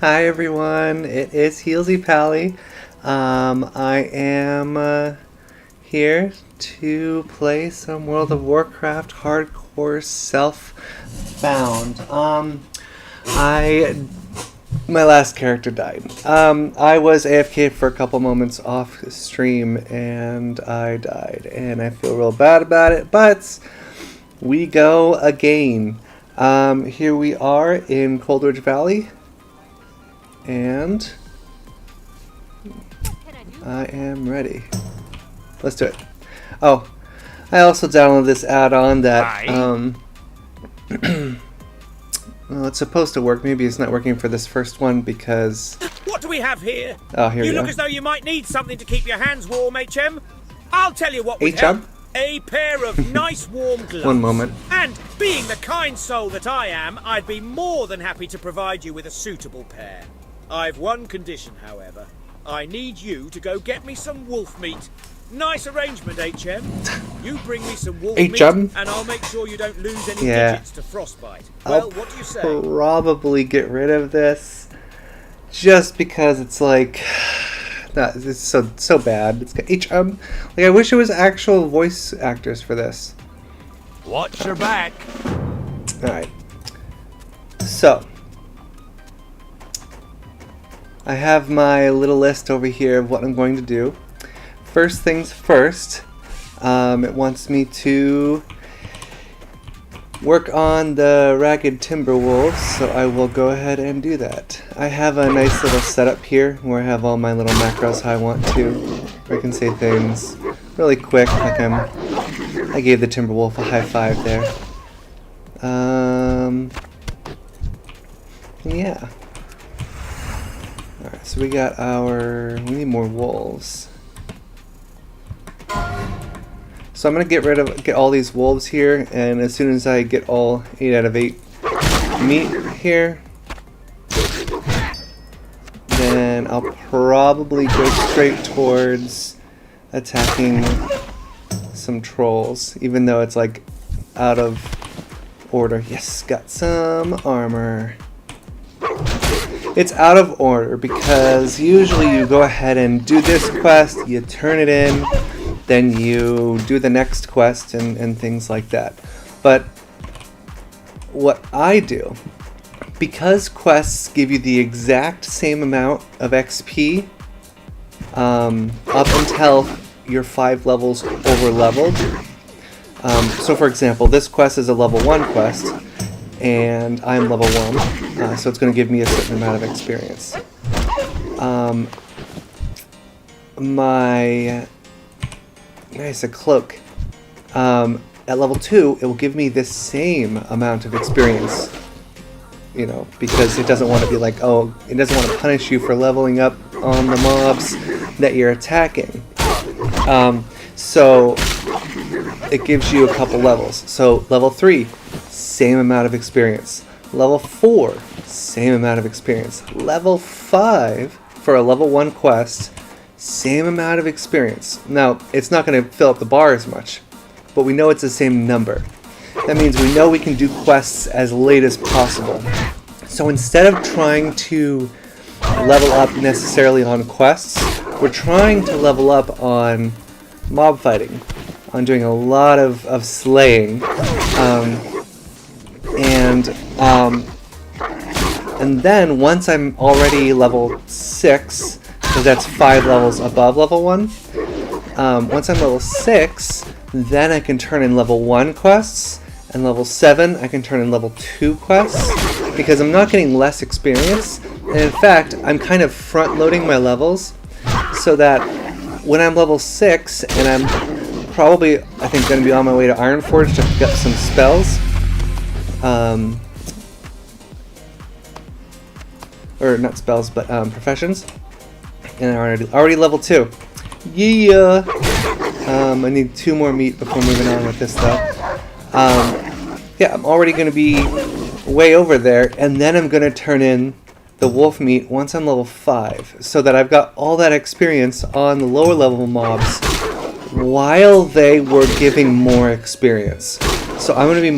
Hi everyone, it is Heelsy Pally. I am here to play some World of Warcraft hardcore self-found. My last character died. I was AFK for a couple moments off stream and I died, and I feel real bad about it, but we go again. Here we are in Coldridge Valley. And I am ready. Let's do it. Oh, I also downloaded this add-on that well, it's supposed to work. Maybe it's not working for this first one because... What do we have here? Oh, here we go. You look as though you might need something to keep your hands warm, HM. I'll tell you what would help. A pair of nice warm gloves. One moment. And being the kind soul that I am, I'd be more than happy to provide you with a suitable pair. I've one condition, however. I need you to go get me some wolf meat. Nice arrangement, HM. You bring me some wolf meat, and I'll make sure you don't lose any digits to frostbite. Well, what do you say? I'll probably get rid of this just because it's like... it's so bad. It's got HM. Like, I wish it was actual voice actors for this. Watch your back. Alright. So... I have my little list over here of what I'm going to do. First things first, it wants me to work on the ragged timber wolves, so I will go ahead and do that. I have a nice little setup here where I have all my little macros how I want to, where I can say things really quick, like I gave the timber wolf a high five there. Yeah. Alright, so we got we need more wolves. So I'm gonna get all these wolves here, and as soon as I get all 8 out of 8 meat here, then I'll probably go straight towards attacking some trolls, even though it's like out of order. Yes, got some armor. It's out of order because usually you go ahead and do this quest, you turn it in, then you do the next quest and things like that. But what I do, because quests give you the exact same amount of XP up until you're 5 levels over leveled. So for example, this quest is a level 1 quest, and I'm level 1, so it's going to give me a certain amount of experience. Nice, a cloak. At level 2, it will give me the same amount of experience. You know, because it doesn't want to be like, oh, it doesn't want to punish you for leveling up on the mobs that you're attacking. So it gives you a couple levels. So level 3, same amount of experience. Level 4, same amount of experience. Level 5, for a level 1 quest, same amount of experience. Now, it's not going to fill up the bar as much, but we know it's the same number. That means we know we can do quests as late as possible. So instead of trying to level up necessarily on quests, we're trying to level up on mob fighting, on doing a lot of slaying, and then once I'm already level 6, because that's 5 levels above level 1, once I'm level 6, then I can turn in level 1 quests, and level 7 I can turn in level 2 quests, because I'm not getting less experience, and in fact I'm kind of front loading my levels so that when I'm level 6 and I'm probably, I think, going to be on my way to Ironforge to pick up some spells, or not spells, but professions, and I'm already level 2. Yeah! I need 2 more meat before moving on with this stuff. Yeah, I'm already going to be way over there, and then I'm going to turn in the wolf meat once I'm level 5, so that I've got all that experience on the lower level mobs while they were giving more experience. So I'm going to be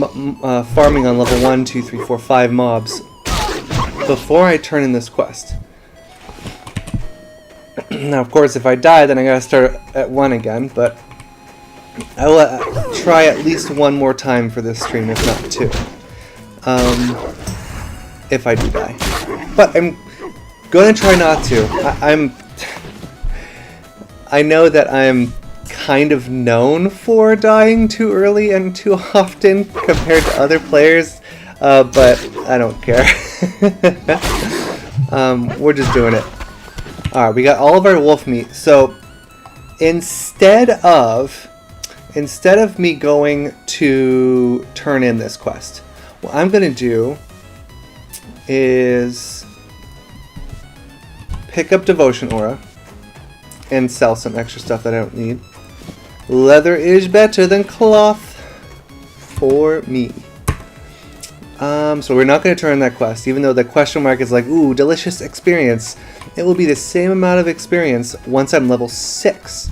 farming on level 1, 2, 3, 4, 5 mobs before I turn in this quest. Now, of course, if I die, then I gotta start at 1 again, but I will try at least 1 more time for this stream, if not 2. If I do die. But I'm gonna try not to. I know that I'm kind of known for dying too early and too often compared to other players, but I don't care. We're just doing it. Alright, we got all of our wolf meat. So instead of me going to turn in this quest, what I'm gonna do is pick up devotion aura and sell some extra stuff that I don't need. Leather is better than cloth for me. So we're not going to turn that quest, even though the question mark is like, ooh, delicious experience. It will be the same amount of experience once I'm level 6.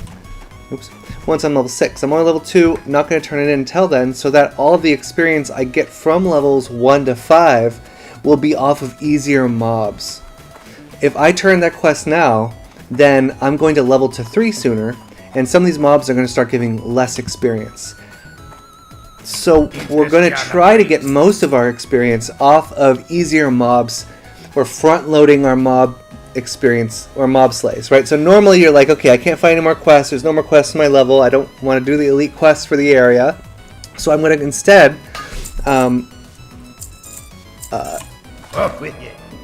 Oops. Once I'm level 6. I'm only level 2, not going to turn it in until then, so that all of the experience I get from levels 1 to 5 will be off of easier mobs. If I turn that quest now, then I'm going to level to 3 sooner, and some of these mobs are going to start giving less experience. So we're going to try to get most of our experience off of easier mobs. We're front-loading our mob experience, or mob slays, right? So normally you're like, okay, I can't find any more quests, there's no more quests in my level, I don't want to do the elite quests for the area. So I'm going to instead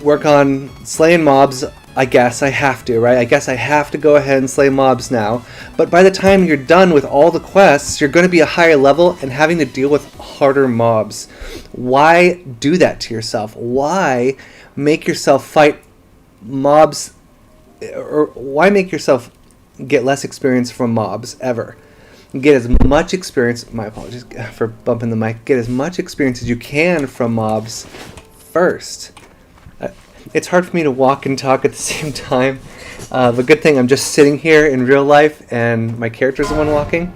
work on slaying mobs. I guess I have to, right? I guess I have to go ahead and slay mobs now. But by the time you're done with all the quests, you're going to be a higher level and having to deal with harder mobs. Why do that to yourself? Why make yourself fight mobs, or why make yourself get less experience from mobs ever? Get as much experience, my apologies for bumping the mic, get as much experience as you can from mobs first. It's hard for me to walk and talk at the same time. But good thing I'm just sitting here in real life and my character's the one walking.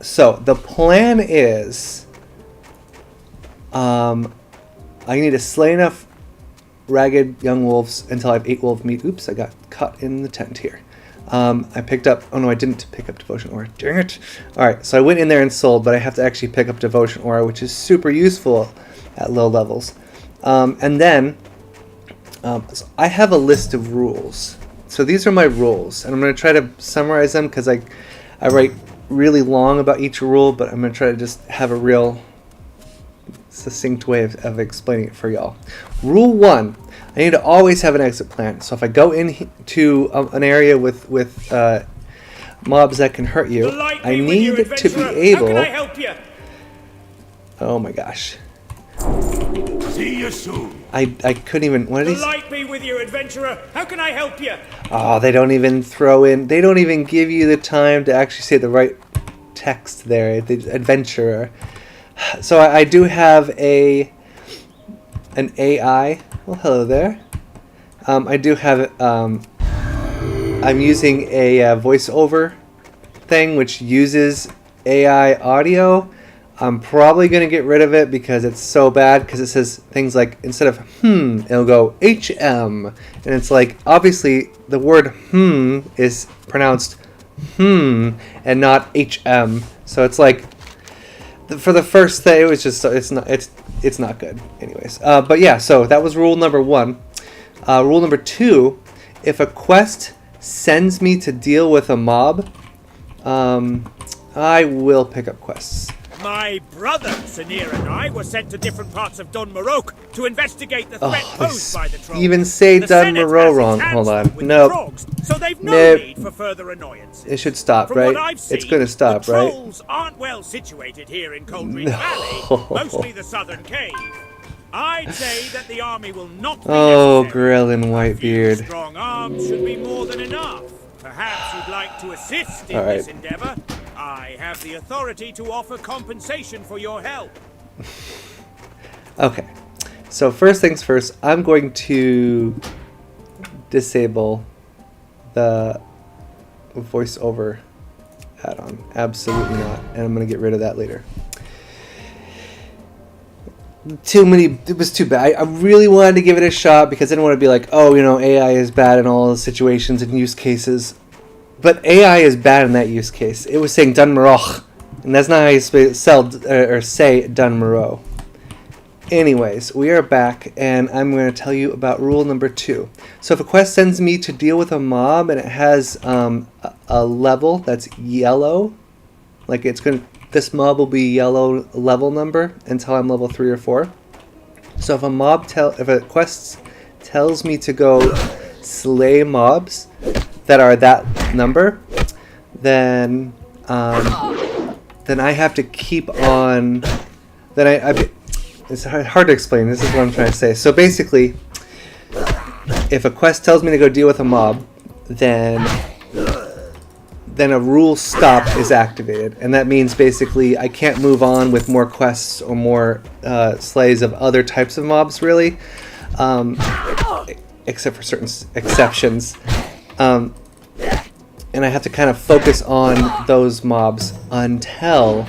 So the plan is I need to slay enough ragged young wolves until I have 8 wolf meat. Oops, I got caught in the tent here. I picked up, oh no, I didn't pick up devotion aura. Dang it. Alright, so I went in there and sold, but I have to actually pick up devotion aura, which is super useful at low levels. And then so I have a list of rules. So these are my rules, and I'm going to try to summarize them because I write really long about each rule, but I'm going to try to just have a real succinct way of explaining it for y'all. Rule 1, I need to always have an exit plan. So if I go into an area with mobs that can hurt you, I need to be able... How can I help you? Oh my gosh. See you soon. I couldn't even... What did he say? Delight me with you, adventurer. How can I help you? Oh, they don't even throw in... They don't even give you the time to actually say the right text there. The adventurer. So I do have an AI. Well, hello there. I do have... I'm using a voiceover thing which uses AI audio. I'm probably going to get rid of it because it's so bad, because it says things like, instead of it'll go HM. And it's like, obviously, the word is pronounced and not HM. So it's like, for the first thing, it was just, it's not good. Anyways, but yeah, so that was rule number 1. Rule number 2, if a quest sends me to deal with a mob, I will pick up quests. My brother, Sanir, and I were sent to different parts of Dun Morok to investigate the threat posed by the trolls. Even say Dun Morok wrong. Hold on. No. So they've no need for further annoyances. It should stop, From right? what I've seen, it's going to stop, the right? trolls aren't well situated here in Coldridge Valley, mostly the southern cave. I'd say that the army will not be necessary. Grill and Whitebeard. Strong arms should be more than enough. Perhaps you'd like to assist in this endeavor. I have the authority to offer compensation for your help. Okay. So first things first, I'm going to disable the voiceover add-on. Absolutely not. And I'm going to get rid of that later. too many. It was too bad. I really wanted to give it a shot because I didn't want to be like, oh, you know, AI is bad in all the situations and use cases. But AI is bad in that use case. It was saying dun maroch, and that's not how you say dun maro. Anyways, we are back, and I'm going to tell you about rule number 2. So if a quest sends me to deal with a mob and it has a level that's yellow, like this mob will be yellow level number until I'm level 3 or 4. So if a quest tells me to go slay mobs that are that number, then I have to keep on. It's hard to explain. This is what I'm trying to say. So basically, if a quest tells me to go deal with a mob, then a rule stop is activated, and that means basically I can't move on with more quests or more slays of other types of mobs, really, except for certain exceptions. And I have to kind of focus on those mobs until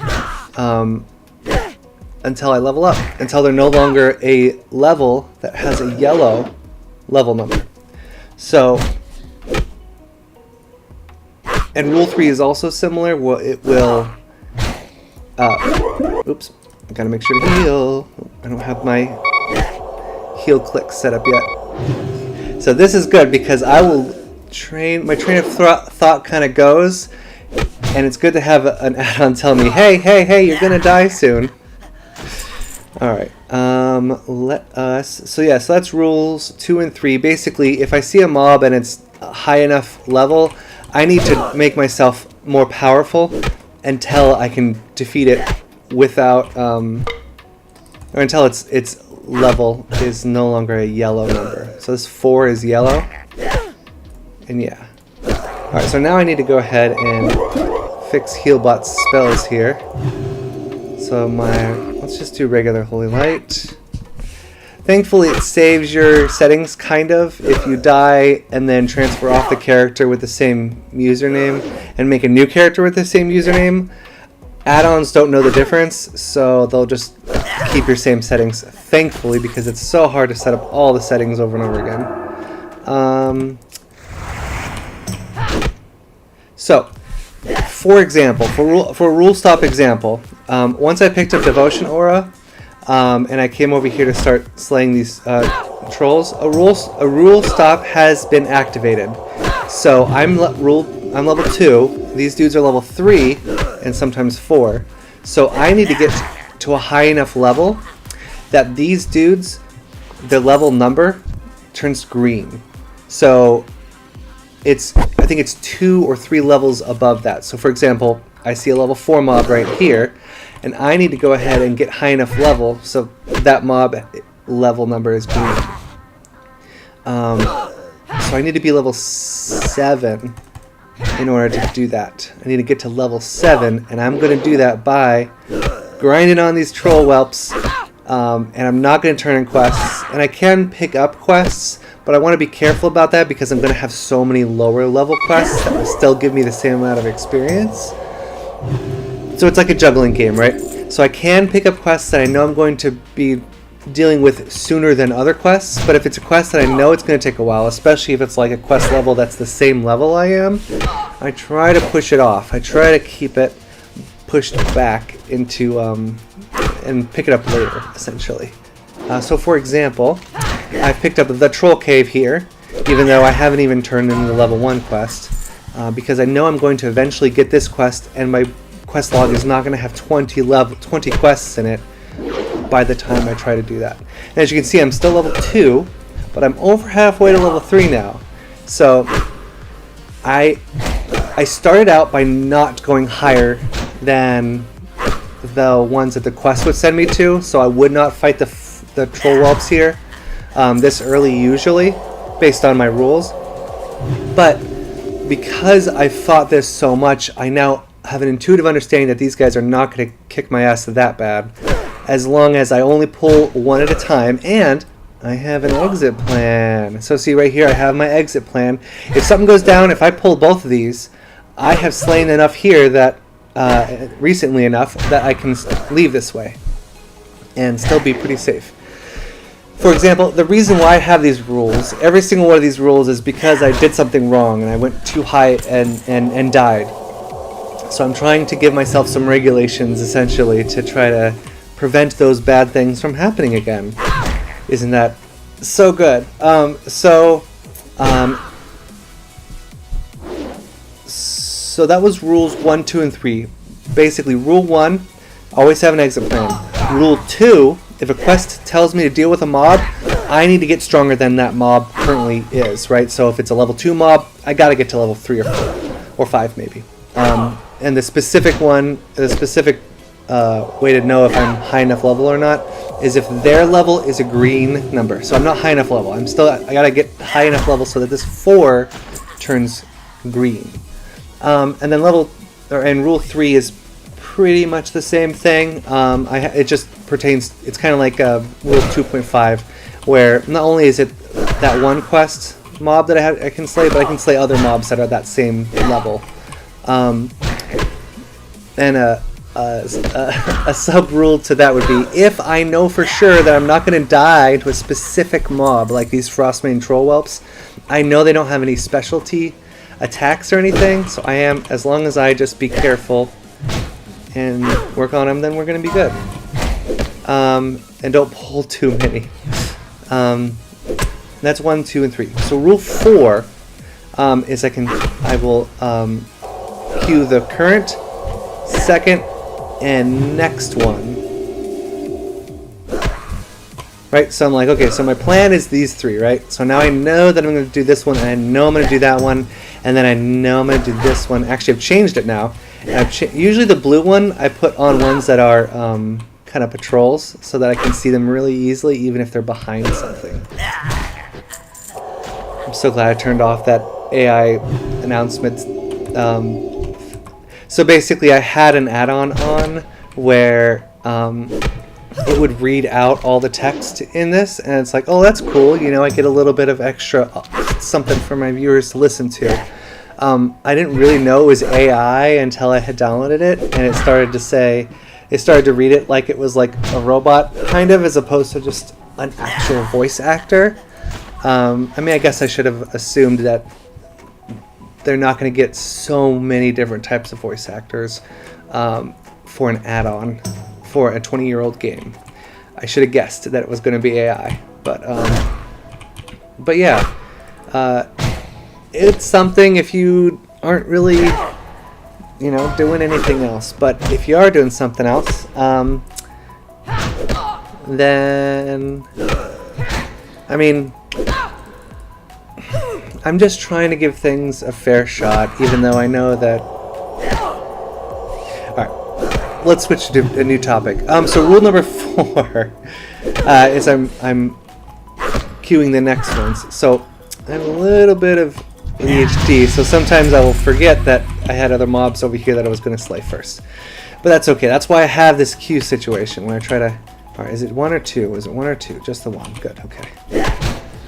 I level up, until they're no longer a level that has a yellow level number. So, and rule 3 is also similar. Well, it will, oops, I gotta make sure to heal. I don't have my heal click set up yet. So this is good because I will my train of thought kind of goes, and it's good to have an add-on tell me, hey, you're gonna die soon. Alright, so that's rules 2 and 3. Basically, if I see a mob and it's a high enough level, I need to make myself more powerful until I can defeat it without, or until its level is no longer a yellow number. So this 4 is yellow, and yeah. Alright, so now I need to go ahead and fix Healbot's spells here. So let's just do regular Holy Light. Thankfully, it saves your settings, kind of, if you die and then transfer off the character with the same username and make a new character with the same username. Add-ons don't know the difference, so they'll just keep your same settings, thankfully, because it's so hard to set up all the settings over and over again. So, for example, for a rule stop example, once I picked up Devotion Aura, and I came over here to start slaying these trolls, a rule stop has been activated. So I'm level 2, these dudes are level 3, and sometimes 4. So I need to get to a high enough level that these dudes, their level number turns green. So I think it's 2 or 3 levels above that. So for example, I see a level 4 mob right here, and I need to go ahead and get high enough level so that mob level number is green. So I need to be level 7 in order to do that. I need to get to level 7, and I'm going to do that by grinding on these troll whelps, and I'm not going to turn in quests. And I can pick up quests, but I want to be careful about that because I'm going to have so many lower level quests that will still give me the same amount of experience. So it's like a juggling game, right? So I can pick up quests that I know I'm going to be dealing with sooner than other quests, but if it's a quest that I know it's going to take a while, especially if it's like a quest level that's the same level I am, I try to push it off. I try to keep it pushed back into, and pick it up later, essentially. So for example, I've picked up the Troll Cave here, even though I haven't even turned in the level 1 quest, because I know I'm going to eventually get this quest, and my quest log is not going to have 20 quests in it by the time I try to do that. And as you can see, I'm still level 2, but I'm over halfway to level 3 now. So I started out by not going higher than the ones that the quest would send me to, so I would not fight the troll whelps here this early usually, based on my rules. But because I fought this so much, I now have an intuitive understanding that these guys are not going to kick my ass that bad, as long as I only pull one at a time, and I have an exit plan. So see right here, I have my exit plan. If something goes down, if I pull both of these, I have slain enough here that recently enough that I can leave this way. and still be pretty safe. For example, the reason why I have these rules, every single one of these rules, is because I did something wrong and I went too high and died. So I'm trying to give myself some regulations, essentially, to try to prevent those bad things from happening again. Isn't that so good? So that was rules 1, 2, and 3. Basically, rule 1, always have an exit plan. Rule 2, if a quest tells me to deal with a mob, I need to get stronger than that mob currently is, right? So if it's a level 2 mob, I gotta get to level 3 or 4, or 5 maybe. And the specific one, the specific way to know if I'm high enough level or not, is if their level is a green number. So I'm not high enough level. I gotta get high enough level so that this 4 turns green. And then rule 3 is pretty much the same thing. It just pertains, it's kind of like rule 2.5, where not only is it that one quest mob that I can slay, but I can slay other mobs that are that same level. And a sub rule to that would be, if I know for sure that I'm not going to die to a specific mob, like these Frostmane troll whelps, I know they don't have any specialty attacks or anything, so as long as I just be careful and work on them, then we're going to be good. And don't pull too many. That's 1, 2, and 3. So rule 4 is I will queue the current, second, and next one. Right, so I'm like, okay, so my plan is these 3, right? So now I know that I'm going to do this one, and I know I'm going to do that one, and then I know I'm going to do this one. Actually, I've changed it now. Usually the blue one I put on ones that are kind of patrols, so that I can see them really easily, even if they're behind something. I'm so glad I turned off that AI announcement. So basically, I had an add-on on where it would read out all the text in this, and it's like, oh, that's cool. You know, I get a little bit of extra something for my viewers to listen to. I didn't really know it was AI until I had downloaded it, and it started to read it like it was like a robot, kind of, as opposed to just an actual voice actor. I mean, I guess I should have assumed that they're not going to get so many different types of voice actors for an add-on for a 20-year-old game. I should have guessed that it was going to be AI, but yeah, it's something if you aren't really, doing anything else. But if you are doing something else, then, I mean, I'm just trying to give things a fair shot, even though I know that... Alright, let's switch to a new topic. So rule number 4 is I'm queuing the next ones. So I have a little bit of ADHD, so sometimes I will forget that I had other mobs over here that I was going to slay first. But that's okay. That's why I have this queue situation where I try to... Alright, is it 1 or 2? Is it 1 or 2? Just the 1. Good, okay.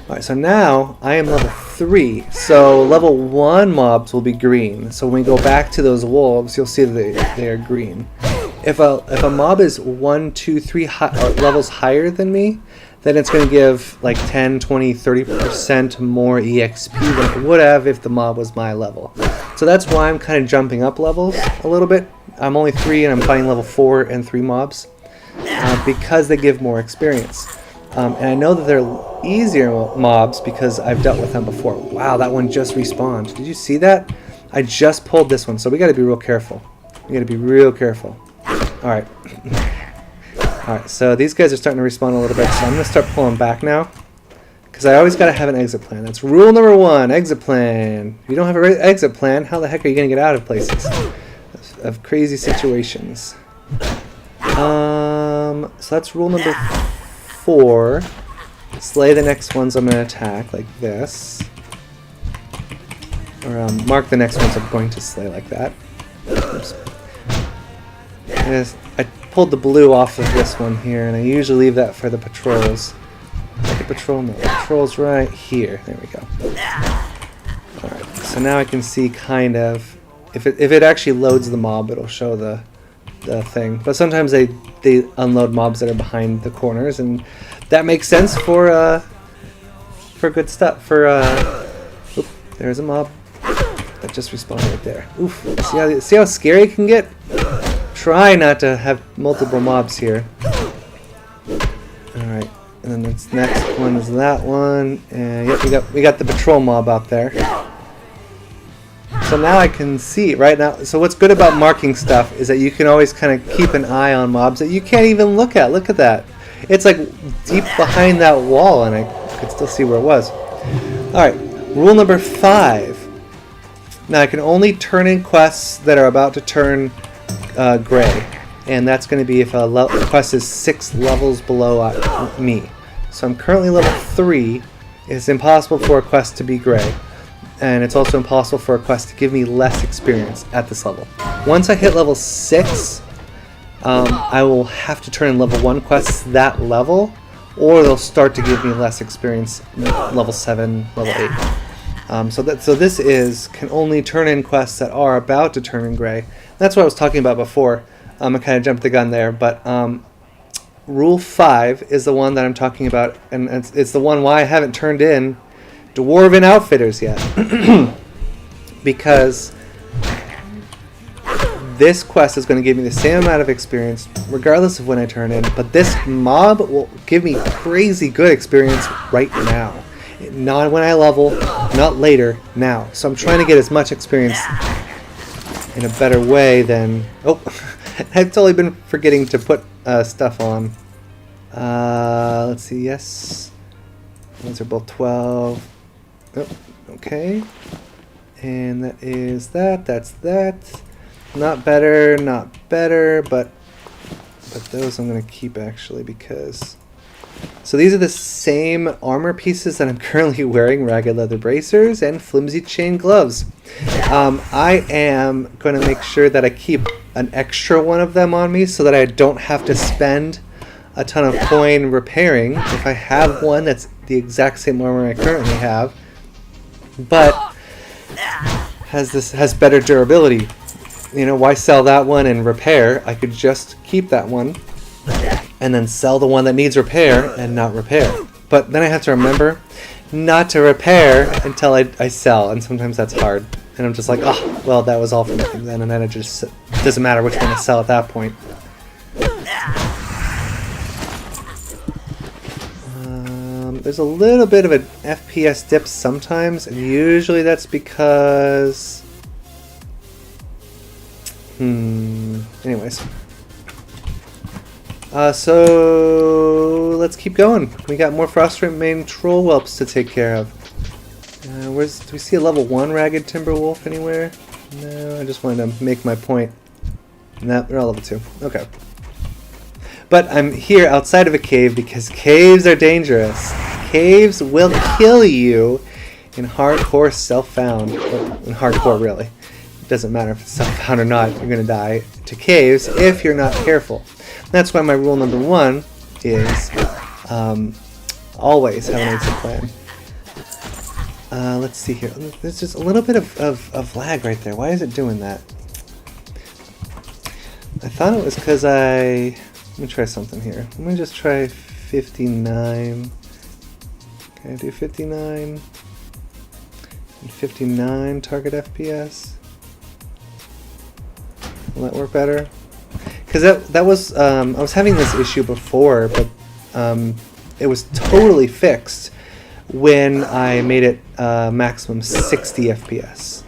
Alright, so now I am level 3, so level 1 mobs will be green. So when we go back to those wolves, you'll see that they are green. If a mob is 1, 2, 3 levels higher than me, then it's going to give like 10, 20, 30% more EXP than it would have if the mob was my level. So that's why I'm kind of jumping up levels a little bit. I'm only 3 and I'm fighting level 4 and 3 mobs because they give more experience. And I know that they're easier mobs because I've dealt with them before. Wow, that one just respawned. Did you see that? I just pulled this one, so we got to be real careful. We got to be real careful. All right. All right, so these guys are starting to respawn a little bit, so I'm going to start pulling back now because I always got to have an exit plan. That's rule number 1, exit plan. If you don't have an exit plan, how the heck are you going to get out of places, of crazy situations? So that's rule number 4. Slay the next ones I'm going to attack, like this. Or mark the next ones I'm going to slay, like that. Oops. I pulled the blue off of this one here, and I usually leave that for the patrols. The patrol, no, the patrol's right here. There we go. Alright, so now I can see kind of... If it actually loads the mob, it'll show the thing. But sometimes they unload mobs that are behind the corners, and that makes sense for good stuff. Oop, there's a mob that just respawned right there. Oof! See how scary it can get? Try not to have multiple mobs here. All right, and then this next one is that one, and yep, we got the patrol mob out there. So now I can see right now. So what's good about marking stuff is that you can always kind of keep an eye on mobs that you can't even look at. Look at that. It's like deep behind that wall, and I could still see where it was. All right, rule number 5. Now I can only turn in quests that are about to turn gray, and that's going to be if a quest is 6 levels below me. So I'm currently level 3. It's impossible for a quest to be gray. And it's also impossible for a quest to give me less experience at this level. Once I hit level 6, I will have to turn in level 1 quests that level, or they'll start to give me less experience level 7, level 8. So this can only turn in quests that are about to turn in gray. That's what I was talking about before. I kind of jumped the gun there, but rule 5 is the one that I'm talking about, and it's the one why I haven't turned in Dwarven Outfitters yet. Because this quest is going to give me the same amount of experience regardless of when I turn in, but this mob will give me crazy good experience right now. Not when I level, not later, now. So I'm trying to get as much experience in a better way than... Oh, I've totally been forgetting to put stuff on. Let's see, yes. Those are both 12. Oh, okay. And that is that. That's that. Not better, but those I'm going to keep actually because... So these are the same armor pieces that I'm currently wearing, ragged leather bracers and flimsy chain gloves. I am going to make sure that I keep an extra one of them on me so that I don't have to spend a ton of coin repairing if I have one that's the exact same armor I currently have, but has better durability. You know, why sell that one and repair? I could just keep that one and then sell the one that needs repair and not repair. But then I have to remember not to repair until I sell, and sometimes that's hard. And I'm just like, oh, well, that was all for nothing then, and then it just doesn't matter which one I sell at that point. There's a little bit of an FPS dip sometimes, and usually that's because... Anyways. So let's keep going. We got more Frostmane troll whelps to take care of. Do we see a level 1 ragged timber wolf anywhere? No, I just wanted to make my point. No, they're all level 2. Okay. But I'm here outside of a cave because caves are dangerous. Caves will kill you in hardcore self-found. In hardcore, really. It doesn't matter if it's self-found or not. You're going to die to caves if you're not careful. That's why my rule number 1 is always have an exit plan. Let's see here. There's just a little bit of lag right there. Why is it doing that? I thought it was because Let me try something here. Let me just try 59. Can I do 59? And 59 target FPS? Will that work better? Because that was... I was having this issue before, but it was totally fixed when I made it maximum 60 FPS.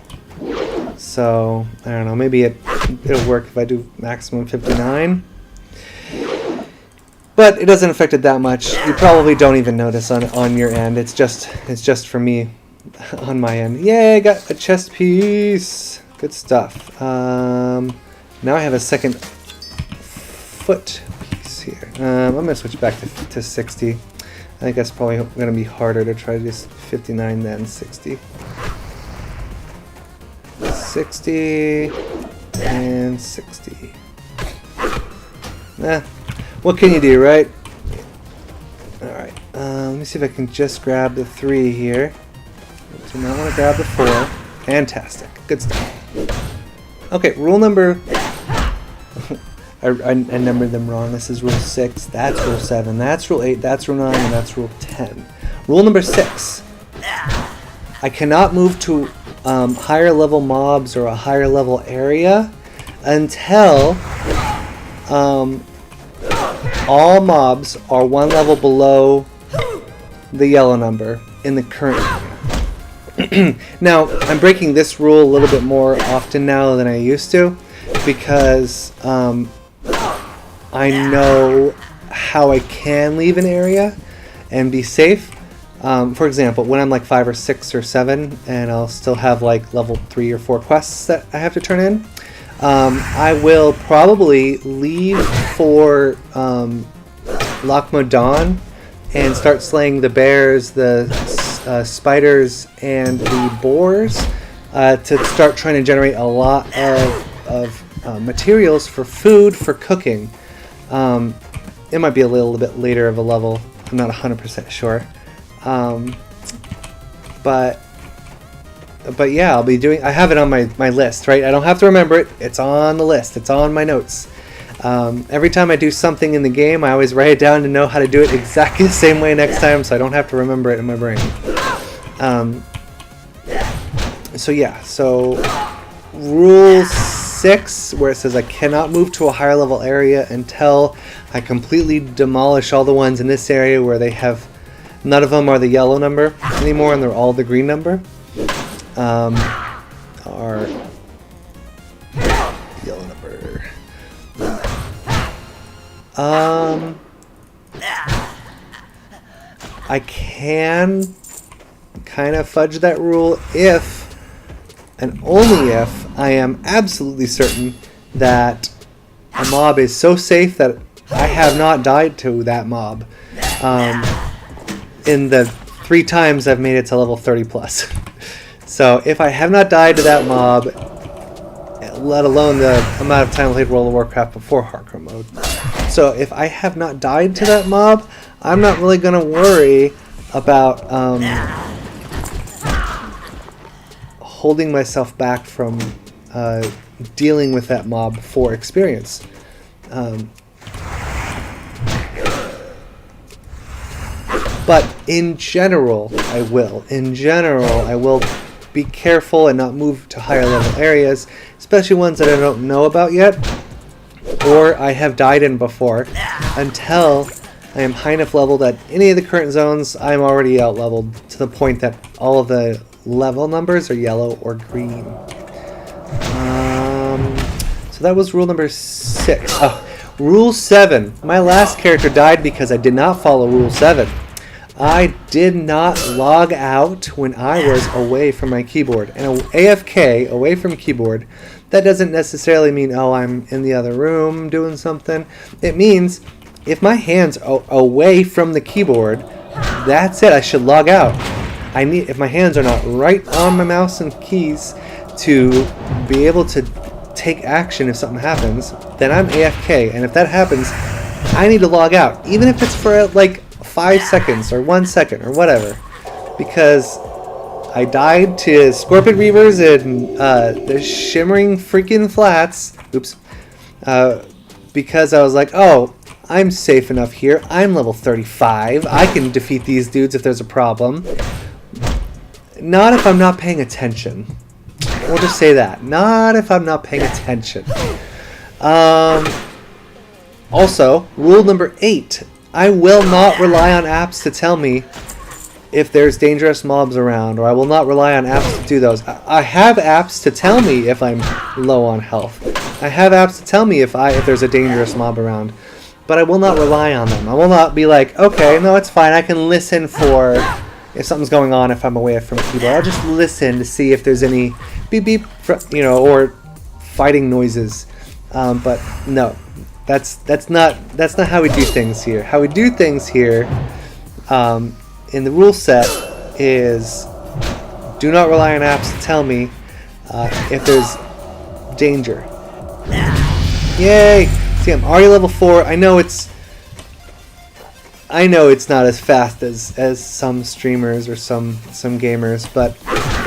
So, I don't know, maybe it'll work if I do maximum 59. But it doesn't affect it that much. You probably don't even notice on your end. It's just for me on my end. Yay, I got a chest piece. Good stuff. Now I have a second foot piece here. I'm going to switch back to 60. I think that's probably going to be harder to try this 59 than 60. 60 and 60. What can you do, right? Alright, let me see if I can just grab the 3 here. Do not want to grab the 4. Fantastic. Good stuff. Okay, rule number... I numbered them wrong. This is rule 6, that's rule 7, that's rule 8, that's rule 9, and that's rule 10. Rule number 6. I cannot move to higher level mobs or a higher level area until all mobs are 1 level below the yellow number in the current area. Now, I'm breaking this rule a little bit more often now than I used to because I know how I can leave an area and be safe. For example, when I'm like 5 or 6 or 7 and I'll still have like level 3 or 4 quests that I have to turn in, I will probably leave for Lochmo Dawn and start slaying the bears, the spiders, and the boars to start trying to generate a lot of materials for food for cooking. It might be a little bit later of a level. I'm not 100% sure. But yeah, I'll be doing. I have it on my list, right? I don't have to remember it. It's on the list. It's on my notes. Every time I do something in the game, I always write it down to know how to do it exactly the same way next time, so I don't have to remember it in my brain. So yeah, so rule 6, where it says I cannot move to a higher level area until I completely demolish all the ones in this area where they have. None of them are the yellow number anymore, and they're all the green number. Are yellow number. I can kind of fudge that rule if, and only if, I am absolutely certain that a mob is so safe that I have not died to that mob. In the 3 times I've made it to level 30 plus. So if I have not died to that mob, let alone the amount of time I played World of Warcraft before hardcore mode. So if I have not died to that mob, I'm not really going to worry about holding myself back from dealing with that mob for experience. But in general, I will. In general, I will be careful and not move to higher level areas, especially ones that I don't know about yet, or I have died in before, until I am high enough level that any of the current zones, I'm already out leveled to the point that all of the level numbers are yellow or green. So that was rule number 6. Oh, rule 7. My last character died because I did not follow rule 7. I did not log out when I was away from my keyboard. And AFK, away from keyboard, that doesn't necessarily mean, oh, I'm in the other room doing something. It means if my hands are away from the keyboard, that's it. I should log out. If my hands are not right on my mouse and keys to be able to take action if something happens, then I'm AFK. And if that happens, I need to log out. Even if it's for like 5 seconds or 1 second or whatever, because I died to Scorpion Reavers and the Shimmering freaking Flats. Oops. Because I was like, oh, I'm safe enough here. I'm level 35. I can defeat these dudes if there's a problem. Not if I'm not paying attention. We'll just say that. Not if I'm not paying attention. Also, rule number 8. I will not rely on apps to tell me if there's dangerous mobs around, or I will not rely on apps to do those. I have apps to tell me if I'm low on health. I have apps to tell me if there's a dangerous mob around, but I will not rely on them. I will not be like, okay, no, it's fine. I can listen for if something's going on if I'm away from keyboard. I'll just listen to see if there's any beep beep, or fighting noises. But no. That's not how we do things here. How we do things here in the rule set is do not rely on apps to tell me if there's danger. Yay! See, I'm already level 4. I know it's not as fast as some streamers or some gamers, but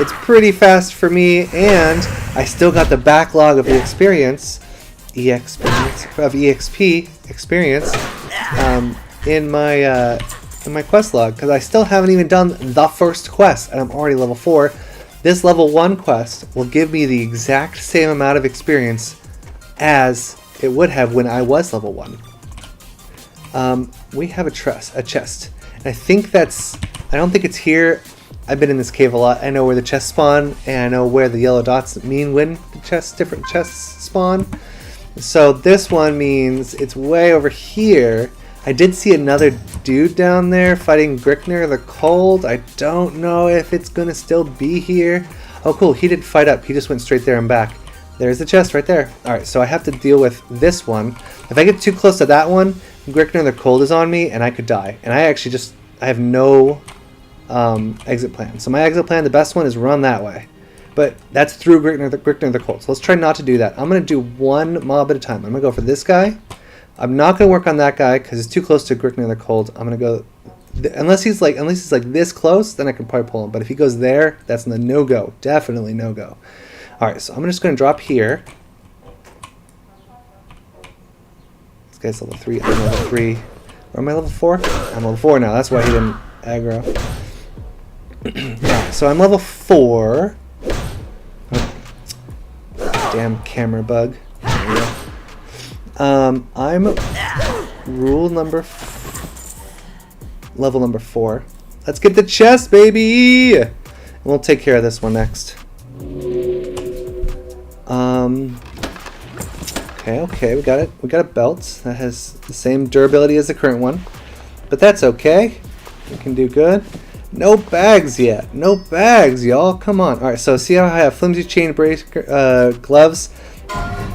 it's pretty fast for me, and I still got the backlog of the experience. EXP experience in my quest log, because I still haven't even done the first quest and I'm already level 4. This level 1 quest will give me the exact same amount of experience as it would have when I was level 1. We have a chest. And I think I don't think it's here. I've been in this cave a lot. I know where the chests spawn, and I know where the yellow dots mean when the different chests spawn. So this one means it's way over here. I did see another dude down there fighting Grickner the Cold. I don't know if it's gonna still be here. Oh cool, he didn't fight up. He just went straight there and back. There's the chest right there. Alright, so I have to deal with this one. If I get too close to that one, Grickner the Cold is on me and I could die. And I have no exit plan. So my exit plan, the best one, is run that way. But that's through Grickner the Cold. So let's try not to do that. I'm going to do one mob at a time. I'm going to go for this guy. I'm not going to work on that guy because it's too close to Grickner the Cold. I'm going to go... Unless he's like this close, then I can probably pull him. But if he goes there, that's a no-go. Definitely no-go. Alright, so I'm just going to drop here. This guy's level 3. I'm level 3. Or am I level 4? I'm level 4 now. That's why he didn't aggro. Alright, so I'm level 4. Oh. Damn camera bug. There we go. I'm level number 4. Let's get the chest, baby! And we'll take care of this one next. Okay, we got it. We got a belt that has the same durability as the current one, but that's okay. We can do good. No bags yet. No bags, y'all. Come on. All right. So see how I have flimsy chain breaker gloves.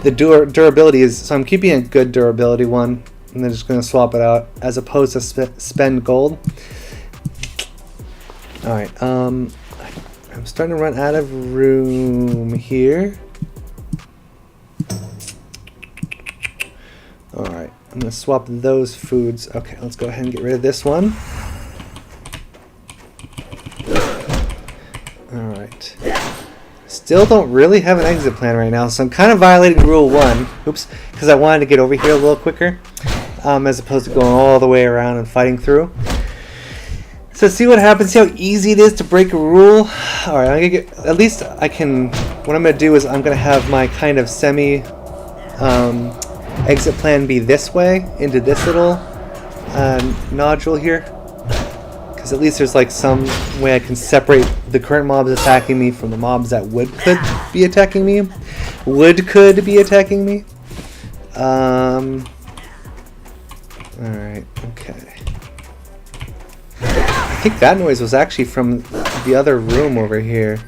The durability is, so I'm keeping a good durability one, and then just going to swap it out as opposed to spend gold. All right. I'm starting to run out of room here. Alright, I'm going to swap those foods. Okay, let's go ahead and get rid of this one. Alright. Still don't really have an exit plan right now, so I'm kind of violating rule 1. Oops, because I wanted to get over here a little quicker, as opposed to going all the way around and fighting through. So see what happens, see how easy it is to break a rule. Alright, I'm gonna get, at least I can, what I'm going to do is I'm going to have my kind of semi exit plan be this way, into this little nodule here. Because at least there's like some way I can separate the current mobs attacking me from the mobs that could be attacking me. Alright, okay. I think that noise was actually from the other room over here.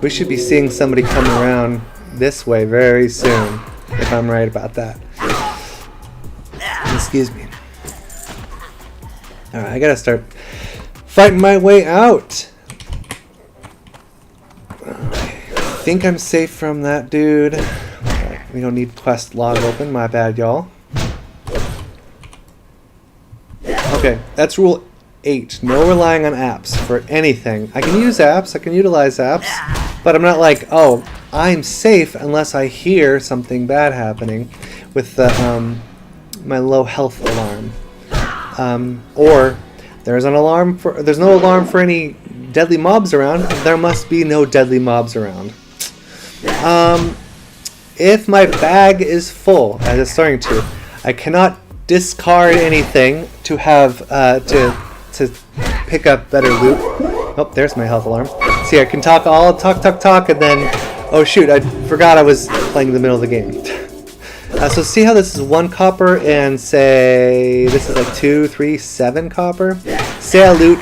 We should be seeing somebody come around this way very soon, if I'm right about that. Excuse me. Alright, I gotta start fighting my way out. I think I'm safe from that dude. Right, we don't need quest log open, my bad, y'all. Okay, that's rule 8. No relying on apps for anything. I can use apps, I can utilize apps, but I'm not like, oh, I'm safe unless I hear something bad happening with the, my low health alarm. Or there's no alarm for any deadly mobs around. There must be no deadly mobs around. If my bag is full, as it's starting to, I cannot discard anything to have to pick up better loot. Oh, there's my health alarm. See, I can talk, and then, oh shoot, I forgot I was playing in the middle of the game. So see how this is 1 copper, and say this is like 2, 3, 7 copper. Say I loot.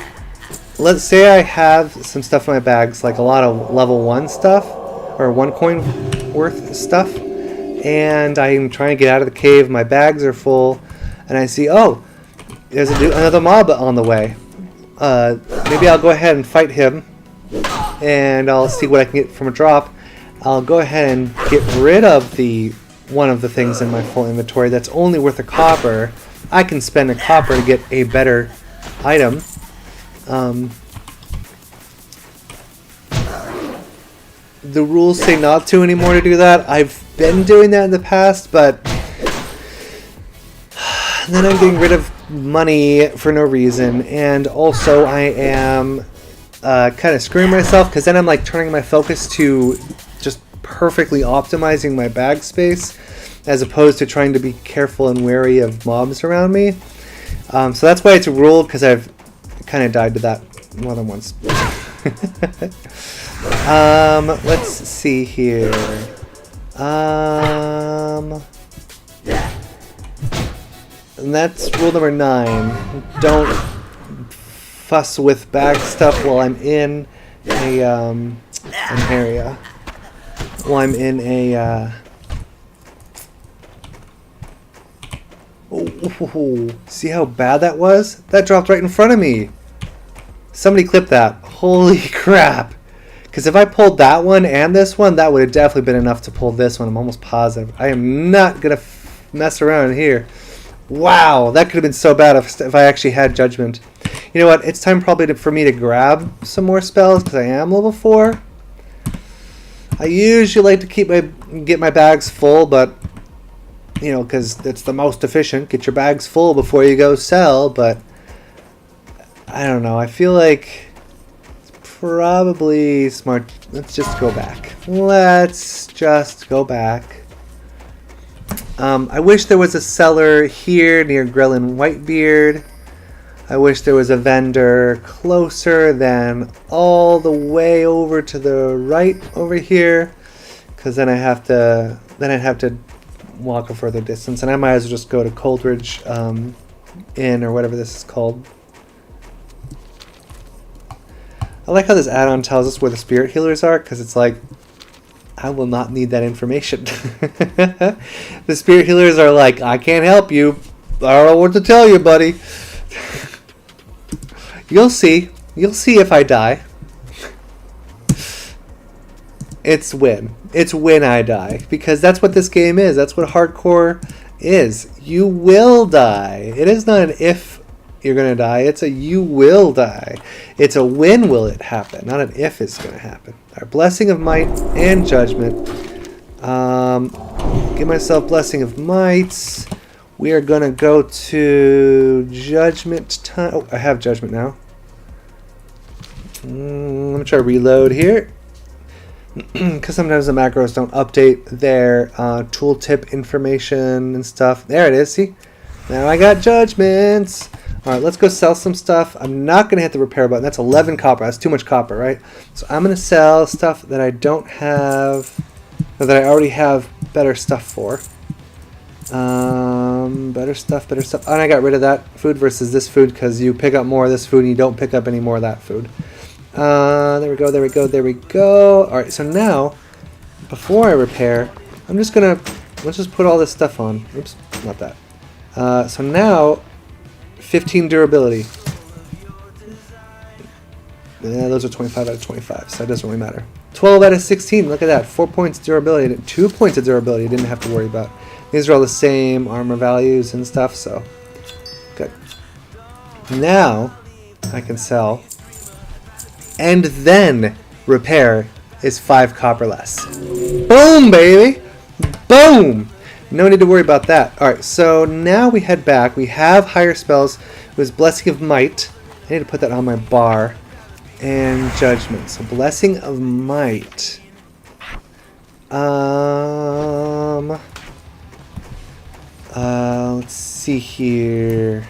Let's say I have some stuff in my bags, like a lot of level 1 stuff, or 1 coin worth stuff, and I'm trying to get out of the cave. My bags are full, and I see, oh, there's another mob on the way. Maybe I'll go ahead and fight him, and I'll see what I can get from a drop. I'll go ahead and get rid of one of the things in my full inventory that's only worth a copper. I can spend a copper to get a better item. The rules say not to anymore to do that. I've been doing that in the past, but then I'm getting rid of money for no reason, and also I am kind of screwing myself because then I'm like turning my focus to just perfectly optimizing my bag space as opposed to trying to be careful and wary of mobs around me. So that's why it's a rule, because I've kind of died to that more than once. Let's see here. And that's rule number 9. Don't fuss with bag stuff while I'm in a an area. While I'm in a oh, see how bad that was? That dropped right in front of me. Somebody clip that. Holy crap. Because if I pulled that one and this one, that would have definitely been enough to pull this one. I'm almost positive. I am not going to mess around here. Wow, that could have been so bad if I actually had judgment. You know what? It's time probably for me to grab some more spells because I am level 4. I usually like to get my bags full, but you know, because it's the most efficient. Get your bags full before you go sell, but I don't know. I feel like it's probably smart. Let's just go back. Let's just go back. I wish there was a seller here near Grill and Whitebeard. I wish there was a vendor closer than all the way over to the right over here, because then I'd have to walk a further distance, and I might as well just go to Coldridge Inn or whatever this is called. I like how this add-on tells us where the spirit healers are, because it's like, I will not need that information. The spirit healers are like, I can't help you. I don't know what to tell you, buddy. You'll see. You'll see if I die. It's win. It's when I die. Because that's what this game is. That's what hardcore is. You will die. It is not an if you're going to die. It's a you will die. It's a when will it happen, not an if it's going to happen. Our blessing of might and judgment. Give myself blessing of might. We are going to go to judgment time. Oh, I have judgment now. Let me try to reload here. Because sometimes the macros don't update their tooltip information and stuff. There it is, see? Now I got judgments. Alright, let's go sell some stuff. I'm not going to hit the repair button. That's 11 copper. That's too much copper, right? So I'm going to sell stuff that I don't have, or that I already have better stuff for. Better stuff. And I got rid of that food versus this food, because you pick up more of this food and you don't pick up any more of that food. There we go. Alright, so now, before I repair, I'm just going to, let's just put all this stuff on. Oops, not that. So now, 15 durability. Yeah, those are 25 out of 25, so it doesn't really matter. 12 out of 16, look at that. 4 points durability, 2 points of durability I didn't have to worry about. These are all the same armor values and stuff, so good. Now, I can sell. And then, repair is 5 copper less. Boom, baby! Boom! No need to worry about that. Alright, so now we head back. We have higher spells. It was Blessing of Might. I need to put that on my bar. And Judgment. So Blessing of Might. Let's see here.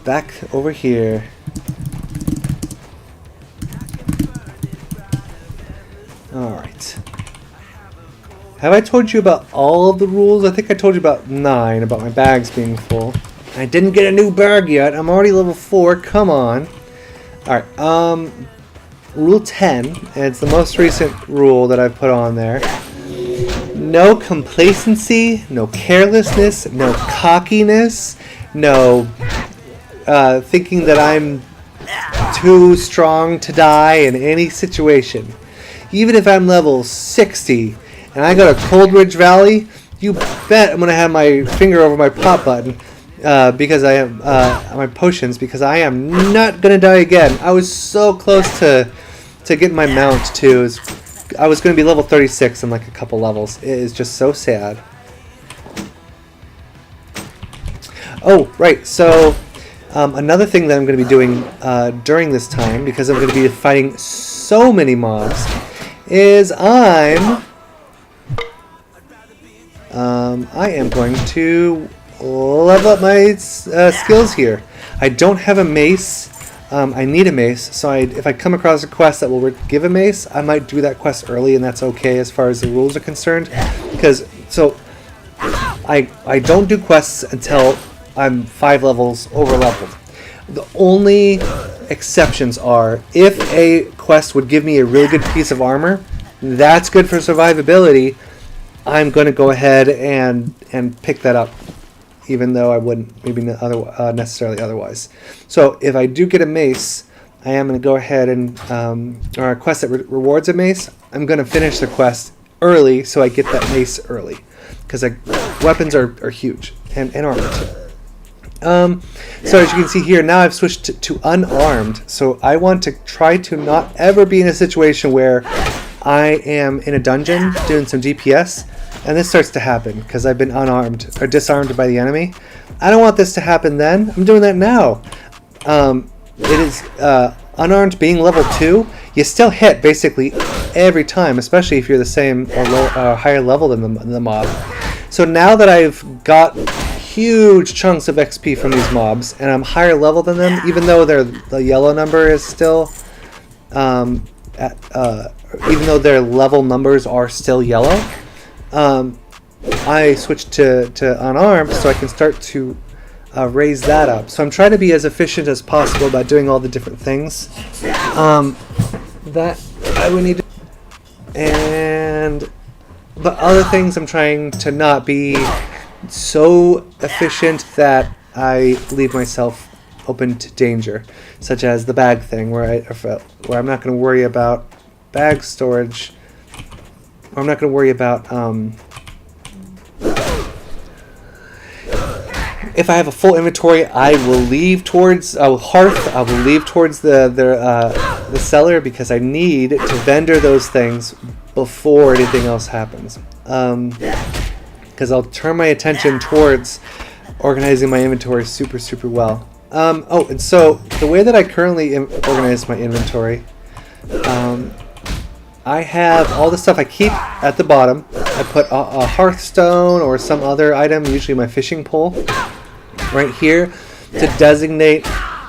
Back over here. Alright. Have I told you about all of the rules? I think I told you about 9, about my bags being full. I didn't get a new bag yet. I'm already level 4. Come on. Alright, Rule 10, and it's the most recent rule that I've put on there. No complacency, no carelessness, no cockiness, no thinking that I'm too strong to die in any situation. Even if I'm level 60 and I go to Coldridge Valley You bet I'm gonna have my finger over my pop button because I am my potions, because I am not gonna die again. I was so close to getting my mount too. I was gonna be level 36 in like a couple levels. It is just so sad. Oh, right. So another thing that I'm going to be doing during this time, because I'm going to be fighting so many mobs, is I am going to level up my skills here. I don't have a mace. I need a mace, so if I come across a quest that will give a mace, I might do that quest early, and that's okay as far as the rules are concerned. Because I don't do quests until I'm 5 levels over leveled. The only exceptions are if a quest would give me a really good piece of armor, that's good for survivability. I'm going to go ahead and pick that up, even though I wouldn't maybe necessarily otherwise. So if I do get a mace, I am going to go ahead and or a quest that rewards a mace, I'm going to finish the quest early so I get that mace early, because weapons are huge, and armor too. So as you can see here, now I've switched to unarmed, so I want to try to not ever be in a situation where I am in a dungeon doing some DPS, and this starts to happen because I've been unarmed or disarmed by the enemy. I don't want this to happen then. I'm doing that now. It is unarmed being level 2. You still hit basically every time, especially if you're the same or higher level than the mob. So now that I've got huge chunks of XP from these mobs, and I'm higher level than them, even though the yellow number is still, even though their level numbers are still yellow, I switched to unarmed so I can start to raise that up. So I'm trying to be as efficient as possible by doing all the different things that I would need to, but other things I'm trying to not be so efficient that I leave myself open to danger, such as the bag thing, where I'm not going to worry about bag storage, or I'm not going to worry about if I have a full inventory, I will leave towards hearth. I will leave towards the cellar, because I need to vendor those things before anything else happens. Because I'll turn my attention towards organizing my inventory super well. Oh, and so the way that I currently organize my inventory, I have all the stuff I keep at the bottom. I put a hearthstone or some other item, usually my fishing pole, right here to designate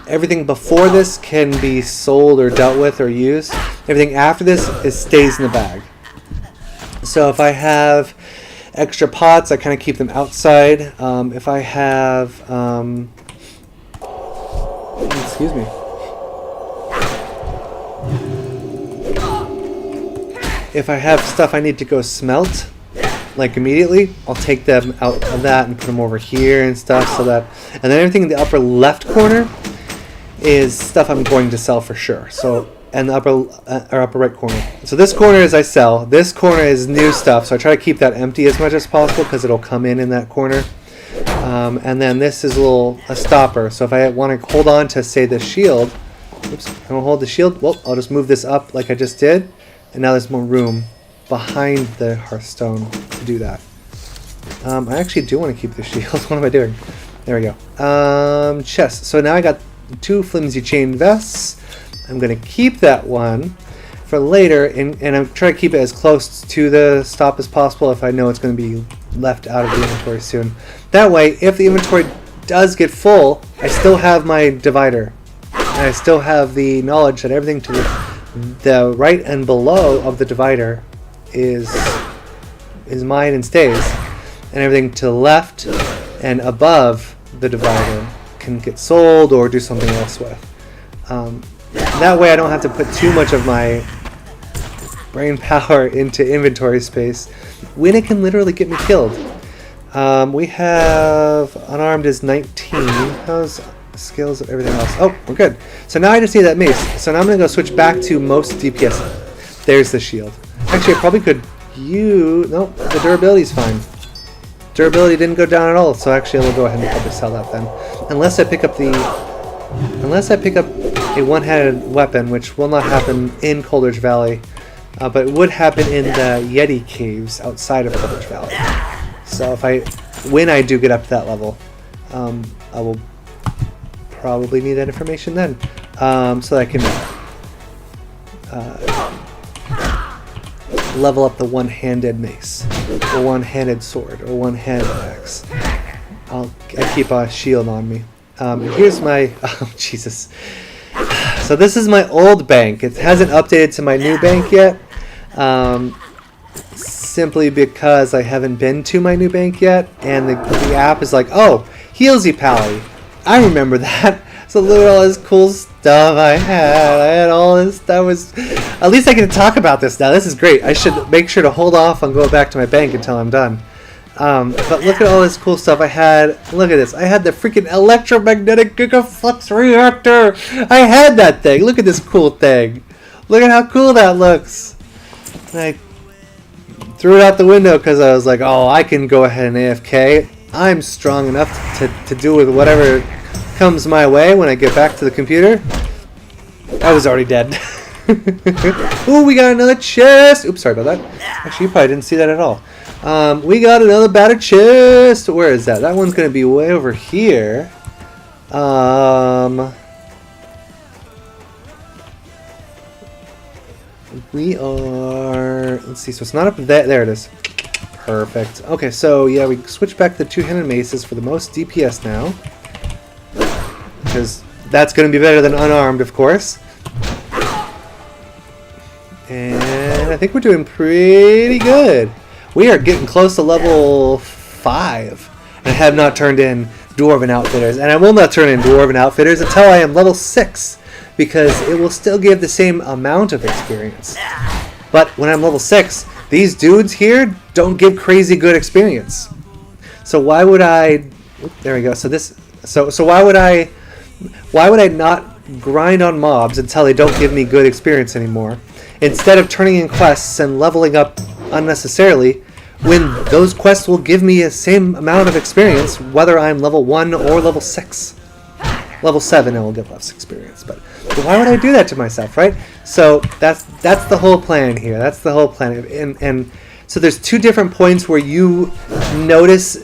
everything before this can be sold or dealt with or used. Everything after this stays in the bag. So if I have extra pots, I kind of keep them outside. If I have, excuse me. If I have stuff I need to go smelt, like immediately, I'll take them out of that and put them over here and stuff, so that, and then everything in the upper left corner is stuff I'm going to sell for sure. So, and the upper right corner. So this corner is I sell. This corner is new stuff. So I try to keep that empty as much as possible, because it'll come in that corner. And then this is a stopper. So if I want to hold on to, say, the shield, oops, I don't hold the shield. Well, I'll just move this up like I just did, and now there's more room behind the hearthstone to do that. I actually do want to keep the shield. What am I doing? There we go. Chest. So now I got 2 flimsy chain vests. I'm going to keep that one for later, and I'm trying to keep it as close to the stop as possible if I know it's going to be left out of the inventory soon. That way, if the inventory does get full, I still have my divider. And I still have the knowledge that everything to the right and below of the divider is mine and stays, and everything to the left and above the divider can get sold or do something else with. That way I don't have to put too much of my brain power into inventory space when it can literally get me killed. We have unarmed is 19. How's skills of everything else? Oh, we're good. So now I just need that mace. So now I'm going to go switch back to most DPS. There's the shield. Actually, I probably could use... Nope, the durability's fine. durability didn't go down at all, so actually I will go ahead and probably sell that then. Unless I pick up a one-handed weapon, which will not happen in Coldridge Valley, but it would happen in the Yeti caves outside of Coldridge Valley. So when I do get up to that level, I will probably need that information then, so that I can level up the one-handed mace, or one-handed sword, or one-handed axe. I keep a shield on me. Here's my... Oh, Jesus. So this is my old bank. It hasn't updated to my new bank yet. Simply because I haven't been to my new bank yet. And the app is like, oh, Healsy Pally. I remember that. So look at all this cool stuff I had all this. That was... At least I can talk about this now. This is great. I should make sure to hold off on going back to my bank until I'm done. But look at all this cool stuff I had. Look at this. I had the freaking electromagnetic gigaflux reactor. I had that thing. Look at this cool thing. Look at how cool that looks. And I threw it out the window because I was like, oh, I can go ahead and AFK. I'm strong enough to deal with whatever comes my way when I get back to the computer. I was already dead. Ooh, we got another chest. Oops, sorry about that. Actually, you probably didn't see that at all. We got another battered chest. Where is that? That one's going to be way over here. We are... Let's see. So it's not up there. There it is. Perfect. Okay, so yeah, we switch back to the two-handed maces for the most DPS now. Because that's going to be better than unarmed, of course. And I think we're doing pretty good. We are getting close to level 5. And I have not turned in Dwarven Outfitters. And I will not turn in Dwarven Outfitters until I am level 6. Because it will still give the same amount of experience. But when I'm level 6, these dudes here don't give crazy good experience. So why would I... There we go. So why would I not grind on mobs until they don't give me good experience anymore? Instead of turning in quests and leveling up unnecessarily, when those quests will give me the same amount of experience, whether I'm level 1 or level 6. Level 7 it will give less experience, but why would I do that to myself, right? So that's the whole plan here. That's the whole plan. And so there's 2 different points where you notice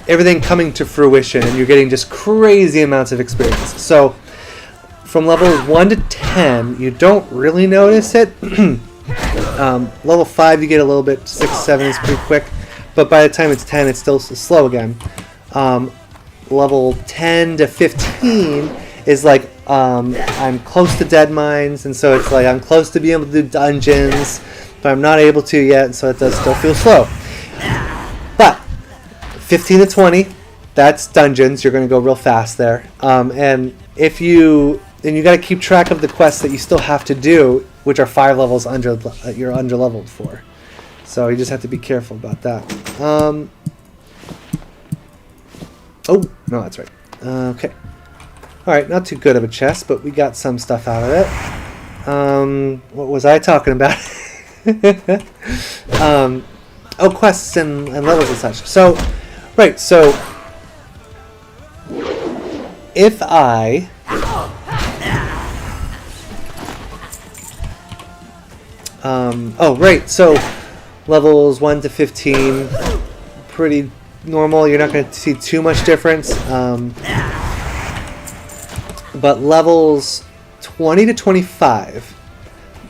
everything coming to fruition and you're getting just crazy amounts of experience. So from levels 1 to 10, you don't really notice it. Level 5, you get a little bit. 6, 7 is pretty quick. But by the time it's 10, it's still slow again. Level 10 to 15 is like, I'm close to dead mines, and so it's like I'm close to being able to do dungeons, but I'm not able to yet, so it does still feel slow. But 15 to 20, that's dungeons. You're going to go real fast there. And you got to keep track of the quests that you still have to do, which are 5 levels under you're under-leveled for. So you just have to be careful about that. Oh, no, that's right. Okay. Alright, not too good of a chest, but we got some stuff out of it. What was I talking about? Quests and levels and such. So, right, so if I... right, so levels 1 to 15, pretty normal. You're not going to see too much difference. But levels 20 to 25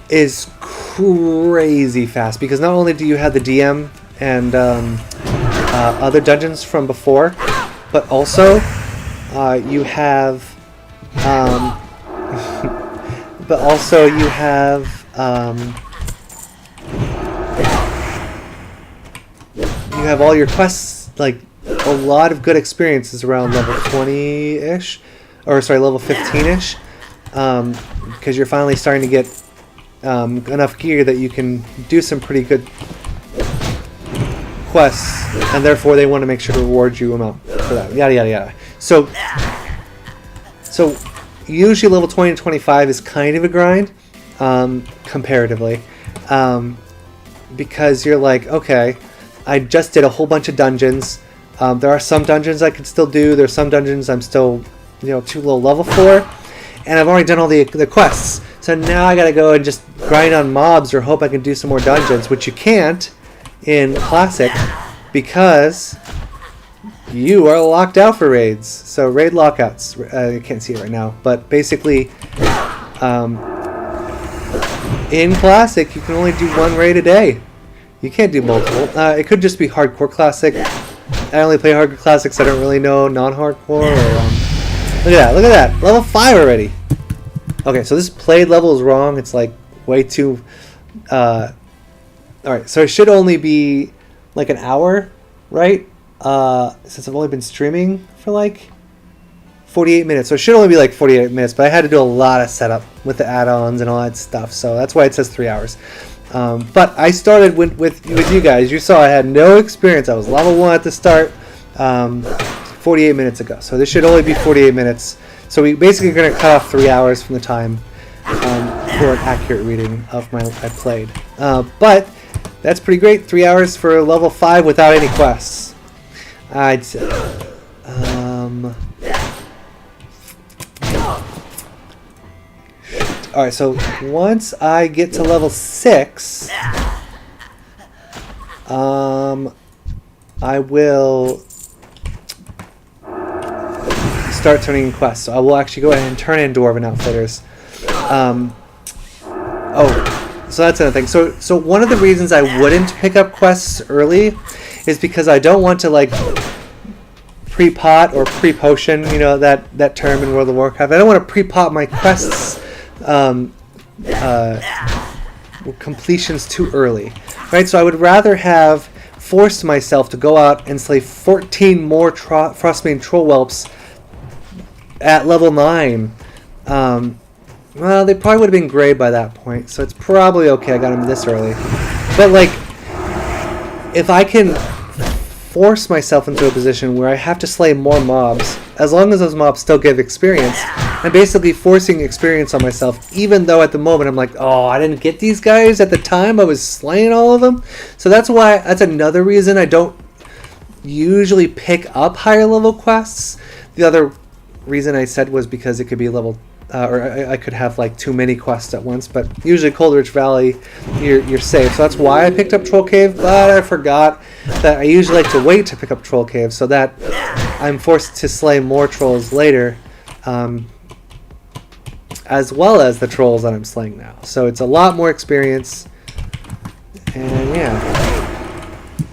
is crazy fast because not only do you have the DM and other dungeons from before, but also you have you have all your quests, like a lot of good experiences around level 20-ish, or sorry, level 15-ish, because you're finally starting to get enough gear that you can do some pretty good quests, and therefore they want to make sure to reward you for that. Yada yada yada. So usually level 20 to 25 is kind of a grind, comparatively, because you're like, okay, I just did a whole bunch of dungeons. There are some dungeons I can still do. There's some dungeons I'm still, too low level for. And I've already done all the quests. So now I gotta go and just grind on mobs or hope I can do some more dungeons, which you can't in Classic because you are locked out for raids. So raid lockouts. You can't see it right now, but basically, in Classic you can only do one raid a day. You can't do multiple. It could just be hardcore Classic. I only play hardcore Classics. I don't really know non-hardcore. Look at that! Look at that! Level 5 already. Okay, so this played level is wrong. It's like way too. All right, so it should only be like an hour, right? Since I've only been streaming for like 48 minutes, so it should only be like 48 minutes. But I had to do a lot of setup with the add-ons and all that stuff, so that's why it says 3 hours. But I started with you guys. You saw I had no experience. I was level 1 at the start 48 minutes ago. So this should only be 48 minutes. So we basically are going to cut off 3 hours from the time for an accurate reading of I played. But that's pretty great. 3 hours for level 5 without any quests, I'd say. Alright, so once I get to level 6, I will start turning in quests. So I will actually go ahead and turn in Dwarven Outfitters. So that's another thing. So one of the reasons I wouldn't pick up quests early is because I don't want to like pre-pot or pre-potion, that term in World of Warcraft. I don't want to pre-pot my quests completions too early, right? So I would rather have forced myself to go out and slay 14 more Frostbane Troll Whelps at level 9. Well, they probably would have been gray by that point, so it's probably okay I got them this early. But like, if I can force myself into a position where I have to slay more mobs, as long as those mobs still give experience, I'm basically forcing experience on myself, even though at the moment I'm like, oh, I didn't get these guys at the time I was slaying all of them. So that's another reason I don't usually pick up higher level quests. The other reason I said was because it could be level or I could have like too many quests at once, but usually Coldridge Valley you're safe. So that's why I picked up Troll Cave, but I forgot that I usually like to wait to pick up Troll Cave so that I'm forced to slay more trolls later, as well as the trolls that I'm slaying now. So it's a lot more experience, and yeah.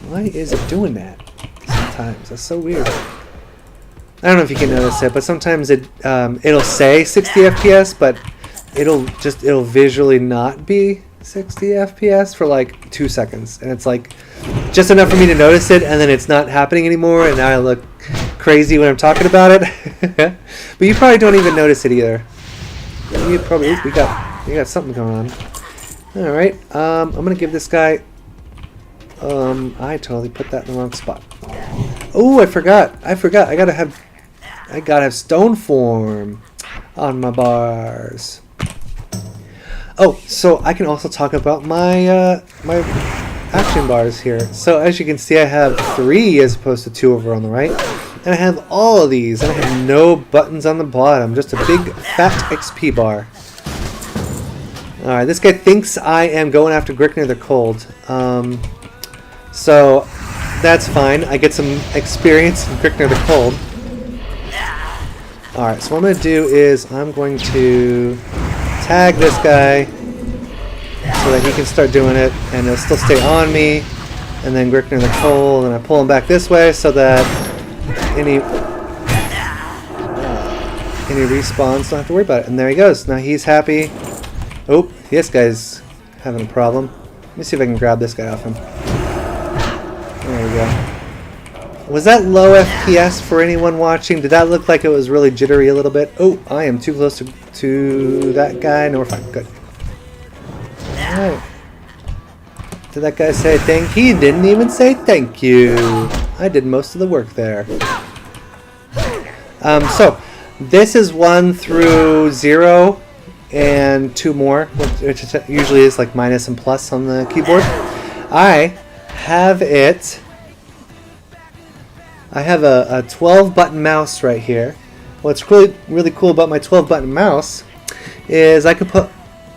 Why is it doing that sometimes? That's so weird. I don't know if you can notice it, but sometimes it'll say 60 FPS, but it'll visually not be 60 FPS for like 2 seconds, and it's like just enough for me to notice it, and then it's not happening anymore, and now I look crazy when I'm talking about it. But you probably don't even notice it either. You got something going on. All right, I'm gonna give this guy. I totally put that in the wrong spot. Oh, I forgot. I gotta have stone form on my bars. Oh, so I can also talk about my my action bars here. So as you can see, I have 3 as opposed to 2 over on the right, and I have all of these, and I have no buttons on the bottom, just a big fat XP bar. All right, this guy thinks I am going after Grickner the Cold, so that's fine. I get some experience in Grickner the Cold. Alright, so what I'm going to do is I'm going to tag this guy so that he can start doing it, and he'll still stay on me, and then Grickner the Cold, and I pull him back this way so that any respawns don't have to worry about it. And there he goes. Now he's happy. Oh, this guy's having a problem. Let me see if I can grab this guy off him. There we go. Was that low FPS for anyone watching? Did that look like it was really jittery a little bit? Oh, I am too close to that guy. No, we're fine. Good. Alright. Did that guy say thank you? He didn't even say thank you. I did most of the work there. So, this is 1 through 0 and 2 more, which usually is like minus and plus on the keyboard. I have it. I have a 12 button mouse right here. What's really cool about my 12 button mouse is I can put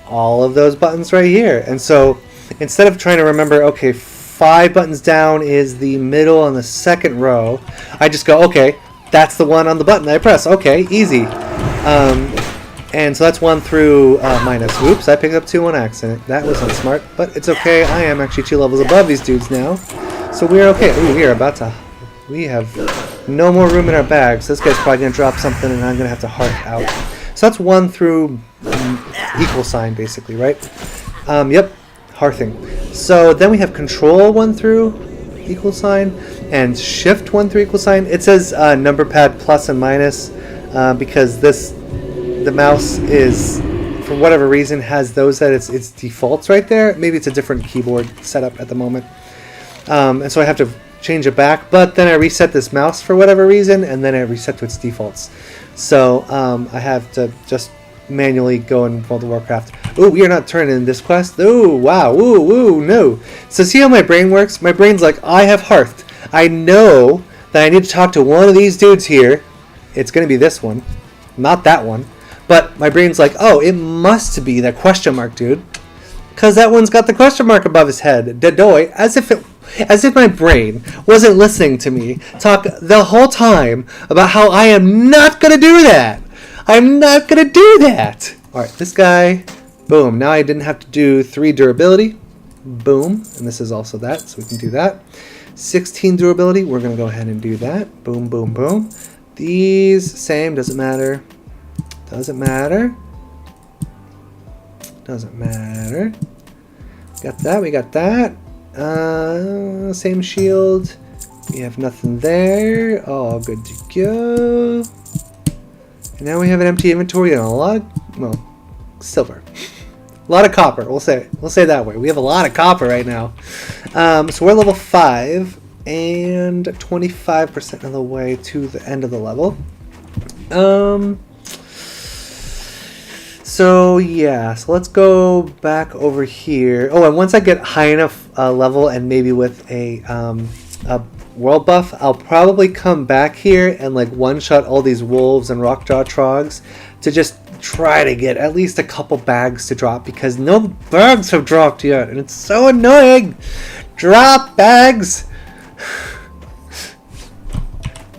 all of those buttons right here. And so instead of trying to remember, okay, 5 buttons down is the middle on the second row, I just go, okay, that's the one on the button that I press. Okay, easy. And so that's 1 through minus. Oops, I picked up 2 on accident. That wasn't smart, but it's okay. I am actually 2 levels above these dudes now. So we're okay. Ooh, we are about to... We have no more room in our bags. This guy's probably going to drop something and I'm going to have to heart out. So that's 1 through equal sign, basically, right? Yep, hearthing. So then we have control 1 through equal sign and shift 1 through equal sign. It says number pad plus and minus because the mouse is, for whatever reason, has those at its defaults right there. Maybe it's a different keyboard setup at the moment. And so I have to change it back, but then I reset this mouse for whatever reason, and then I reset to its defaults. So I have to just manually go in World of Warcraft. Ooh, we are not turning in this quest. Ooh, wow, ooh, no. So see how my brain works? My brain's like, I have Hearth. I know that I need to talk to one of these dudes here. It's going to be this one, not that one. But my brain's like, oh, it must be that question mark dude, because that one's got the question mark above his head. Dedoy, as if my brain wasn't listening to me talk the whole time about how I am not going to do that. I'm not going to do that. All right, this guy, boom. Now I didn't have to do 3 durability. Boom. And this is also that, so we can do that. 16 durability, we're going to go ahead and do that. Boom, boom, boom. These, same, doesn't matter. Doesn't matter. Doesn't matter. Got that, we got that. Same shield. We have nothing there. All good to go. And now we have an empty inventory and a lot of, well, silver. A lot of copper, we'll say that way. We have a lot of copper right now. So we're level 5 and 25% of the way to the end of the level. So yeah, so let's go back over here. Oh, and once I get high enough level and maybe with a world buff, I'll probably come back here and like one-shot all these wolves and rockjaw trogs to just try to get at least a couple bags to drop, because no bags have dropped yet, and it's so annoying. Drop bags.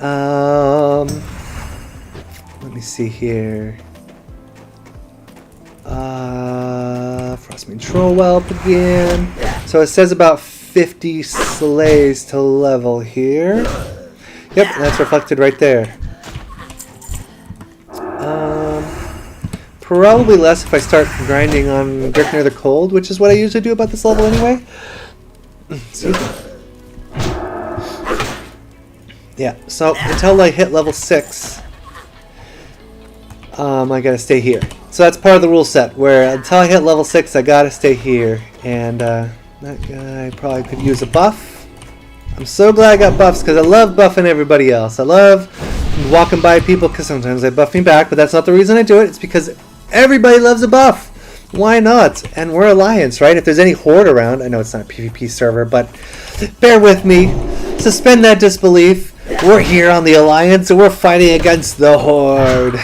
Let me see here. Frostmane Troll Whelp again. So it says about 50 slays to level here. Yep, and that's reflected right there. Probably less if I start grinding on Grickner the Cold, which is what I usually do about this level anyway. Yeah, so until I hit level 6, I gotta stay here. So that's part of the rule set, where until I hit level 6, I gotta stay here. And that guy probably could use a buff. I'm so glad I got buffs, because I love buffing everybody else. I love walking by people, because sometimes they buff me back, but that's not the reason I do it. It's because everybody loves a buff. Why not? And we're Alliance, right? If there's any Horde around, I know it's not a PvP server, but bear with me. Suspend that disbelief. We're here on the Alliance, and we're fighting against the Horde.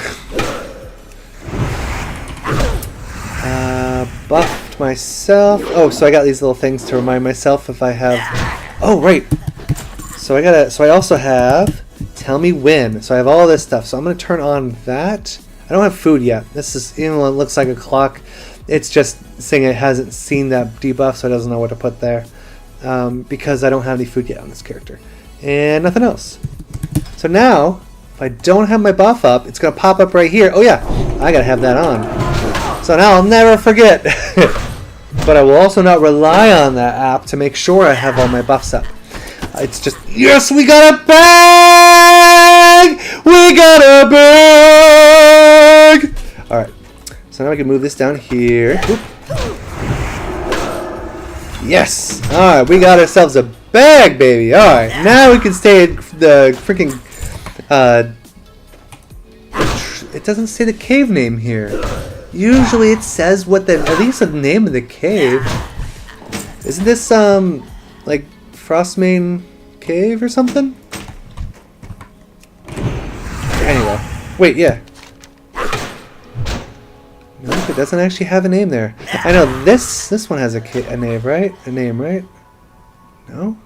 Buffed myself. Oh, so I got these little things to remind myself if I have... Oh, right. So I also have tell me when. So I have all this stuff. So I'm going to turn on that. I don't have food yet. This is, even though it looks like a clock, it's just saying it hasn't seen that debuff, so it doesn't know what to put there. Because I don't have any food yet on this character. And nothing else. So now, if I don't have my buff up, it's going to pop up right here. Oh yeah, I got to have that on. So now I'll never forget. But I will also not rely on that app to make sure I have all my buffs up. It's just, yes, we got a bag! We got a bag! Alright, so now we can move this down here. Oop. Yes! Alright, we got ourselves a bag, baby! Alright, now we can stay in the freaking... it doesn't say the cave name here. Usually it says what at least the name of the cave. Isn't this like Frostmane Cave or something? Anyway. Wait, yeah. No, it doesn't actually have a name there. I know this one has a name, right? A name, right? No?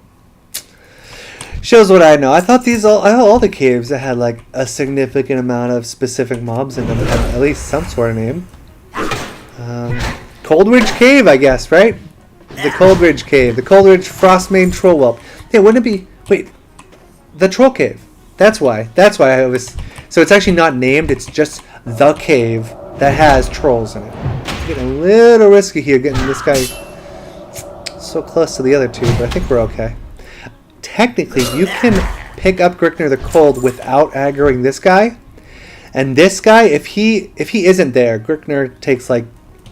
Shows what I know. I thought all the caves that had like a significant amount of specific mobs in them had at least some sort of name. Coldridge Cave, I guess, right? The Coldridge Cave. The Coldridge Frostmane Troll Whelp. Yeah, wouldn't it be... Wait. The Troll Cave. That's why. That's why I was... So it's actually not named. It's just the cave that has trolls in it. It's getting a little risky here, getting this guy so close to the other two, but I think we're okay. Technically, you can pick up Grickner the Cold without aggroing this guy. And this guy, if he isn't there, Grickner takes like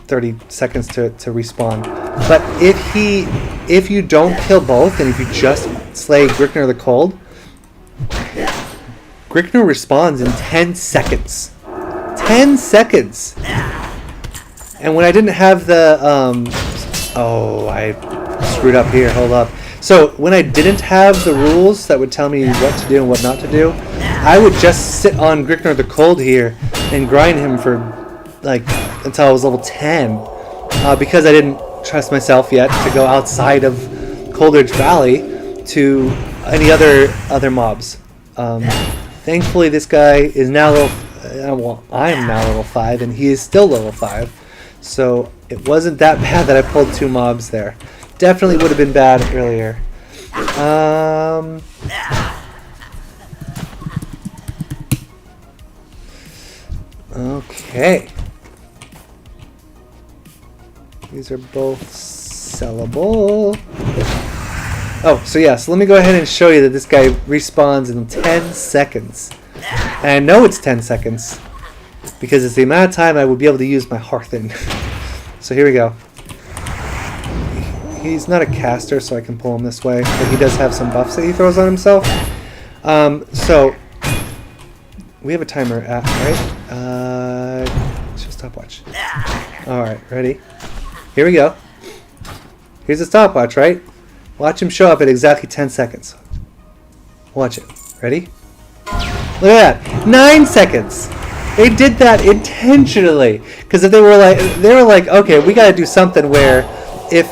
30 seconds to respawn. But if you don't kill both, and if you just slay Grickner the Cold, Grickner respawns in 10 seconds. 10 seconds! And when I didn't have the, oh, I screwed up here, hold up. So, when I didn't have the rules that would tell me what to do and what not to do, I would just sit on Grickner the Cold here and grind him for, like, until I was level 10. Because I didn't trust myself yet to go outside of Coldridge Valley to any other mobs. Thankfully, this guy is now level... well, I am now level 5, and he is still level 5. So, it wasn't that bad that I pulled 2 mobs there. Definitely would have been bad earlier. Okay. These are both sellable. Oh, so yeah, so let me go ahead and show you that this guy respawns in 10 seconds. And I know it's 10 seconds because it's the amount of time I would be able to use my hearth in. So here we go. He's not a caster, so I can pull him this way, but he does have some buffs that he throws on himself. So we have a timer, right? Show stopwatch. All right, ready? Here we go. Here's a stopwatch, right? Watch him show up at exactly 10 seconds. Watch it. Ready? Look at that. 9 seconds. They did that intentionally because if they were like, okay, we got to do something where if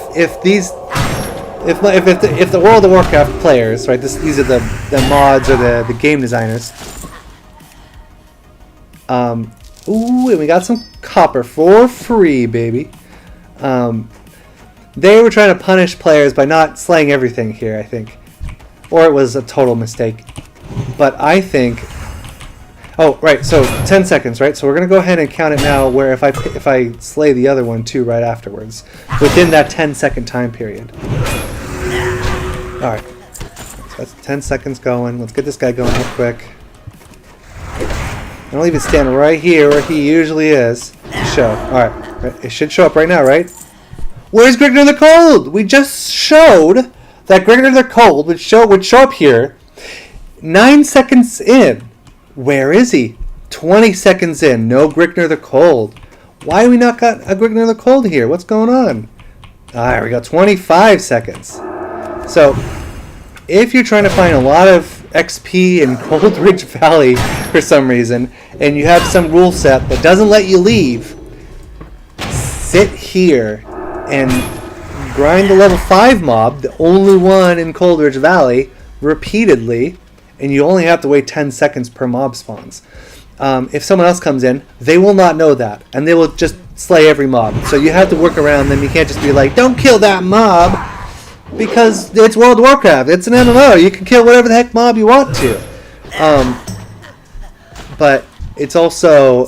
the World of Warcraft players, right? These are the mods or the game designers. Ooh, and we got some copper for free, baby. They were trying to punish players by not slaying everything here, I think, or it was a total mistake. But I think. Oh, right. So 10 seconds, right? So we're gonna go ahead and count it now. Where if I slay the other one too right afterwards, within that 10-second time period. All right. So that's 10 seconds going. Let's get this guy going real quick. I'll even stand right here where he usually is. Show. All right. It should show up right now, right? Where's Grickner the Cold? We just showed that Grickner the Cold would show up here. 9 seconds in. Where is he? 20 seconds in. No Grickner the Cold. Why have we not got a Grickner the Cold here? What's going on? Ah, there we go. 25 seconds. So, if you're trying to find a lot of XP in Coldridge Valley for some reason, and you have some rule set that doesn't let you leave, sit here and grind the level 5 mob, the only one in Coldridge Valley, repeatedly, and you only have to wait 10 seconds per mob spawns. If someone else comes in, they will not know that, and they will just slay every mob. So you have to work around them. You can't just be like, don't kill that mob, because it's World of Warcraft. It's an MMO. You can kill whatever the heck mob you want to. But it's also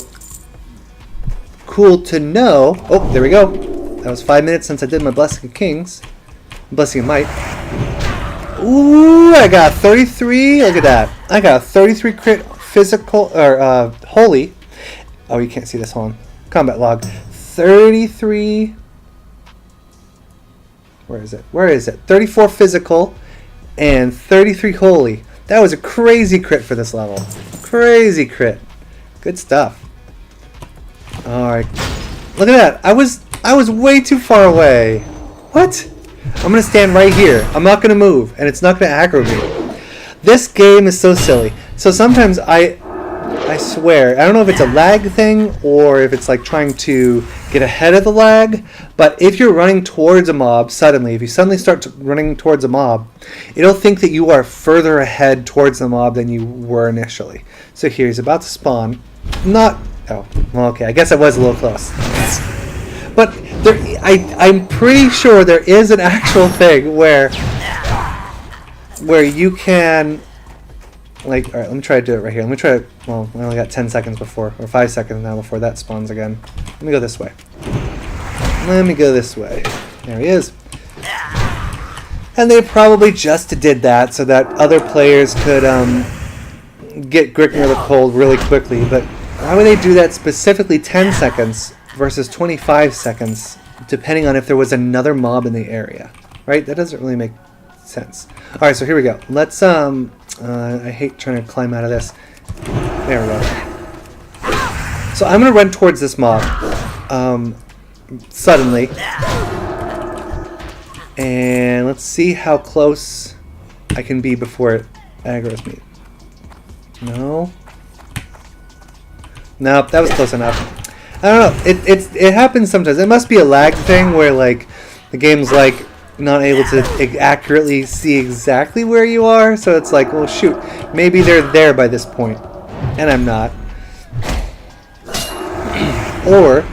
cool to know. Oh, there we go. That was 5 minutes since I did my Blessing of Kings. Blessing of Might. Ooh, I got 33. Look at that. I got 33 crit physical, or holy. Oh, you can't see this. Hold on. Combat log. 33. Where is it? Where is it? 34 physical and 33 holy. That was a crazy crit for this level. Crazy crit. Good stuff. Alright. Look at that. I was way too far away. What? I'm gonna stand right here. I'm not gonna move, and it's not gonna aggro me. This game is so silly. So sometimes I swear, I don't know if it's a lag thing or if it's like trying to get ahead of the lag, but if you're running towards a mob suddenly, if you suddenly start running towards a mob, it'll think that you are further ahead towards the mob than you were initially. So here, he's about to spawn. Not, oh, well, okay, I guess I was a little close. But there, I'm pretty sure there is an actual thing where you can, like, alright, let me try to do it right here. Let me try to, well, I only got 10 seconds before, or 5 seconds now before that spawns again. Let me go this way. Let me go this way. There he is. And they probably just did that so that other players could get Grickner the Cold really quickly, but why would they do that specifically 10 seconds versus 25 seconds, depending on if there was another mob in the area, right? That doesn't really make sense. Alright, so here we go. Let's, I hate trying to climb out of this. There we go. So I'm going to run towards this mob, suddenly. And let's see how close I can be before it aggroes me. No. Nope, that was close enough. I don't know. It happens sometimes. It must be a lag thing where like the game's like not able to accurately see exactly where you are. So it's like, well, shoot, maybe they're there by this point, and I'm not. Or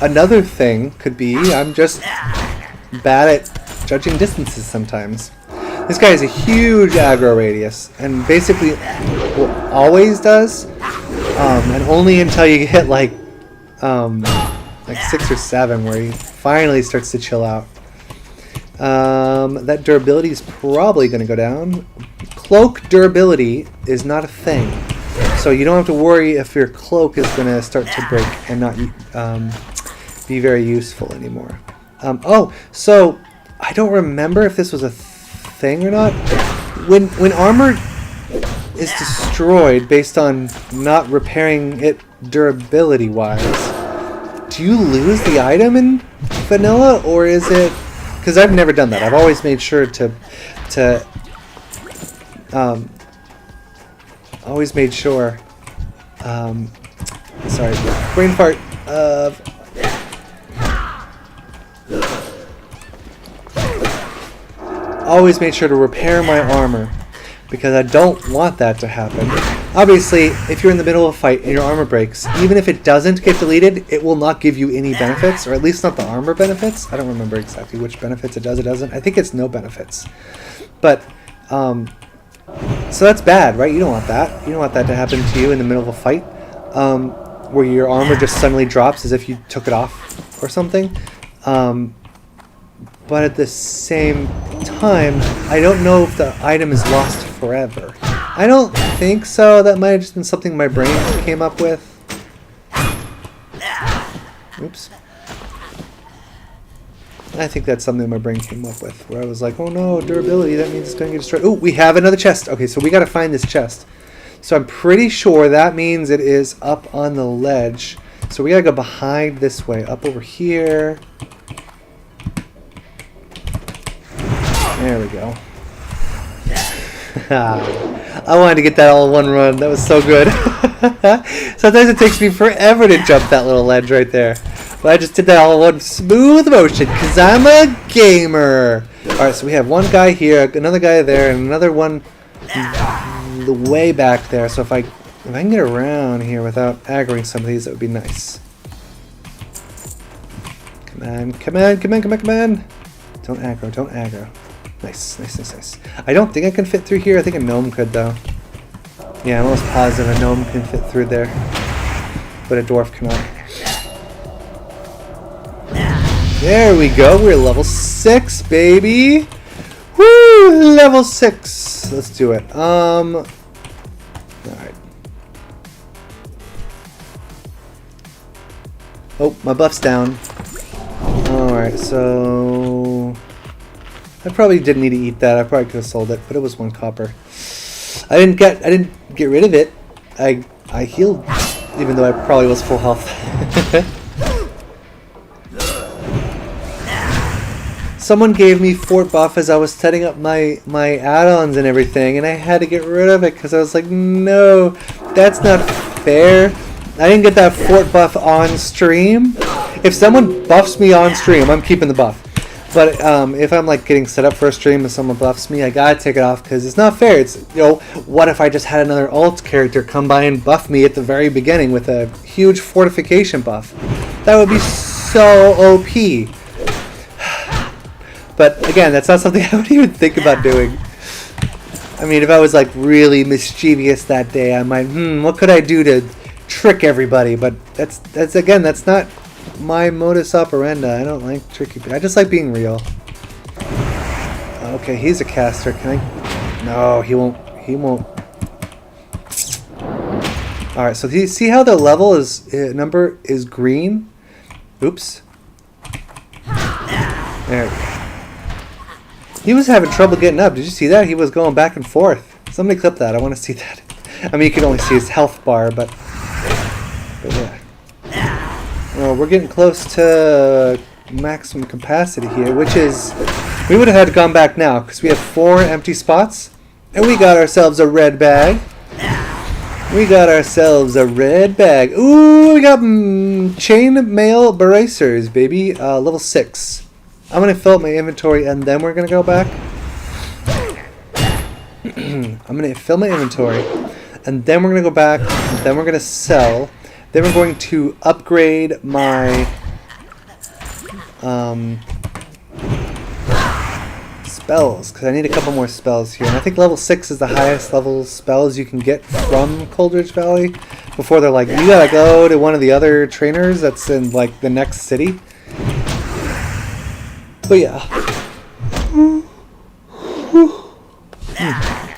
another thing could be I'm just bad at judging distances sometimes. This guy has a huge aggro radius, and basically always does, and only until you hit like 6 or 7 where he finally starts to chill out. That durability is probably going to go down. Cloak durability is not a thing, so you don't have to worry if your cloak is going to start to break and not be very useful anymore. Oh, so I don't remember if this was a thing or not. When armor is destroyed based on not repairing it durability wise, do you lose the item in vanilla, or is it? Because I've never done that. I've always made sure to always made sure. Sorry, brain fart. Always made sure to repair my armor, because I don't want that to happen. Obviously, if you're in the middle of a fight and your armor breaks, even if it doesn't get deleted, it will not give you any benefits, or at least not the armor benefits. I don't remember exactly which benefits it does, it doesn't. I think it's no benefits. But, so that's bad, right? You don't want that. You don't want that to happen to you in the middle of a fight, where your armor just suddenly drops as if you took it off or something. But at the same time, I don't know if the item is lost forever. I don't think so. That might have just been something my brain came up with. Oops. I think that's something my brain came up with, where I was like, oh no, durability, that means it's going to get destroyed. Oh, we have another chest. Okay, so we got to find this chest. So I'm pretty sure that means it is up on the ledge. So we got to go behind this way, up over here. There we go. I wanted to get that all in one run. That was so good. Sometimes it takes me forever to jump that little ledge right there. But I just did that all in one smooth motion because I'm a gamer. Alright, so we have one guy here, another guy there, and another one the way back there. So if I can get around here without aggroing some of these, that would be nice. Come on, come on, come on, come on, come on. Don't aggro, don't aggro. Nice, nice, nice, nice. I don't think I can fit through here. I think a gnome could, though. Yeah, I'm almost positive a gnome can fit through there. But a dwarf cannot. There we go. We're level 6, baby. Woo! Level 6. Let's do it. Alright. Oh, my buff's down. Alright, so I probably didn't need to eat that. I probably could have sold it, but it was 1 copper. I didn't get rid of it. I healed, even though I probably was full health. Someone gave me fort buff as I was setting up my add-ons and everything, and I had to get rid of it because I was like, no, that's not fair. I didn't get that fort buff on stream. If someone buffs me on stream, I'm keeping the buff. But if I'm like getting set up for a stream and someone buffs me, I gotta take it off because it's not fair. It's, you know, what if I just had another alt character come by and buff me at the very beginning with a huge fortification buff? That would be so OP. But again, that's not something I would even think about doing. I mean, if I was like really mischievous that day, I might, what could I do to trick everybody? But that's again, that's not my modus operandi. I don't like tricky people. I just like being real. Okay, he's a caster. Can I? No, he won't. He won't. All right. So do you see how the level number is green? Oops. There we go. He was having trouble getting up. Did you see that? He was going back and forth. Somebody clip that. I want to see that. I mean, you can only see his health bar, but yeah. Well, we're getting close to maximum capacity here, which is... We would have had to gone back now, because we have 4 empty spots. And we got ourselves a red bag. We got ourselves a red bag. Ooh, we got chain mail bracers, baby. Level 6. I'm going to fill up my inventory, and then we're going to go back. I'm going to fill my inventory, and then we're going to go back, and then we're going to sell. Then we're going to upgrade my spells, because I need a couple more spells here. And I think level 6 is the highest level spells you can get from Coldridge Valley. Before they're like, you gotta go to one of the other trainers that's in like the next city. But yeah.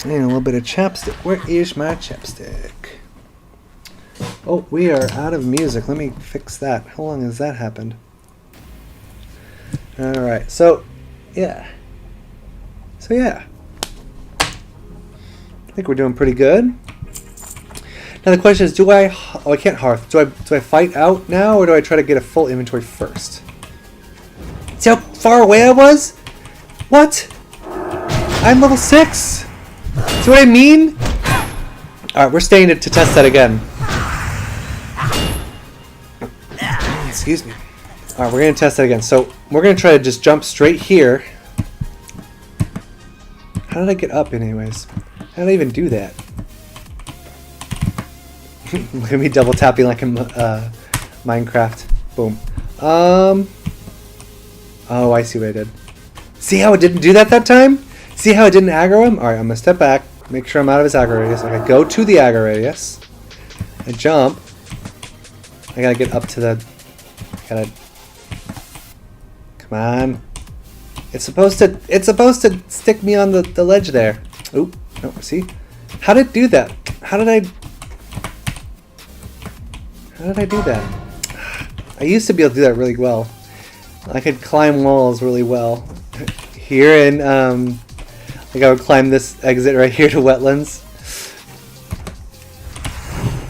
And a little bit of chapstick. Where is my chapstick? Oh, we are out of music. Let me fix that. How long has that happened? Alright, so, yeah. I think we're doing pretty good. Now the question is, do I... Oh, I can't hearth. Do I fight out now, or do I try to get a full inventory first? See how far away I was? What? I'm level 6! See what I mean? Alright, we're staying to test that again. Excuse me. Alright, we're going to test that again. So, we're going to try to just jump straight here. How did I get up anyways? How did I even do that? Look at me double tapping like in Minecraft. Boom. Oh, I see what I did. See how it didn't do that time? See how it didn't aggro him? Alright, I'm going to step back. Make sure I'm out of his aggro radius. I go to the aggro radius. I jump. I gotta get up to the... Come on. It's supposed to stick me on the ledge there. Oop. No, see? How did it do that? How did I do that? I used to be able to do that really well. I could climb walls really well. Here in, like I would climb this exit right here to wetlands.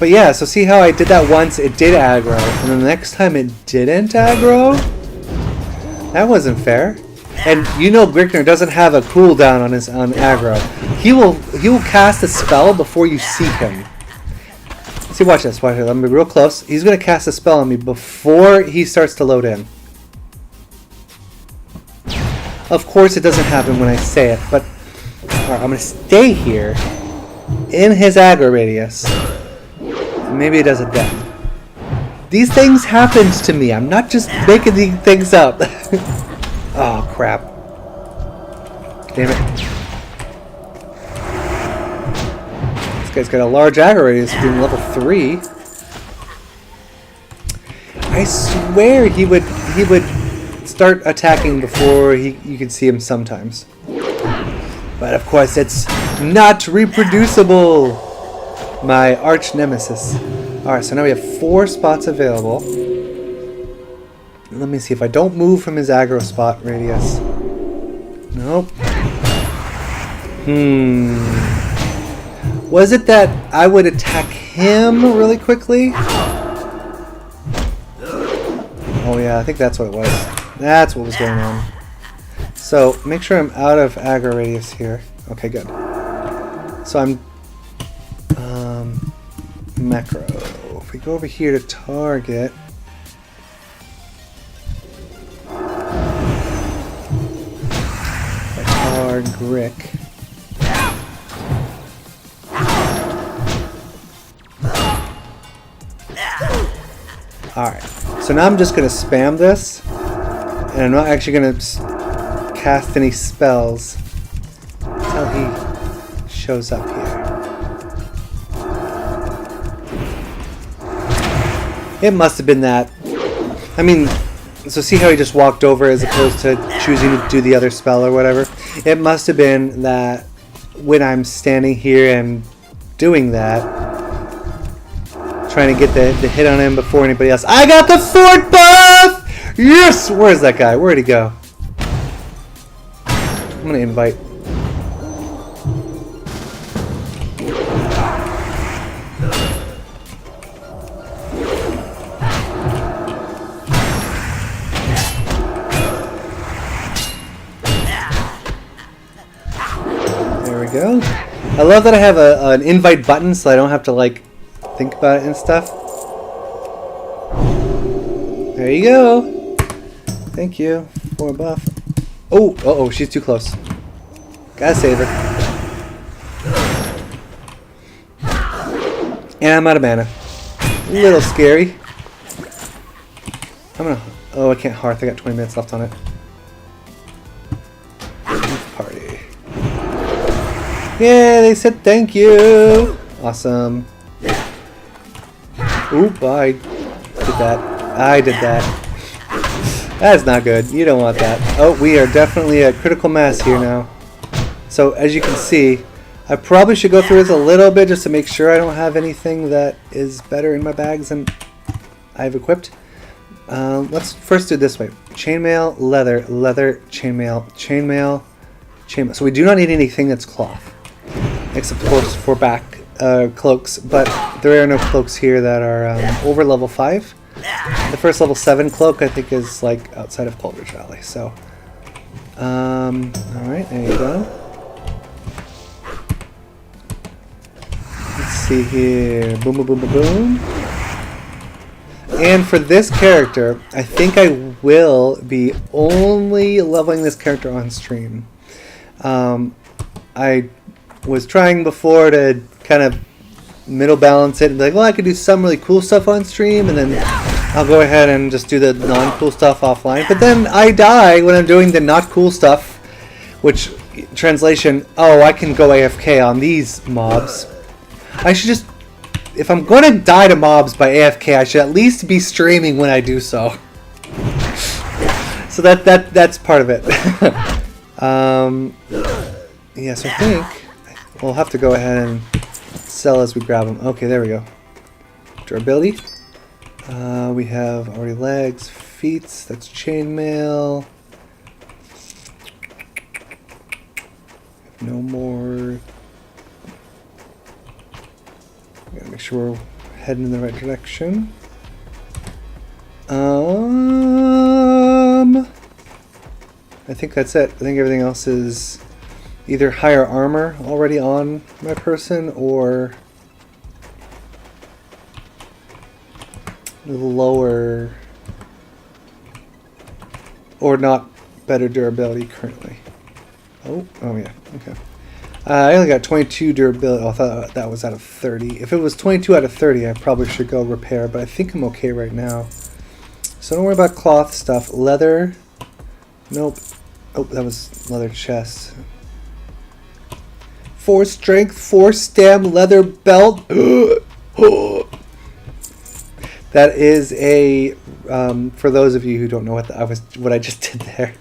But yeah, so see how I did that once, it did aggro, and then the next time it didn't aggro? That wasn't fair. And you know Brickner doesn't have a cooldown on his aggro. He will cast a spell before you see him. See, watch this, watch it. Let me be real close. He's gonna cast a spell on me before he starts to load in. Of course it doesn't happen when I say it, but alright, I'm gonna stay here in his aggro radius. Maybe it does it then. These things happen to me. I'm not just making these things up. Oh, crap. Damn it. This guy's got a large aggro radius being level 3. I swear he would start attacking before you could see him sometimes. But of course it's not reproducible. My arch nemesis. Alright, so now we have 4 spots available. Let me see if I don't move from his aggro spot radius. Nope. Was it that I would attack him really quickly? Oh yeah, I think that's what it was. That's what was going on. So make sure I'm out of aggro radius here. Okay, good. So I'm macro. If we go over here to target, our Grick. Alright, so now I'm just going to spam this, and I'm not actually going to cast any spells until he shows up here. It must have been that. I mean, so see how he just walked over as opposed to choosing to do the other spell or whatever? It must have been that when I'm standing here and doing that, trying to get the hit on him before anybody else. I got the fort buff! Yes! Where's that guy? Where'd he go? I'm gonna invite. There we go. I love that I have an invite button so I don't have to like think about it and stuff. There you go. Thank you for a buff. Oh, uh-oh, she's too close. Gotta save her. And I'm out of mana. A little scary. I'm gonna... Oh, I can't hearth. I got 20 minutes left on it. Party. Yeah, they said thank you. Awesome. Oop, I did that. I did that. That's not good. You don't want that. Oh, we are definitely at critical mass here now. So, as you can see, I probably should go through this a little bit just to make sure I don't have anything that is better in my bags than I've equipped. Let's first do it this way. Chainmail, leather, leather, chainmail, chainmail, chainmail. So we do not need anything that's cloth. Except, of course, for back cloaks, but there are no cloaks here that are over level 5. The first level 7 cloak I think is like outside of Coldridge Valley. So, alright, there you go. Let's see here. Boom, boom, boom, boom, boom. And for this character, I think I will be only leveling this character on stream. I was trying before to kind of middle balance it and be like, well, I could do some really cool stuff on stream and then I'll go ahead and just do the non-cool stuff offline. But then I die when I'm doing the not cool stuff, which, translation, oh, I can go AFK on these mobs. I should just, if I'm going to die to mobs by AFK, I should at least be streaming when I do so. So that's part of it. Yes, I think we'll have to go ahead and sell as we grab them. Okay, there we go. Durability. We have already legs, feet. That's chainmail. No more. Gotta make sure we're heading in the right direction. I think that's it. I think everything else is either higher armor already on my person or lower or not better durability currently. Oh yeah, okay. I only got 22 durability. Oh, I thought that was out of 30. If it was 22 out of 30, I probably should go repair, but I think I'm okay right now. So don't worry about cloth stuff. Leather. Nope. Oh, that was leather chest. 4 strength, 4 stem, leather belt. That is a, for those of you who don't know what I just did there.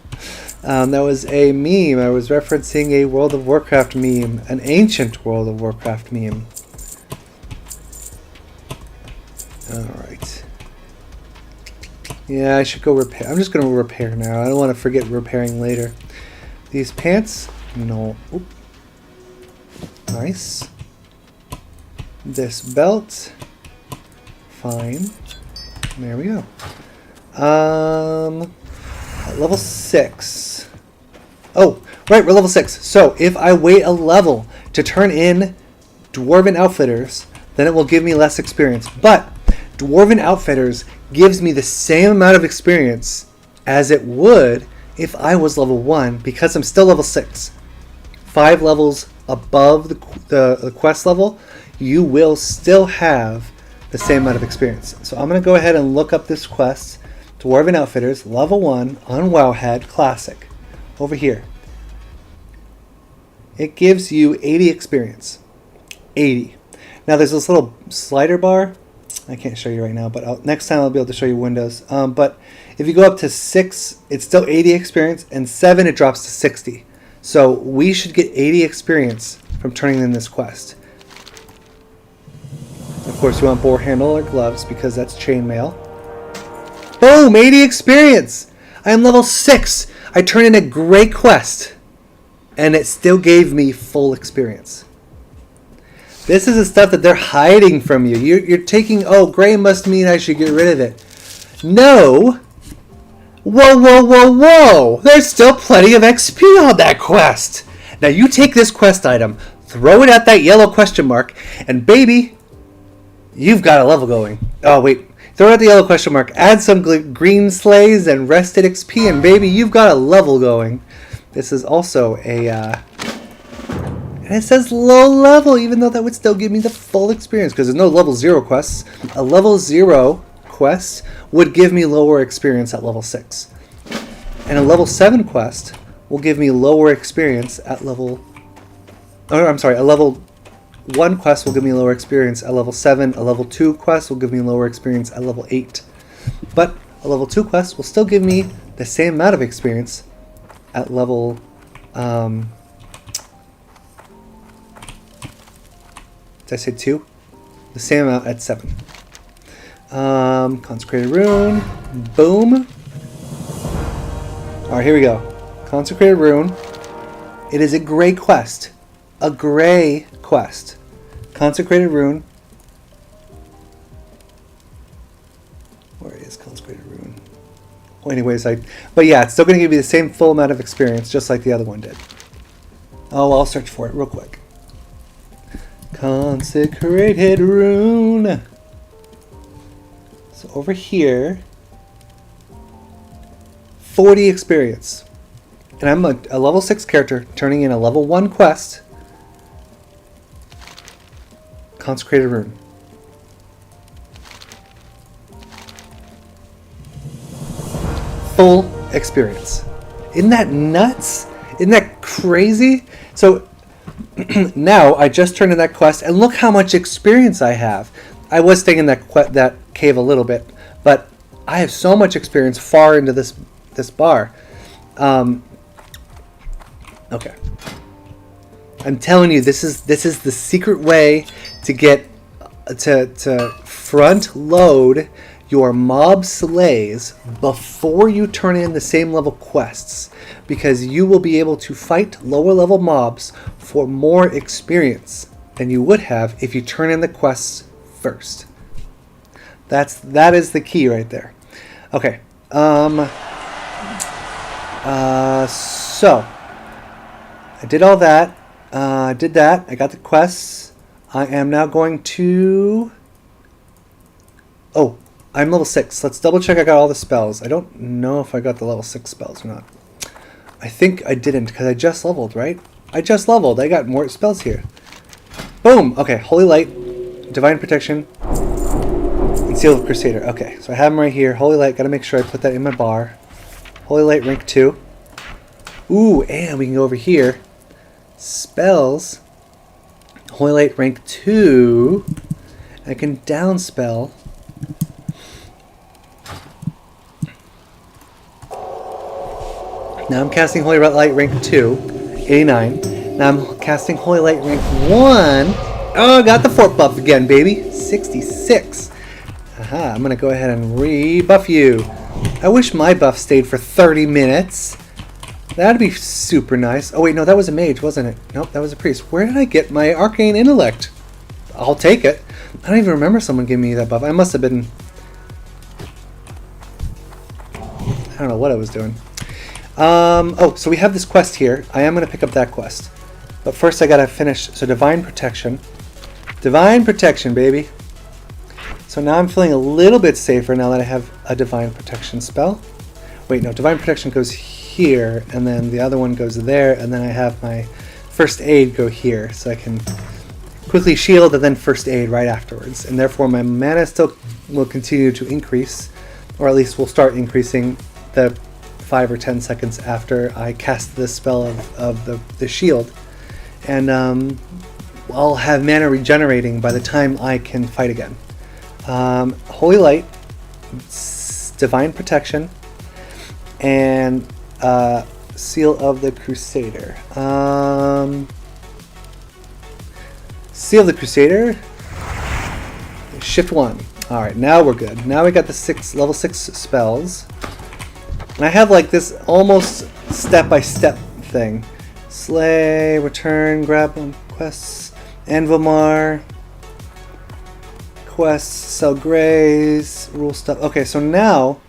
That was a meme. I was referencing a World of Warcraft meme, an ancient World of Warcraft meme. Alright. Yeah, I should go repair. I'm just going to repair now. I don't want to forget repairing later. These pants? No. Oop. Nice. This belt? Fine. There we go. At level 6. Oh, right, we're level 6. So if I wait a level to turn in Dwarven Outfitters, then it will give me less experience. But Dwarven Outfitters gives me the same amount of experience as it would if I was level 1, because I'm still level 6. 5 levels above the quest level, you will still have the same amount of experience. So I'm going to go ahead and look up this quest. Dwarven Outfitters, level 1 on Wowhead Classic. Over here. It gives you 80 experience. 80. Now there's this little slider bar. I can't show you right now, but next time I'll be able to show you windows. But if you go up to 6, it's still 80 experience, and 7 it drops to 60. So we should get 80 experience from turning in this quest. Of course, you want boar handle or gloves because that's chainmail. Boom! 80 experience! I am level 6! I turned in a great quest, and it still gave me full experience. This is the stuff that they're hiding from you. You're taking, oh, gray must mean I should get rid of it. No! Whoa, whoa, whoa, whoa! There's still plenty of XP on that quest! Now you take this quest item, throw it at that yellow question mark, and baby, you've got a level going. Oh, wait. Throw out the yellow question mark, add some green slays and rested XP, and baby, you've got a level going. This is also a, and it says low level, even though that would still give me the full experience, because there's no level 0 quests. A level 0 quest would give me lower experience at level 6. And a level 7 quest will give me lower experience at level, oh, I'm sorry, a level 1 quest will give me lower experience at level 7. A level 2 quest will give me lower experience at level 8. But a level 2 quest will still give me the same amount of experience at level... did I say 2? The same amount at 7. Consecrated Rune. Boom. Alright, here we go. Consecrated Rune. It is a gray quest. A gray quest. Consecrated Rune. Where is Consecrated Rune? Well, anyways, but yeah, it's still going to give you the same full amount of experience, just like the other one did. Oh, I'll search for it real quick. Consecrated Rune. So over here, 40 experience. And I'm a level 6 character turning in a level 1 quest. Consecrated Rune. Full experience. Isn't that nuts? Isn't that crazy? So now I just turned in that quest, and look how much experience I have. I was staying in that cave a little bit, but I have so much experience far into this bar. Okay. I'm telling you, this is the secret way to get to front load your mob slays before you turn in the same level quests, because you will be able to fight lower level mobs for more experience than you would have if you turn in the quests first. That is the key right there. Okay. So I did all that. I did that. I got the quests. I am now going to... Oh, I'm level 6. Let's double check I got all the spells. I don't know if I got the level 6 spells or not. I think I didn't, because I just leveled, right? I just leveled. I got more spells here. Boom! Okay, Holy Light, Divine Protection, and Seal of Crusader. Okay, so I have them right here. Holy Light, gotta make sure I put that in my bar. Holy Light, rank 2. Ooh, and we can go over here. Spells. Holy Light, rank 2. I can downspell. Now I'm casting Holy Light rank 2, 89. Now I'm casting Holy Light rank 1. Oh, got the fort buff again, baby. 66. Aha, I'm going to go ahead and rebuff you. I wish my buff stayed for 30 minutes. That'd be super nice. Oh, wait, no, that was a mage, wasn't it? Nope, that was a priest. Where did I get my arcane intellect? I'll take it. I don't even remember someone giving me that buff. I must have been... I don't know what I was doing. Oh, so we have this quest here. I am going to pick up that quest. But first I got to finish. So Divine Protection. Divine Protection, baby. So now I'm feeling a little bit safer now that I have a Divine Protection spell. Wait, no, Divine Protection goes here, and then the other one goes there, and then I have my First Aid go here, so I can quickly shield and then First Aid right afterwards. And therefore my mana still will continue to increase, or at least will start increasing the 5 or 10 seconds after I cast the spell of the shield. And I'll have mana regenerating by the time I can fight again. Holy Light, Divine Protection, and Seal of the Crusader. Seal of the Crusader, Shift 1. Alright, now we're good. Now we got the level 6 spells. And I have like this almost step-by-step thing. Slay, Return, Grab quests, Envomar, quests, Sell Grays, Rule Stop. Okay, so now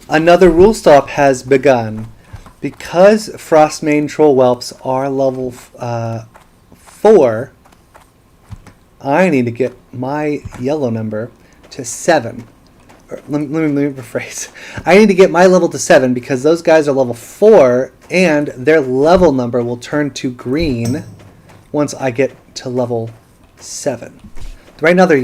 another rule stop has begun. Because Frostmane Troll Whelps are level 4, I need to get my yellow number to 7. Let me rephrase. I need to get my level to 7 because those guys are level 4 and their level number will turn to green once I get to level 7. Right now their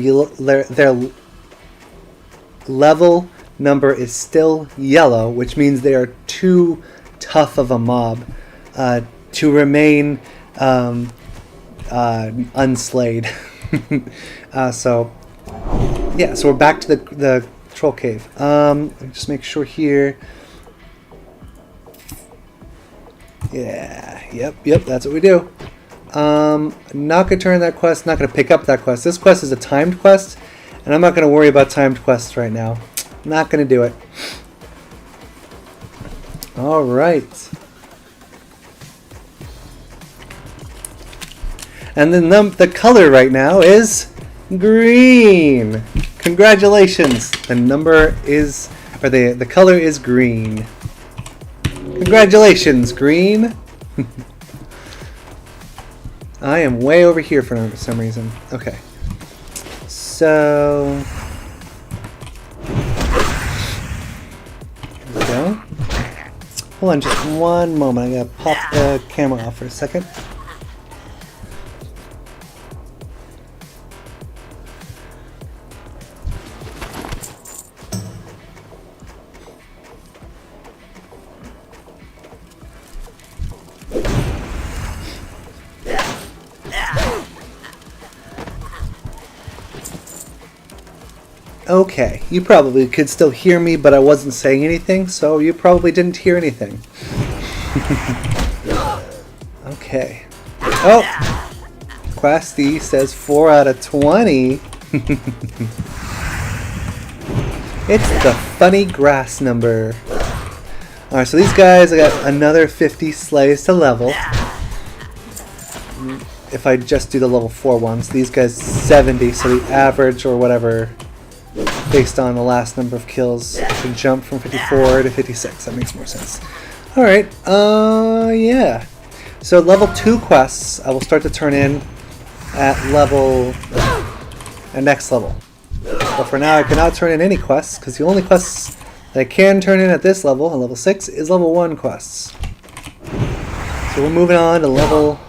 level number is still yellow, which means they are too tough of a mob to remain unslayed. So we're back to the troll cave. Let me just make sure here. Yeah, yep, that's what we do. Not gonna turn that quest, not gonna pick up that quest. This quest is a timed quest, and I'm not gonna worry about timed quests right now. Not gonna do it. Alright. And then the color right now is green. Congratulations. The color is green. Congratulations, green. I am way over here for some reason. Okay. So here we go. Hold on just one moment. I gotta pop the camera off for a second. Okay, you probably could still hear me, but I wasn't saying anything, so you probably didn't hear anything. Okay. Oh! Questy says 4 out of 20. It's the funny grass number. Alright, so these guys, I got another 50 slays to level. If I just do the level 4 ones. These guys 70, so the average or whatever, based on the last number of kills, should jump from 54 to 56. That makes more sense. Alright, yeah. So level 2 quests I will start to turn in at next level. But for now I cannot turn in any quests, because the only quests that I can turn in at this level, on level 6, is level 1 quests. So we're moving on to level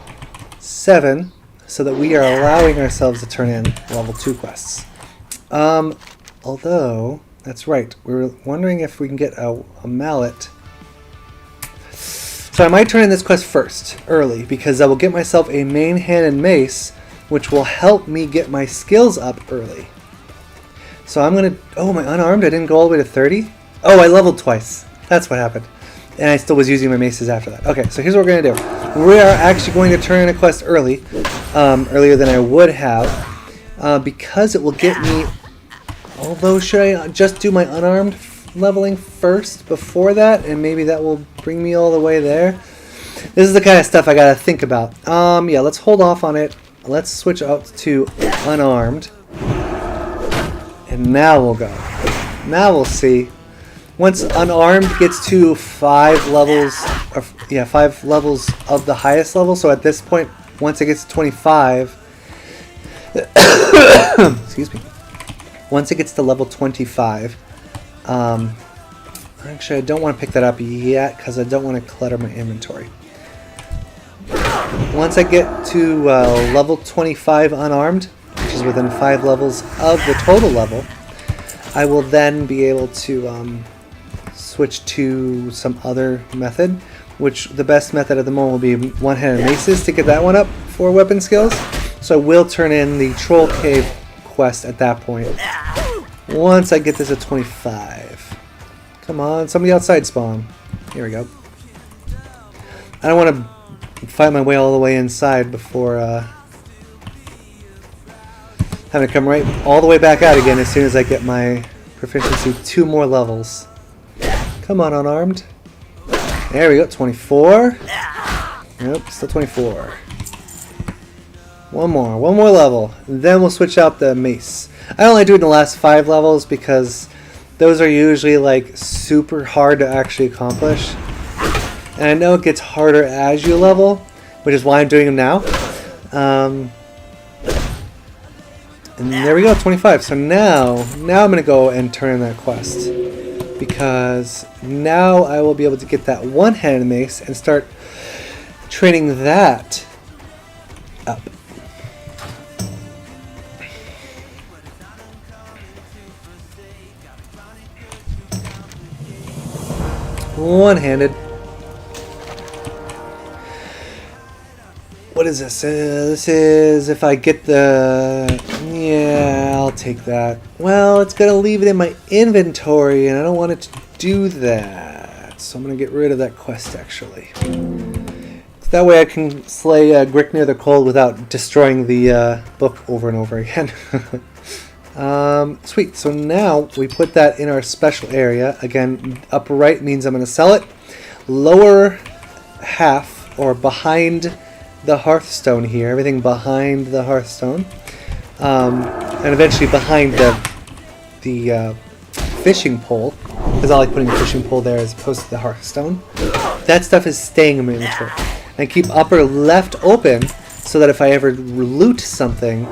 7, so that we are allowing ourselves to turn in level 2 quests. Although, that's right, we were wondering if we can get a mallet. So I might turn in this quest first, early, because I will get myself a main hand and mace, which will help me get my skills up early. So I'm gonna, oh, my unarmed, I didn't go all the way to 30? Oh, I leveled twice. That's what happened. And I still was using my maces after that. Okay, so here's what we're gonna do. We are actually going to turn in a quest early, earlier than I would have, because it will get me. Although, should I just do my unarmed leveling first before that? And maybe that will bring me all the way there? This is the kind of stuff I gotta think about. Yeah, let's hold off on it. Let's switch out to unarmed. And now we'll go. Now we'll see. once unarmed gets to 5 levels, or, yeah, 5 levels of the highest level. So at this point, once it gets to 25, excuse me. Once it gets to level 25, actually I don't want to pick that up yet because I don't want to clutter my inventory. Once I get to level 25 unarmed, which is within 5 levels of the total level, I will then be able to switch to some other method, which the best method at the moment will be one-handed maces to get that one up for weapon skills. So I will turn in the Troll Cave quest at that point. Once I get this at 25. Come on, somebody outside spawn. Here we go. I don't want to fight my way all the way inside before having to come right all the way back out again as soon as I get my proficiency 2 more levels. Come on, unarmed. There we go, 24. Nope, still 24. One more level. Then we'll switch out the mace. I only do it in the last 5 levels because those are usually like super hard to actually accomplish. And I know it gets harder as you level, which is why I'm doing them now. And there we go, 25. So now I'm going to go and turn in that quest. Because now I will be able to get that one-handed mace and start training that up. One-handed. What is this? This is if I get the... Yeah, I'll take that. Well, it's going to leave it in my inventory, and I don't want it to do that. So I'm going to get rid of that quest, actually. That way I can slay Gricknir the Cold without destroying the book over and over again. Sweet. So now we put that in our special area. Again, upper right means I'm going to sell it. Lower half, or behind the hearthstone here, everything behind the hearthstone, and eventually behind the fishing pole, because I like putting a fishing pole there as opposed to the hearthstone. That stuff is staying in my inventory. And keep upper left open so that if I ever loot something,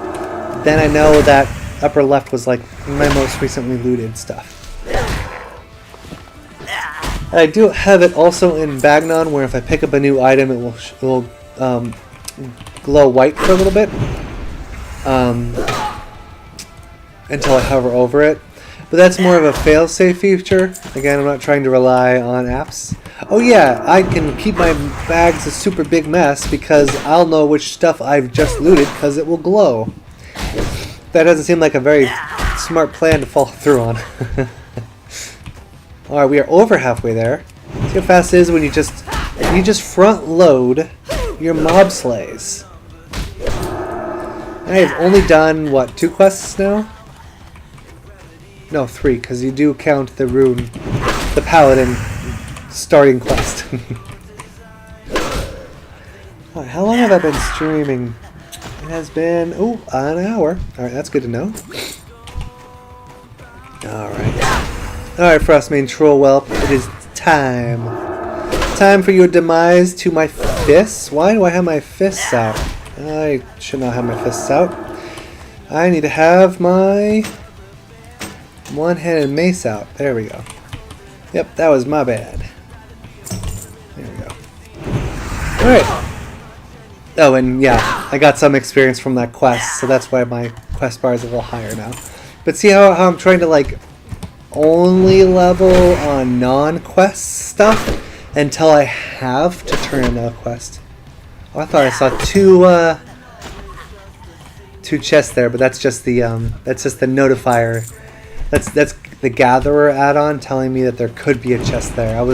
then I know that upper left was like my most recently looted stuff. I do have it also in Bagnon, where if I pick up a new item, it will glow white for a little bit until I hover over it. But that's more of a fail-safe feature. Again, I'm not trying to rely on apps. Oh yeah, I can keep my bags a super big mess because I'll know which stuff I've just looted because it will glow. That doesn't seem like a very smart plan to follow through on. Alright, we are over halfway there. See how fast it is when you just front load your mob slays. I have only done, what, 2 quests now? No, 3, because you do count the rune, the paladin starting quest. Right, how long have I been streaming? It has been, an hour. Alright, that's good to know. Alright, Frostmane Trollwhelp, it is time. Time for your demise to my fists. Why do I have my fists out? I should not have my fists out. I need to have my one-handed mace out. There we go. Yep, that was my bad. There we go. Alright. Oh, and yeah, I got some experience from that quest, so that's why my quest bar is a little higher now. But see how I'm trying to, like, only level on non-quest stuff until I have to turn in a quest. Oh, I thought I saw two chests there, but that's just the notifier. That's the Gatherer add-on telling me that there could be a chest there.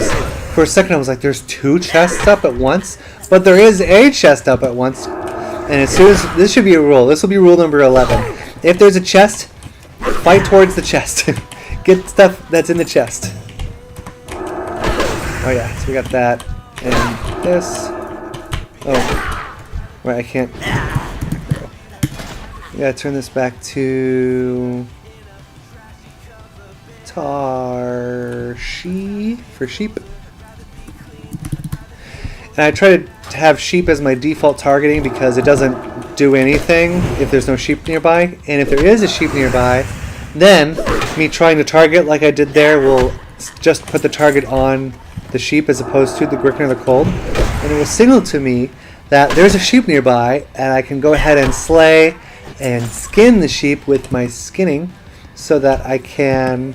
For a second I was like, there's 2 chests up at once, but there is a chest up at once. And as soon as this should be a rule. This will be rule number 11. If there's a chest, fight towards the chest. Get stuff that's in the chest. Oh yeah, so we got that and this. Oh, right, I can't. We gotta turn this back to Tarshi for sheep. And I try to have sheep as my default targeting because it doesn't do anything if there's no sheep nearby. And if there is a sheep nearby, then me trying to target like I did there will just put the target on the sheep as opposed to the Griffin or the Cold. And it will signal to me that there's a sheep nearby and I can go ahead and slay and skin the sheep with my skinning so that I can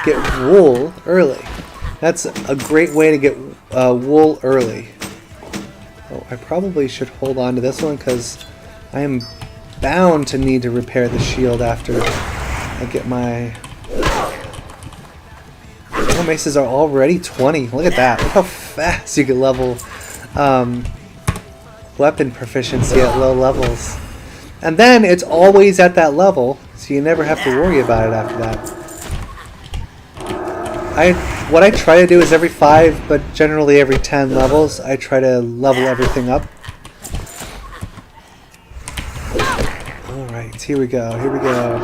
get wool early. That's a great way to get wool early. Oh, I probably should hold on to this one because I am bound to need to repair the shield after I get my... Oh, maces are already 20. Look at that. Look how fast you can level weapon proficiency at low levels. And then it's always at that level, so you never have to worry about it after that. What I try to do is every 5, but generally every 10 levels, I try to level everything up. Alright, here we go, here we go.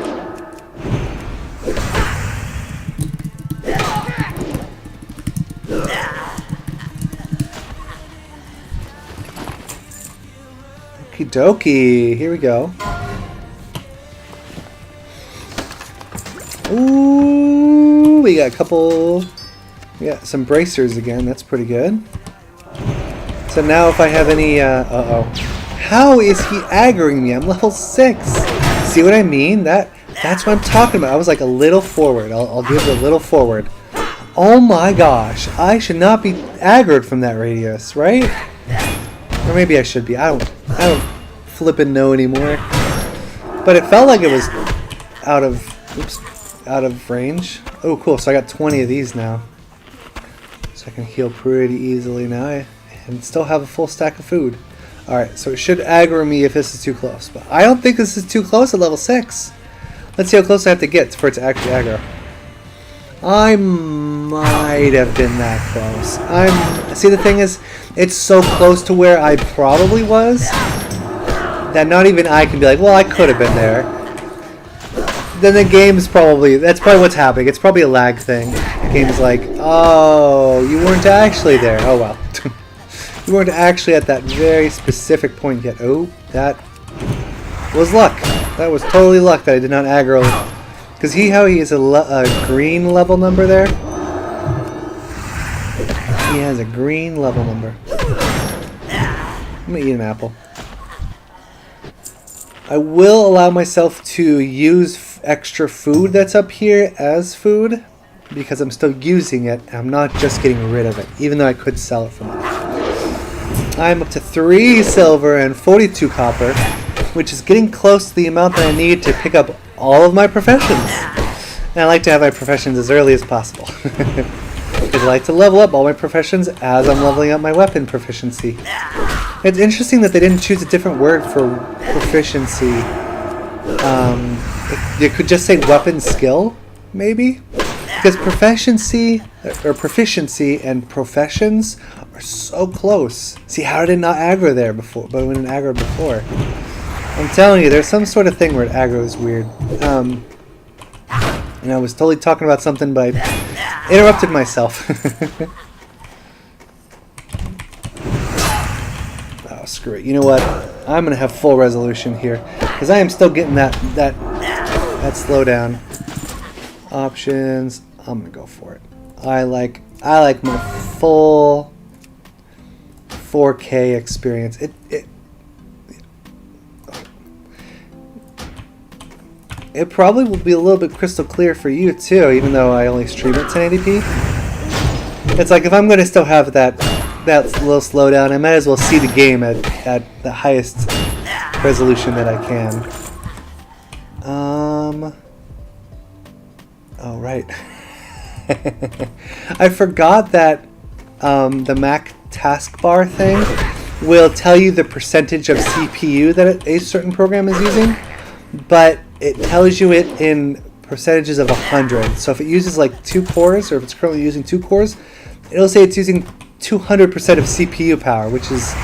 Okie dokie, here we go. Ooh, we got a couple... We got some bracers again, that's pretty good. So now if I have any... uh-oh. How is he aggroing me? I'm level 6. See what I mean? That's what I'm talking about. I was like a little forward. I'll give it a little forward. Oh my gosh. I should not be aggroed from that radius, right? Or maybe I should be. I don't flippin' know anymore. But it felt like it was out of range. Oh, cool. So I got 20 of these now. So I can heal pretty easily now and still have a full stack of food. Alright, so it should aggro me if this is too close. But I don't think this is too close at level 6. Let's see how close I have to get for it to actually aggro. I might have been that close. See, the thing is, it's so close to where I probably was that not even I can be like, well, I could have been there. Then the game's probably, that's probably what's happening. It's probably a lag thing. The game's like, oh, you weren't actually there. Oh, well. You weren't actually at that very specific point yet. Oh, that was luck. That was totally luck that I did not aggro. Because how he is a green level number there. He has a green level number. I'm going to eat an apple. I will allow myself to use extra food that's up here as food. Because I'm still using it. I'm not just getting rid of it. Even though I could sell it from it. I'm up to 3 silver and 42 copper, which is getting close to the amount that I need to pick up all of my professions. And I like to have my professions as early as possible. Because I like to level up all my professions as I'm leveling up my weapon proficiency. It's interesting that they didn't choose a different word for proficiency. You could just say weapon skill, maybe? Because proficiency and professions are so close. See, how did it not aggro there before, but when it aggroed before? I'm telling you, there's some sort of thing where it aggroes weird. And I was totally talking about something, but I interrupted myself. Oh, screw it. You know what? I'm going to have full resolution here. Because I am still getting that slowdown. Options. I'm going to go for it. I like my full 4K experience. It probably will be a little bit crystal clear for you too, even though I only stream at 1080p. It's like if I'm going to still have that little slowdown, I might as well see the game at the highest resolution that I can. Oh, right. I forgot that the Mac taskbar thing will tell you the percentage of CPU that a certain program is using, but it tells you it in percentages of 100. So if it uses like 2 cores, or if it's currently using 2 cores, it'll say it's using 200% of CPU power, which is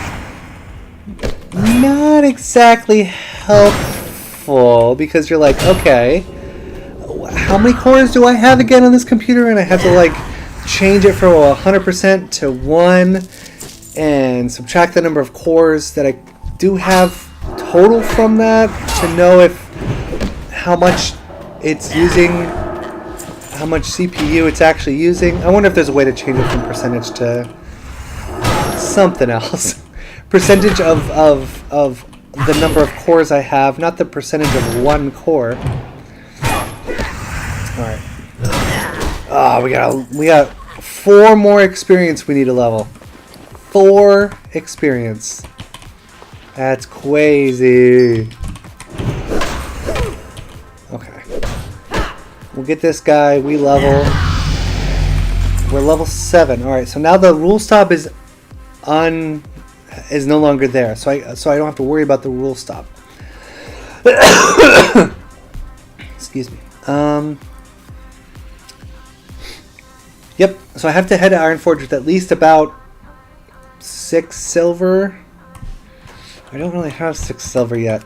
not exactly helpful. helpful because you're like, okay, how many cores do I have again on this computer? And I have to like change it from 100% to 1 and subtract the number of cores that I do have total from that to know if how much it's using, how much CPU it's actually using. I wonder if there's a way to change it from percentage to something else. Percentage of the number of cores I have, not the percentage of one core. Alright. We got 4 more experience we need to level. 4 experience. That's crazy. Okay. We'll get this guy. We level. We're level 7. Alright, so now the rule stop is no longer there. So I don't have to worry about the rule stop. Excuse me. Yep, so I have to head to Ironforge with at least about 6 silver. I don't really have 6 silver yet.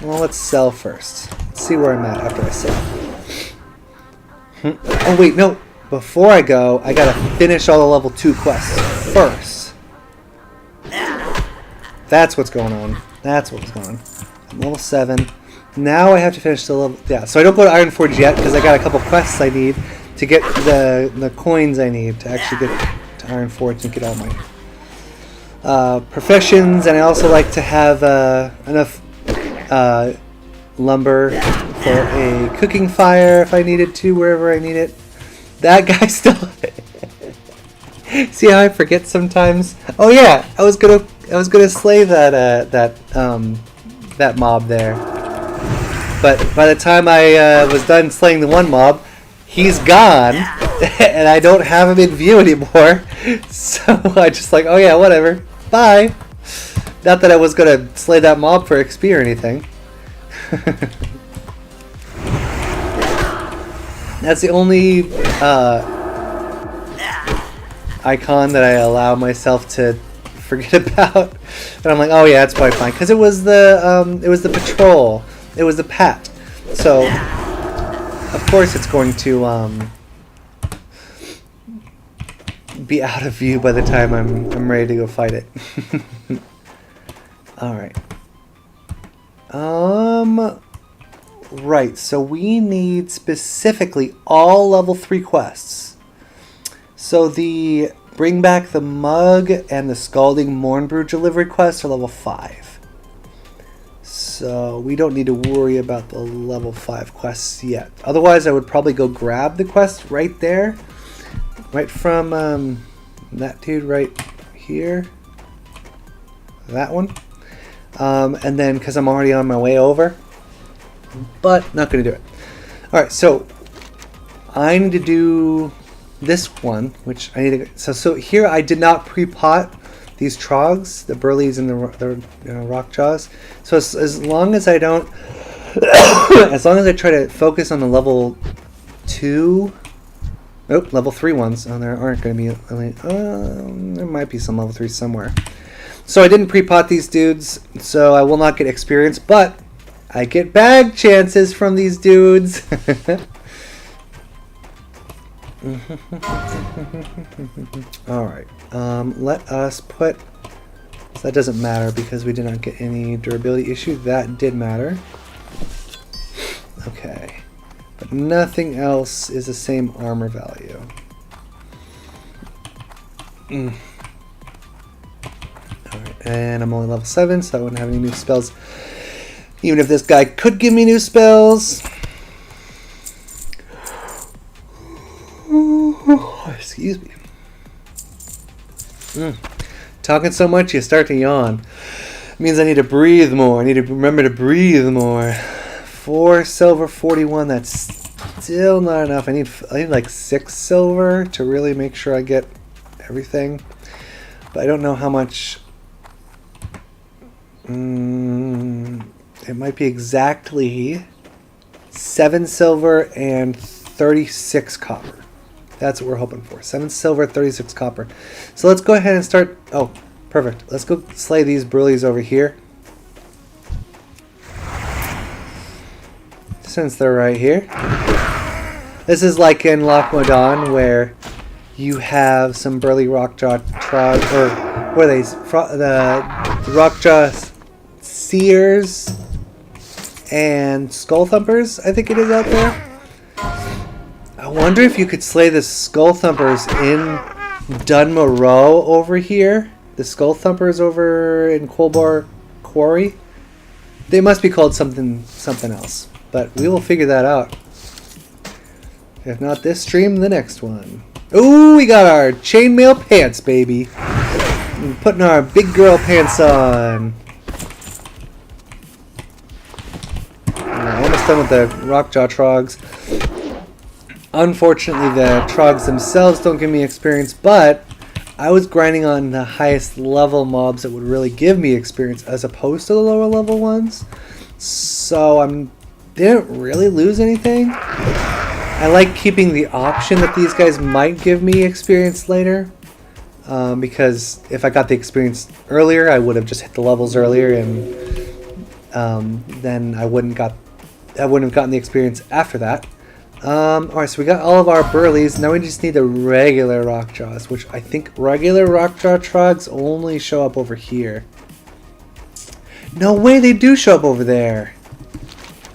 Well, let's sell first. Let's see where I'm at after I sell. Oh wait, no. Before I go, I gotta finish all the level 2 quests first. That's what's going on. That's what's going on. I'm level 7. Now I have to finish the level... Yeah, so I don't go to Ironforge yet because I got a couple quests I need to get the coins I need to actually get to Ironforge and get all my professions. And I also like to have enough lumber for a cooking fire if I needed to, wherever I need it. That guy still... See how I forget sometimes? Oh yeah, I was gonna slay that mob there. But by the time I was done slaying the one mob, he's gone, and I don't have him in view anymore. So I just like, oh yeah, whatever, bye. Not that I was gonna slay that mob for XP or anything. That's the only icon that I allow myself to forget about. And I'm like, oh yeah, it's probably fine, because it was the patrol. It was the pat. So, of course it's going to be out of view by the time I'm ready to go fight it. Alright. Right, so we need specifically all level 3 quests. So the Bring Back the Mug and the Scalding Mornbrew delivery quests are level 5. So we don't need to worry about the level 5 quests yet. Otherwise, I would probably go grab the quest right there. Right from that dude right here. That one. And then, because I'm already on my way over. But, not going to do it. Alright, so I need to do this one, which I need to... So here I did not pre-pot these trogs, the burleys and the rock jaws. So as long as I don't... as long as I try to focus on the level 2... Oh, level 3 ones. Oh, there aren't going to be... there might be some level 3 somewhere. So I didn't pre-pot these dudes, so I will not get experience, but I get bag chances from these dudes. Alright, let us put... So that doesn't matter because we did not get any durability issue. That did matter. Okay. But nothing else is the same armor value. Alright, and I'm only level 7, so I wouldn't have any new spells. Even if this guy could give me new spells. Excuse me. Talking so much, you start to yawn. It means I need to breathe more. I need to remember to breathe more. 4 silver, 41. That's still not enough. I need like 6 silver to really make sure I get everything. But I don't know how much. It might be exactly 7 silver and 36 copper. That's what we're hoping for. 7 silver, 36 copper. So let's go ahead and start. Oh, Perfect. Let's go slay these burlies over here. Since they're right here. This is like in Loch Modan where you have some burly rockjaw trog, or what are they? The rockjaw seers and skull thumpers, I think it is out there. I wonder if you could slay the skull thumpers in Dunmoreau over here. The skull thumpers over in Colbar Quarry. They must be called something else, but we will figure that out. If not this stream, the next one. Ooh, we got our chainmail pants, baby. We're putting our big girl pants on. Almost done with the rockjaw trogs. Unfortunately, the trogs themselves don't give me experience, but I was grinding on the highest level mobs that would really give me experience as opposed to the lower level ones. So I didn't really lose anything. I like keeping the option that these guys might give me experience later. Because if I got the experience earlier, I would have just hit the levels earlier, and then I wouldn't have gotten the experience after that. Alright, so we got all of our burlies. Now we just need the regular rockjaws, which I think regular rockjaw trogs only show up over here. No way, they do show up over there.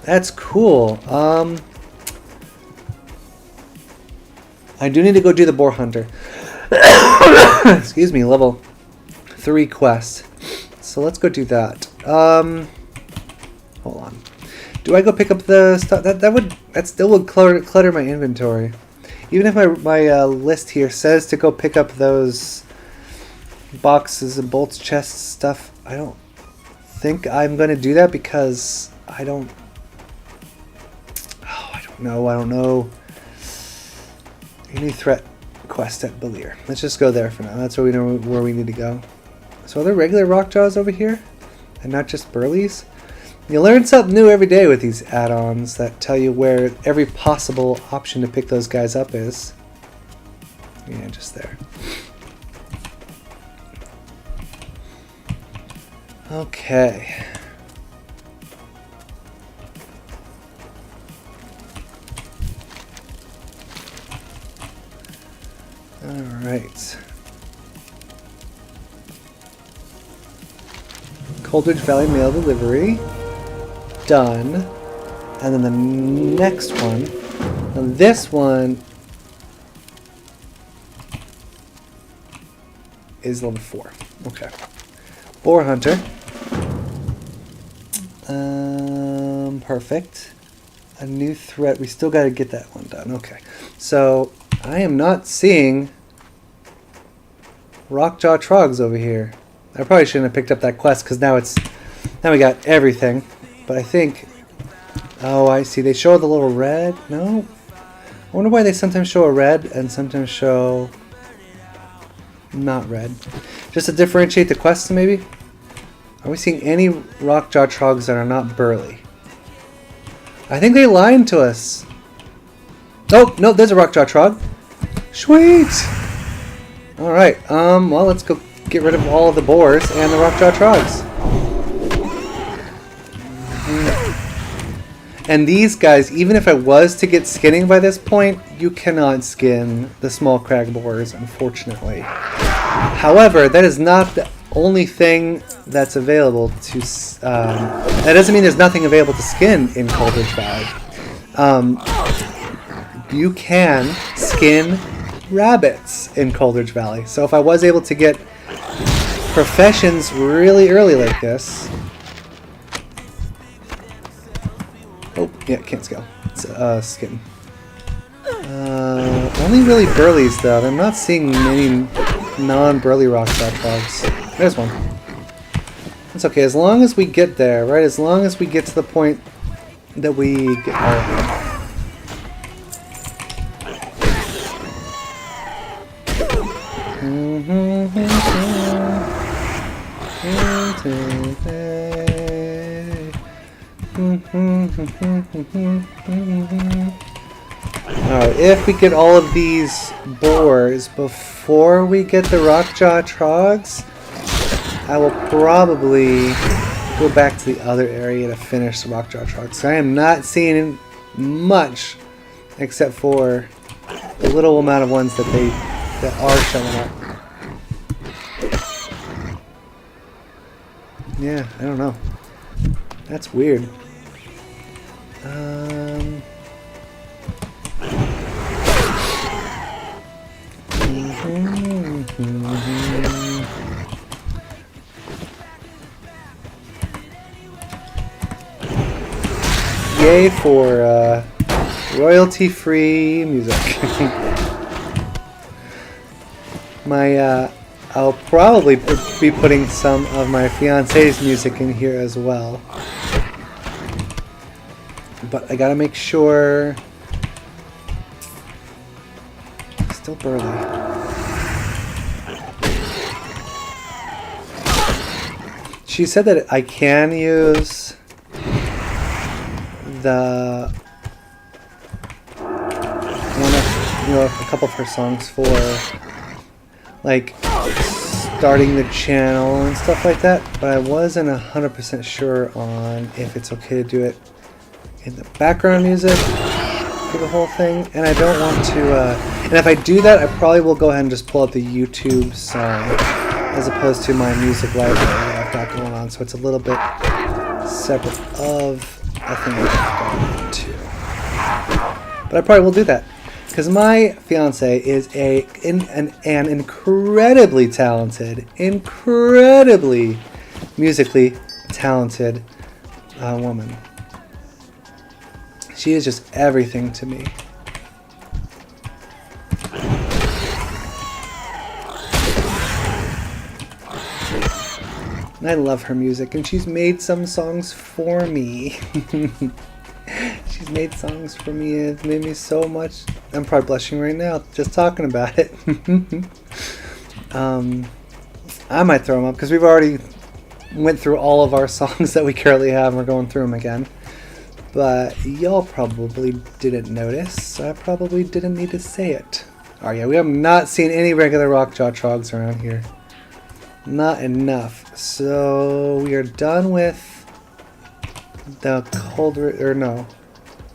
That's cool. I do need to go do the boar hunter. Excuse me, level 3 quest. So let's go do that. Hold on. Do I go pick up the stuff? That still would clutter my inventory. Even if my list here says to go pick up those boxes and bolts, chests, stuff, I don't think I'm going to do that because I don't know. Any threat quest at Belir. Let's just go there for now. That's where we know where we need to go. So are there regular rockjaws over here? And not just burlies? You learn something new every day with these add-ons that tell you where every possible option to pick those guys up is. Yeah, just there. Okay. Alright. Coldridge Valley mail delivery. Done. And then the next one. And this one is level 4. Okay. Boar hunter. Perfect. A new threat. We still got to get that one done. Okay. So I am not seeing rockjaw trogs over here. I probably shouldn't have picked up that quest because now we got everything. But I think, oh, I see. They show the little red. No, I wonder why they sometimes show a red and sometimes show not red. Just to differentiate the quests, maybe. Are we seeing any rockjaw trogs that are not burly? I think they lied to us. Oh no, there's a rockjaw trog. Sweet. All right. Well, let's go get rid of all of the boars and the rockjaw trogs. And these guys, even if I was to get skinning by this point, you cannot skin the small crag boars, unfortunately. However, that is not the only thing that's available to... that doesn't mean there's nothing available to skin in Coldridge Valley. You can skin rabbits in Coldridge Valley. So if I was able to get professions really early like this... Oh, yeah, can't scale. It's skin. Only really burlies, though. I'm not seeing many non-burly rockjaw trogs. There's one. It's okay, as long as we get there, right? As long as we get to the point that we get all of them. Alright, if we get all of these boars before we get the rockjaw trogs, I will probably go back to the other area to finish the Rockjaw trucks. I am not seeing much except for the little amount of ones that are showing up. Yeah, I don't know. That's weird. Yay for royalty-free music. I'll probably be putting some of my fiance's music in here as well. But I gotta make sure. Still burly. She said that I can use a couple of her songs for like starting the channel and stuff like that, but I wasn't 100% sure on if it's okay to do it in the background music for the whole thing, and I don't want to and if I do that, I probably will go ahead and just pull up the YouTube song as opposed to my music library that I've got going on, so it's a little bit separate of a thing I've too. But I probably will do that because my fiance is an incredibly talented, incredibly musically talented woman. She is just everything to me. And I love her music, and she's made some songs for me. She's made songs for me, and it's made me so much. I'm probably blushing right now just talking about it. I might throw them up because we've already went through all of our songs that we currently have, and we're going through them again. But y'all probably didn't notice, so I probably didn't need to say it. Oh yeah, we have not seen any regular Rockjaw trogs around here. Not enough. So we are done with the Coldridge, or no.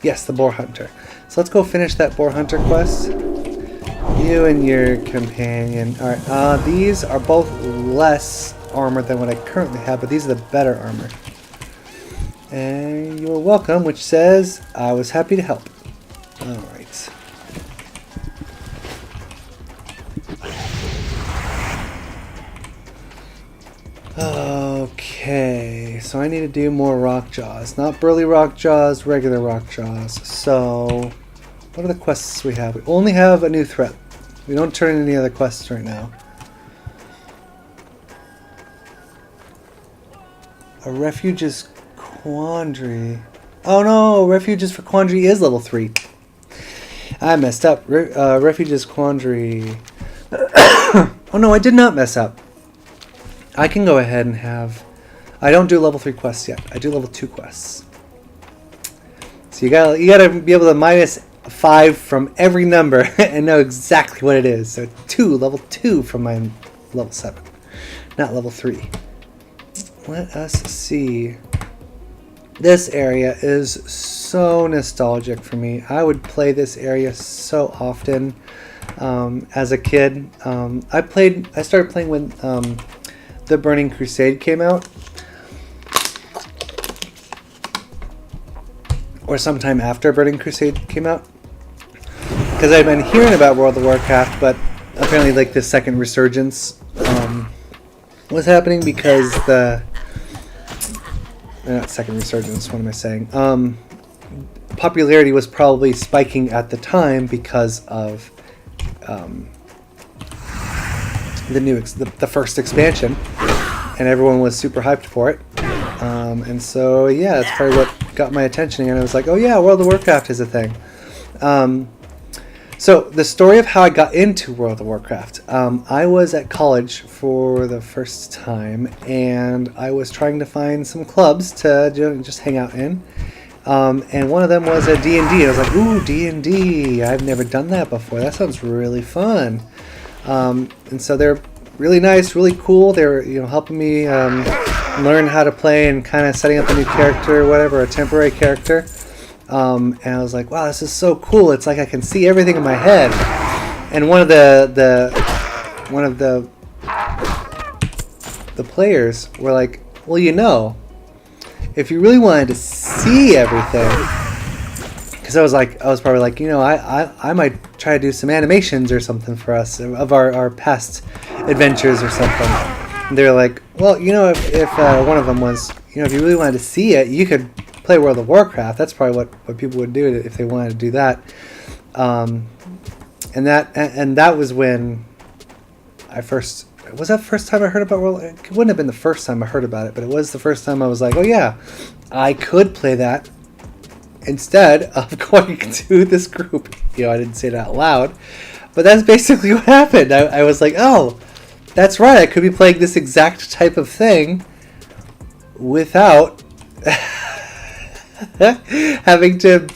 Yes, the Boar Hunter. So let's go finish that Boar Hunter quest. You and your companion. Alright, these are both less armor than what I currently have, but these are the better armor. And you're welcome, which says, I was happy to help. Alright. Okay, so I need to do more Rockjaws. Not burly Rockjaws, regular Rockjaws. So, what are the quests we have? We only have a new threat. We don't turn in any other quests right now. A Refuge's Quandary. Oh no, Refuges for Quandary is level 3. I messed up. Refuge's Quandary. Oh no, I did not mess up. I can go ahead and have... I don't do level 3 quests yet. I do level 2 quests. So you gotta be able to minus 5 from every number and know exactly what it is. So level 2 from my level 7. Not level 3. Let us see. This area is so nostalgic for me. I would play this area so often as a kid. I started playing when the Burning Crusade came out, or sometime after Burning Crusade came out, because I've been hearing about World of Warcraft, but apparently like the second resurgence was happening because not second resurgence, what am I saying? Popularity was probably spiking at the time because of the first expansion, and everyone was super hyped for it. And so yeah, that's probably what got my attention, and I was like, oh yeah, World of Warcraft is a thing. So the story of how I got into World of Warcraft. I was at college for the first time, and I was trying to find some clubs to just hang out in. And one of them was a D&D. I was like, ooh, D&D. I've never done that before. That sounds really fun. And so they're really nice, really cool. They were, you know, helping me learn how to play and kind of setting up a new character or whatever, a temporary character. And I was like, wow, this is so cool. It's like I can see everything in my head. And one of the players were like, well, you know, if you really wanted to see everything, because I was probably like, you know, I might try to do some animations or something for us of our past adventures or something. And they're like, well, you know, if one of them was, you know, if you really wanted to see it, you could play World of Warcraft. That's probably what people would do if they wanted to do that. And that was when I first. Was that the first time I heard about World? It wouldn't have been the first time I heard about it, but it was the first time I was like, oh yeah, I could play that instead of going to this group. You know, I didn't say it out loud, but that's basically what happened. I was like, oh, that's right. I could be playing this exact type of thing without having to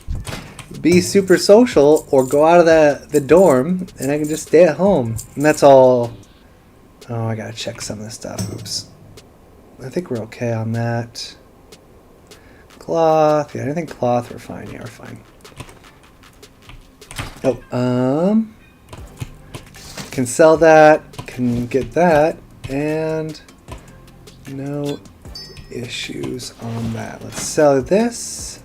be super social or go out of the dorm, and I can just stay at home. And that's all. Oh, I gotta check some of this stuff. Oops. I think we're okay on that. Cloth. Yeah, anything cloth, we're fine. Yeah, we're fine. Oh, can sell that. Can get that. And no issues on that. Let's sell this.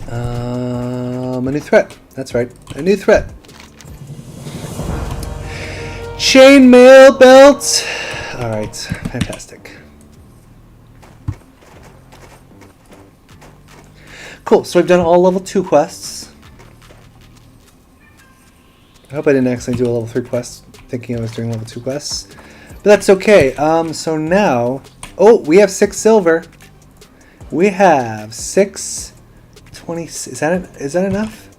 A new threat. That's right. A new threat. Chainmail belt. Alright. Fantastic. Cool. So we've done all level 2 quests. I hope I didn't accidentally do a level 3 quest thinking I was doing level 2 quests. But that's okay. So now... Oh, we have 6 silver. We have 6... 20, is that enough?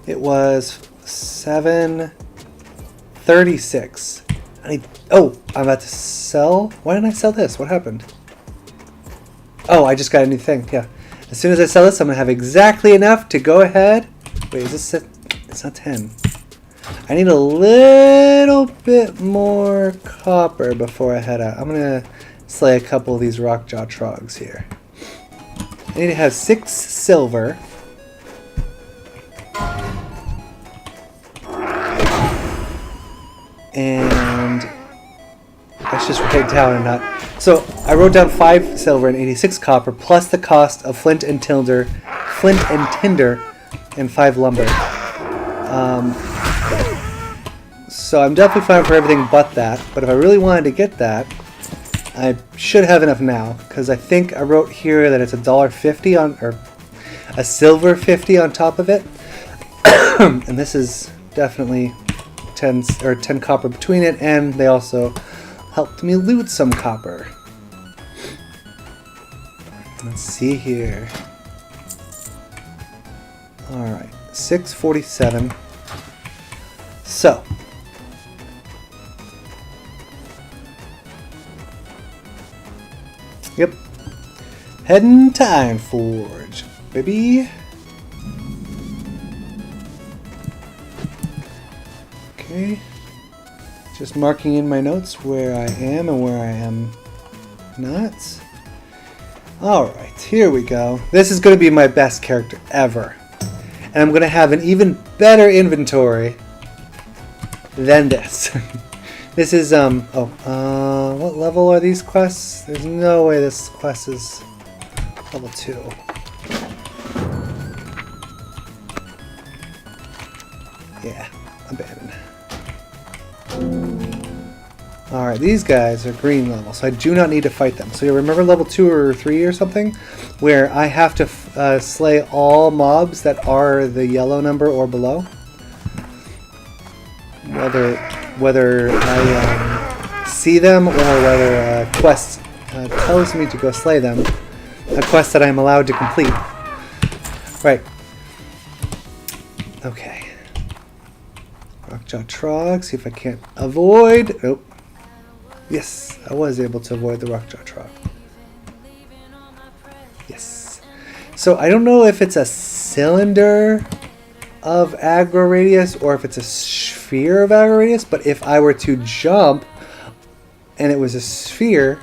It was 736. Oh, I'm about to sell. Why didn't I sell this? What happened? Oh, I just got a new thing. Yeah. As soon as I sell this, I'm gonna have exactly enough to go ahead. Wait, is this? It's not 10. I need a little bit more copper before I head out. I'm gonna slay a couple of these rockjaw trogs here. I need to have 6 silver. And let's just write down and not. So I wrote down 5 silver and 86 copper plus the cost of flint and tinder, and 5 lumber. So I'm definitely fine for everything but that. But if I really wanted to get that, I should have enough now, because I think I wrote here that it's $1.50 on, or a silver 50 on top of it, and this is definitely 10 copper between it, and they also helped me loot some copper. Let's see here. All right, 647. So. Yep. Heading to Ironforge, baby. Okay. Just marking in my notes where I am and where I am not. Alright, here we go. This is going to be my best character ever. And I'm going to have an even better inventory than this. This is, what level are these quests? There's no way this quest is level 2. Yeah, abandoned. Alright, these guys are green level, so I do not need to fight them. So you remember level 2 or 3 or something? Where I have to slay all mobs that are the yellow number or below? Whether I see them or whether a quest tells me to go slay them. A quest that I am allowed to complete. Right. Okay. Rockjaw Trog, see if I can't avoid. Nope. Yes, I was able to avoid the Rockjaw Trog. Yes. So I don't know if it's a cylinder of aggro radius or if it's a sphere of aggro radius, but if I were to jump and it was a sphere,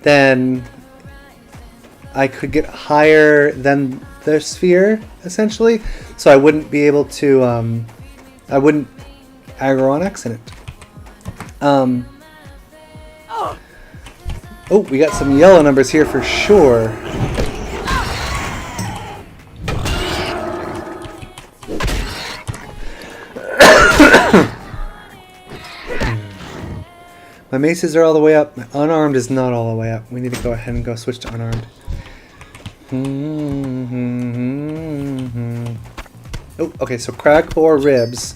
then I could get higher than the sphere, essentially. So I wouldn't be able to, I wouldn't aggro on accident. Oh, we got some yellow numbers here for sure. My maces are all the way up. My unarmed is not all the way up. We need to go ahead and go switch to unarmed. Oh, okay, so crack or ribs.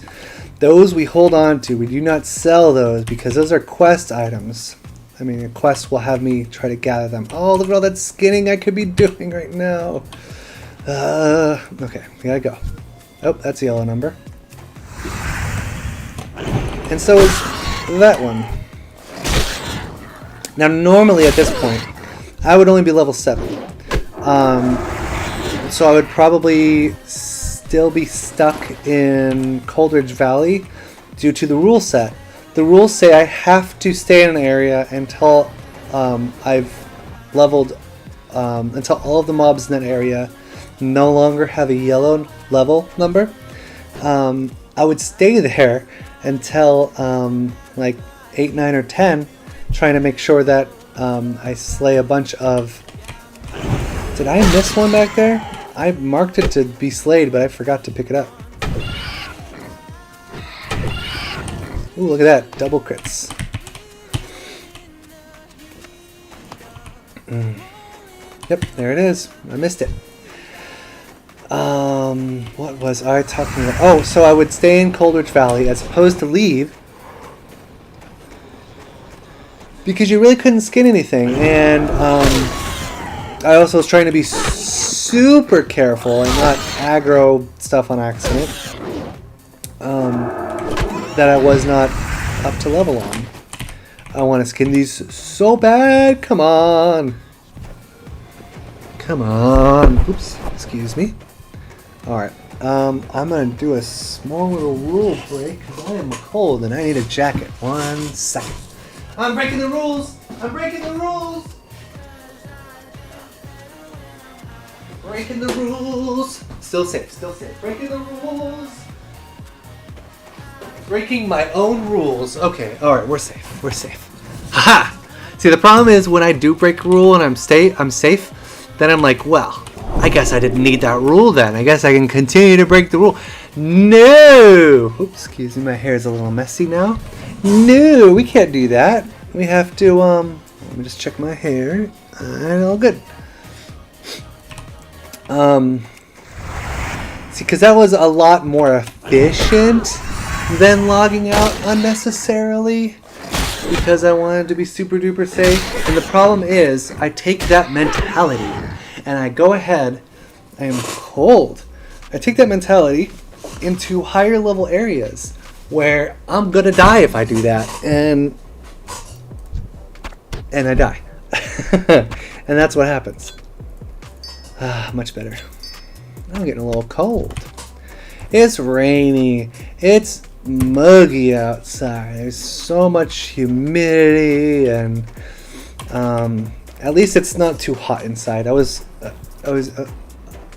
Those we hold on to. We do not sell those because those are quest items. I mean, a quest will have me try to gather them. Oh, look at all that skinning I could be doing right now. Okay, we gotta go. Oh, that's a yellow number. And so is that one. Now, normally at this point, I would only be level 7. So I would probably still be stuck in Coldridge Valley due to the rule set. The rules say I have to stay in an area until I've leveled, until all of the mobs in that area no longer have a yellow level number. I would stay there until like 8, 9, or 10, trying to make sure that I slay a bunch of... Did I miss one back there? I marked it to be slayed, but I forgot to pick it up. Ooh, look at that. Double crits. Yep, there it is. I missed it. What was I talking about? Oh, so I would stay in Coldridge Valley as opposed to leave, because you really couldn't skin anything, and I also was trying to be super careful and not aggro stuff on accident that I was not up to level on. I want to skin these so bad. Come on. Come on. Oops, excuse me. Alright, I'm going to do a small little rule break because I am cold and I need a jacket. 1 second. I'm breaking the rules! I'm breaking the rules! Breaking the rules! Still safe, still safe. Breaking the rules! Breaking my own rules. Okay, alright, we're safe. We're safe. Haha! See, the problem is when I do break a rule and I'm safe, then I'm like, well, I guess I didn't need that rule then. I guess I can continue to break the rule. No! Oops, excuse me, my hair is a little messy now. No, we can't do that. We have to, let me just check my hair. All good. See, because that was a lot more efficient than logging out unnecessarily, because I wanted to be super duper safe. And the problem is, I take that mentality and I go ahead, I am cold. I take that mentality into higher level areas where I'm gonna die if I do that, and I die. And that's what happens. Much better. I'm getting a little cold. It's rainy. It's muggy outside. There's so much humidity, and at least it's not too hot inside. I was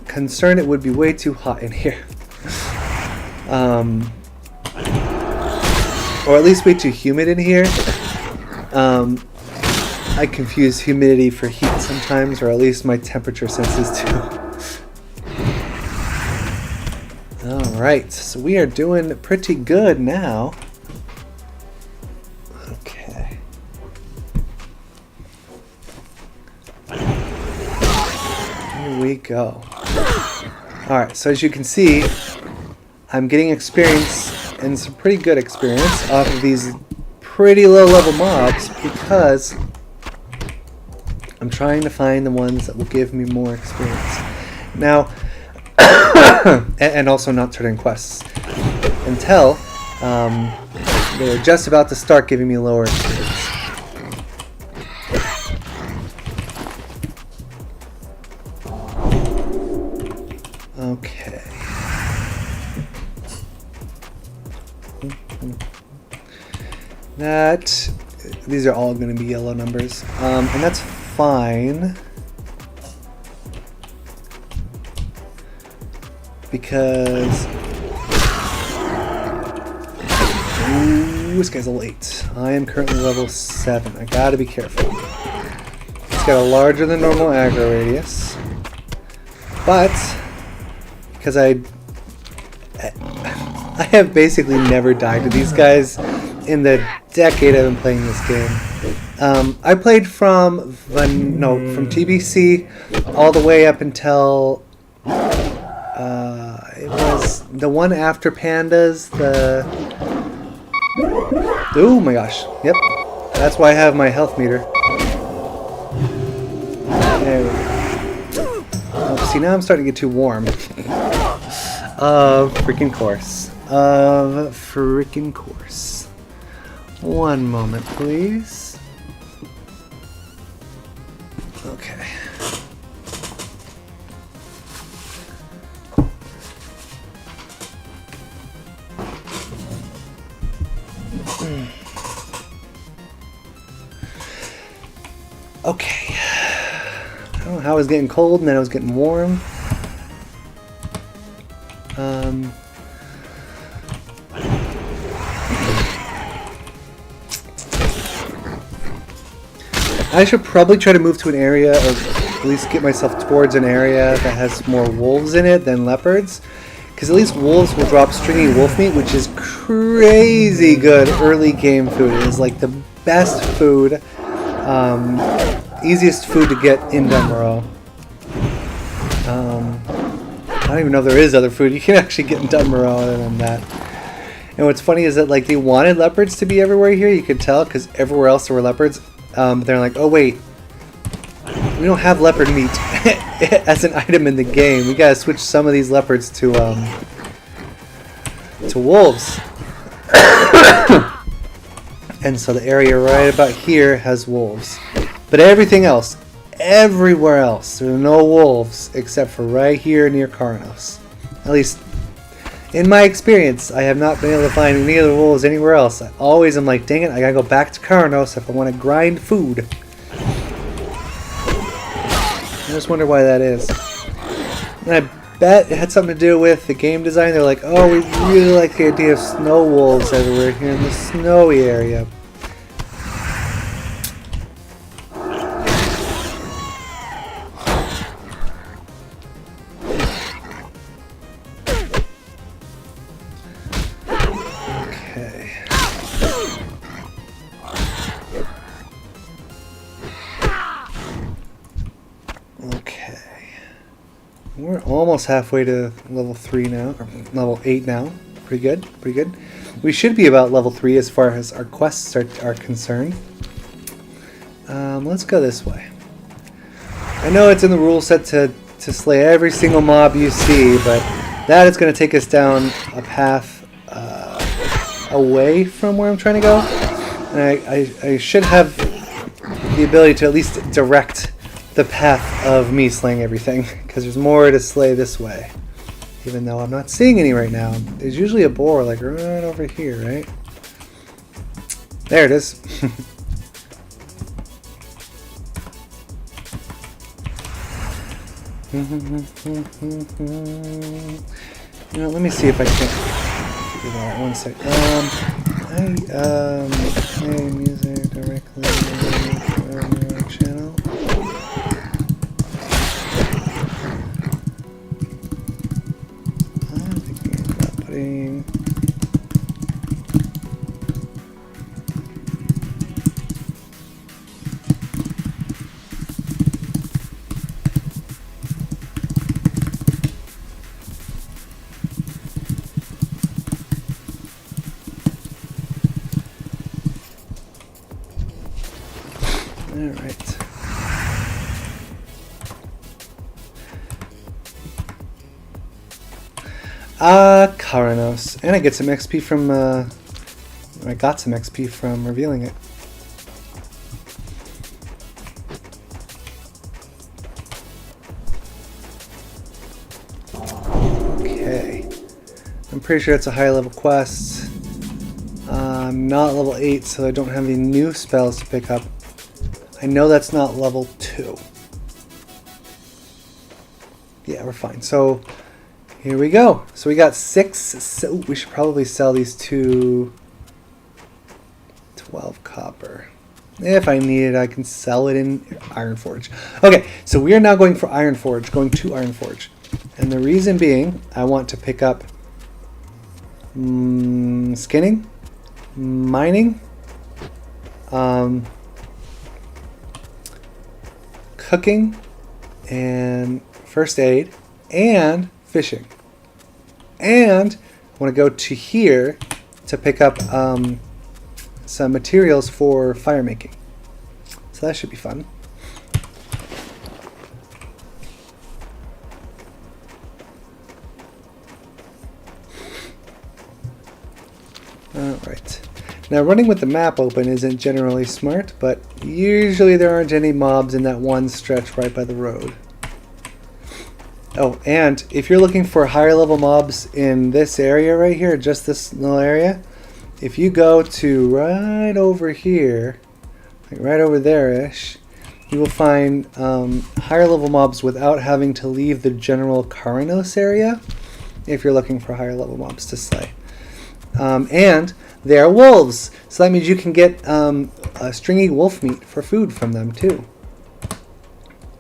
concerned it would be way too hot in here. Or at least way too humid in here. I confuse humidity for heat sometimes, or at least my temperature senses do. Alright, so we are doing pretty good now. Okay. Here we go. Alright, so as you can see, I'm getting experience, and some pretty good experience, off of these pretty low level mobs, because I'm trying to find the ones that will give me more experience. Now, and also not turn in quests until they're just about to start giving me lower experience. Okay. These are all going to be yellow numbers, and that's fine because this guy's level 8. I am currently level 7. I gotta be careful. It's got a larger than normal aggro radius, but because I have basically never died to these guys in the decade I've been playing this game. I played from TBC all the way up until it was the one after Pandas. Oh my gosh! Yep, that's why I have my health meter. There we go. Oh, see, now I'm starting to get too warm. Of freaking course. One moment, please. Okay. Okay. I don't know how I was getting cold and then I was getting warm. I should probably try to move to an area, or at least get myself towards an area that has more wolves in it than leopards. Because at least wolves will drop stringy wolf meat, which is crazy good early game food. It is like the best food, easiest food to get in Dunmorrow. I don't even know if there is other food you can actually get in Dunmorrow other than that. And what's funny is that like they wanted leopards to be everywhere here. You could tell because everywhere else there were leopards. But they're like, oh wait, we don't have leopard meat as an item in the game. We gotta switch some of these leopards to wolves. And so the area right about here has wolves. But everything else, everywhere else, there are no wolves except for right here near Karnos. At least in my experience, I have not been able to find any other wolves anywhere else. I always am like, dang it, I gotta go back to Karnos if I want to grind food. I just wonder why that is. And I bet it had something to do with the game design. They're like, oh, we really like the idea of snow wolves everywhere here in the snowy area. We're almost halfway to level 3 now, or level 8 now. Pretty good, pretty good. We should be about level 3 as far as our quests are concerned. Let's go this way. I know it's in the rule set to slay every single mob you see, but that is going to take us down a path away from where I'm trying to go. And I should have the ability to at least direct the path of me slaying everything, because there's more to slay this way. Even though I'm not seeing any right now. There's usually a boar like right over here, right? There it is. You know, let me see if I can figure that out. One sec. Play music directly from your channel. I'm thinking about putting. Alright. Karanos. And I get some XP from, I got some XP from revealing it. I'm pretty sure it's a higher level quest. I'm not level 8, so I don't have any new spells to pick up. I know that's not level 2. Yeah, we're fine. So here we go. So we got 6. So we should probably sell these to 12 copper. If I need it, I can sell it in Ironforge. Okay, so we are now going for Ironforge, going to Ironforge. And the reason being, I want to pick up skinning, mining, cooking, and first aid, and fishing. And I want to go to here to pick up some materials for fire making. So that should be fun. Alright. Now running with the map open isn't generally smart, but usually there aren't any mobs in that one stretch right by the road. Oh, and if you're looking for higher level mobs in this area right here, just this little area, if you go to right over here, like right over there-ish, you will find higher level mobs without having to leave the general Karanos area if you're looking for higher level mobs to slay. And they are wolves, so that means you can get a stringy wolf meat for food from them too.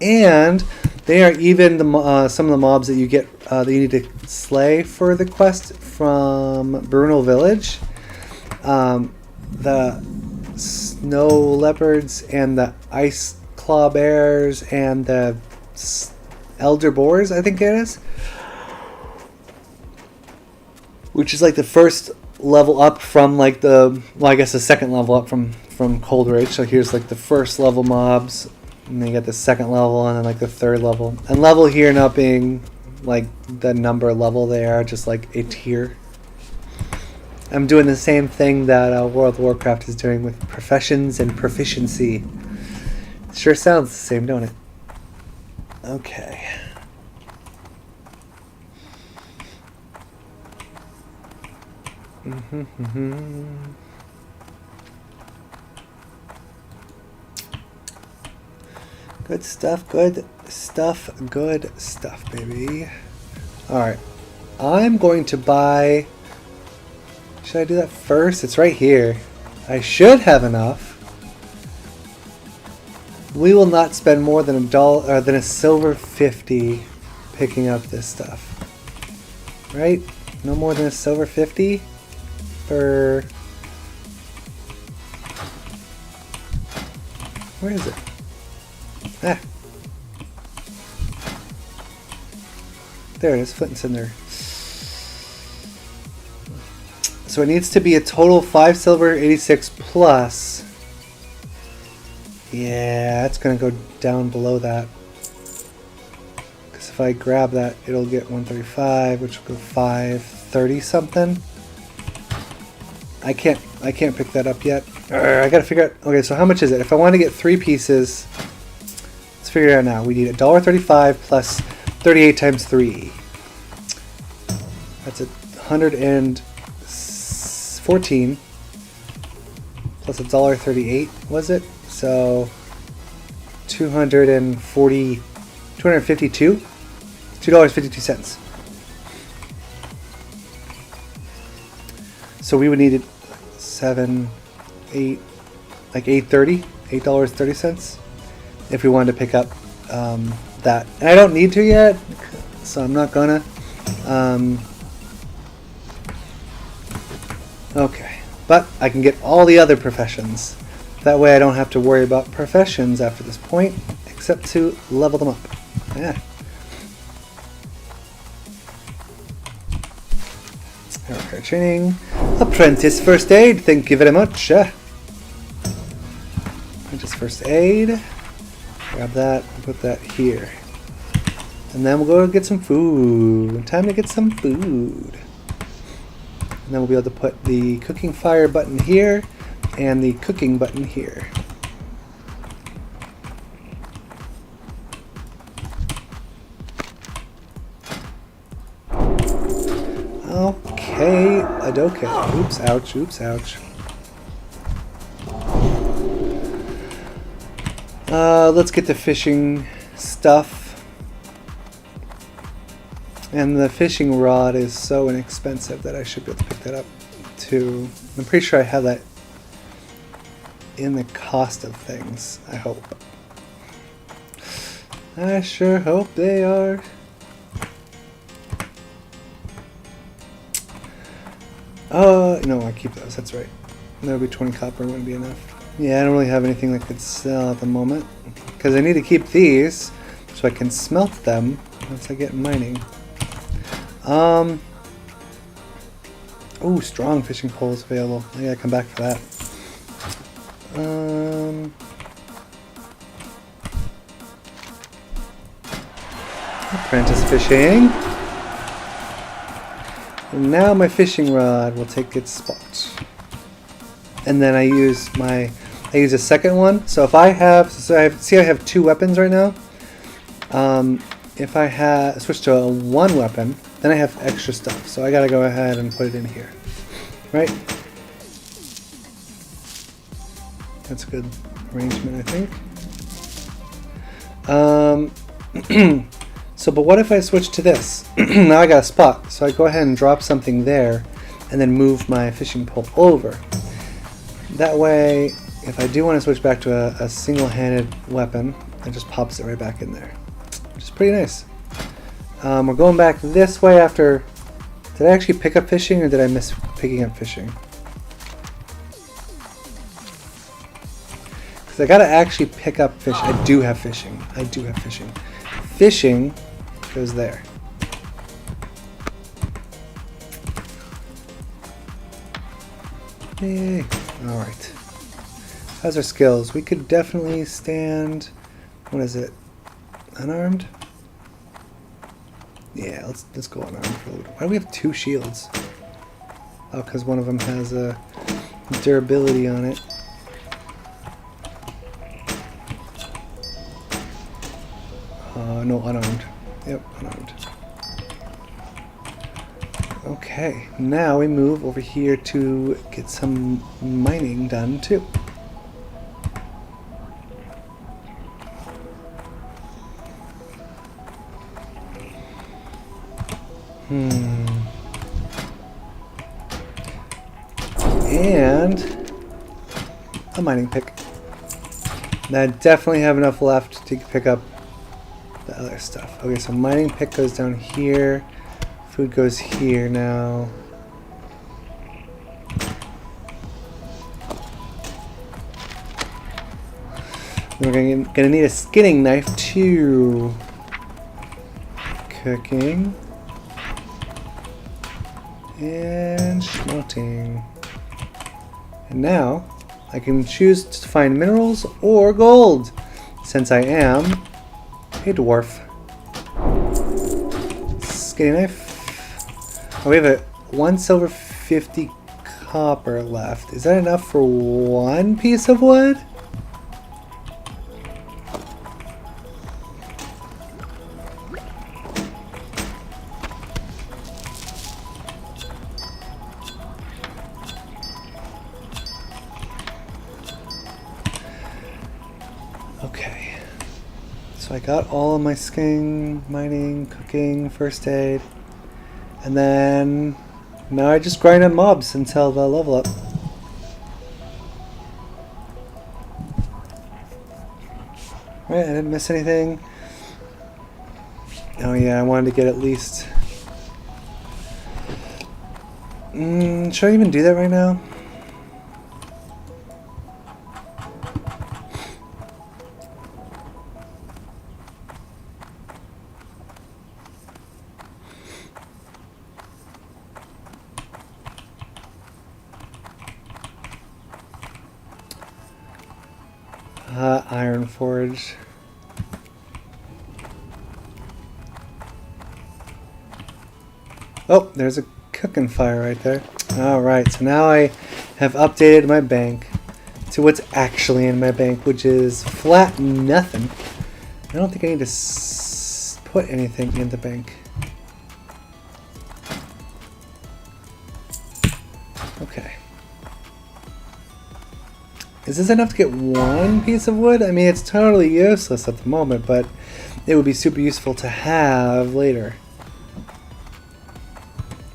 And they are even some of the mobs that you get that you need to slay for the quest from Bruno Village. The snow leopards and the ice claw bears and the elder boars, I think it is, which is like the first level up from like the, well, I guess the second level up from Coldridge. So here's like the first level mobs, and then you get the second level, and then like the third level. And level here not being like the number level, they are just like a tier. I'm doing the same thing that World of Warcraft is doing with professions and proficiency. It sure sounds the same, don't it? Okay. Good stuff, good stuff, good stuff, baby. Alright. I'm going to buy... Should I do that first? It's right here. I should have enough. We will not spend more than a silver 50 picking up this stuff. Right? No more than a silver 50 for... Where is it? Ah. There it is. Flint's in there. So it needs to be a total 5 silver, 86 plus. Yeah, that's going to go down below that. Because if I grab that, it'll get 135, which will go 530 something. I can't pick that up yet. I gotta figure out. Okay, so how much is it? If I want to get 3 pieces, let's figure it out now. We need $1.35 plus 38 times 3. That's 114 plus $1.38. Was it? So 252. $2.52. So we would need it 7, 8, like $8.30 if we wanted to pick up that. And I don't need to yet, so I'm not gonna. Okay, but I can get all the other professions. That way I don't have to worry about professions after this point, except to level them up. Yeah. Okay, training. Apprentice first aid, thank you very much. Apprentice first aid. Grab that and put that here. And then we'll go get some food. Time to get some food. And then we'll be able to put the cooking fire button here and the cooking button here. Okay. Okay, adoke. Oops, ouch, oops, ouch. Let's get the fishing stuff. And the fishing rod is so inexpensive that I should be able to pick that up too. I'm pretty sure I have that in the cost of things, I hope. I sure hope they are. No, I keep those, that's right. That would be 20 copper, wouldn't be enough. Yeah, I don't really have anything that could sell at the moment. Because I need to keep these so I can smelt them once I get mining. Oh, strong fishing poles available. I gotta come back for that. Apprentice fishing. And now my fishing rod will take its spot. And then I use a second one. So if I have, I have 2 weapons right now. If I switch to a 1 weapon, then I have extra stuff. So I gotta go ahead and put it in here, right? That's a good arrangement, I think. So, but what if I switch to this? Now I got a spot. So I go ahead and drop something there and then move my fishing pole over. That way, if I do want to switch back to a single-handed weapon, it just pops it right back in there. Which is pretty nice. We're going back this way after... Did I actually pick up fishing or did I miss picking up fishing? Because I gotta actually pick up fish. I do have fishing. I do have fishing. Fishing goes there. Yay. Alright. How's our skills? We could definitely stand... What is it? Unarmed? Yeah, let's go unarmed for a little bit. Why do we have 2 shields? Oh, because one of them has a durability on it. No, unarmed. Yep, unarmed. Okay, now we move over here to get some mining done too. And a mining pick. Now I definitely have enough left to pick up the other stuff. Okay, so mining pick goes down here. Food goes here now. We're gonna need a skinning knife too. Cooking. And smelting. And now I can choose to find minerals or gold, since I am a dwarf. Skinning knife. Oh, we have 1 silver, 50 copper left. Is that enough for 1 piece of wood? Okay. So I got all of my skinning, mining, cooking, first aid. And then now I just grind on mobs until they level up. Right, I didn't miss anything. Oh yeah, I wanted to get at least... should I even do that right now? Iron Forge. Oh, there's a cooking fire right there. Alright, so now I have updated my bank to what's actually in my bank, which is flat nothing. I don't think I need to put anything in the bank. Is this enough to get one piece of wood? I mean, it's totally useless at the moment, but it would be super useful to have later.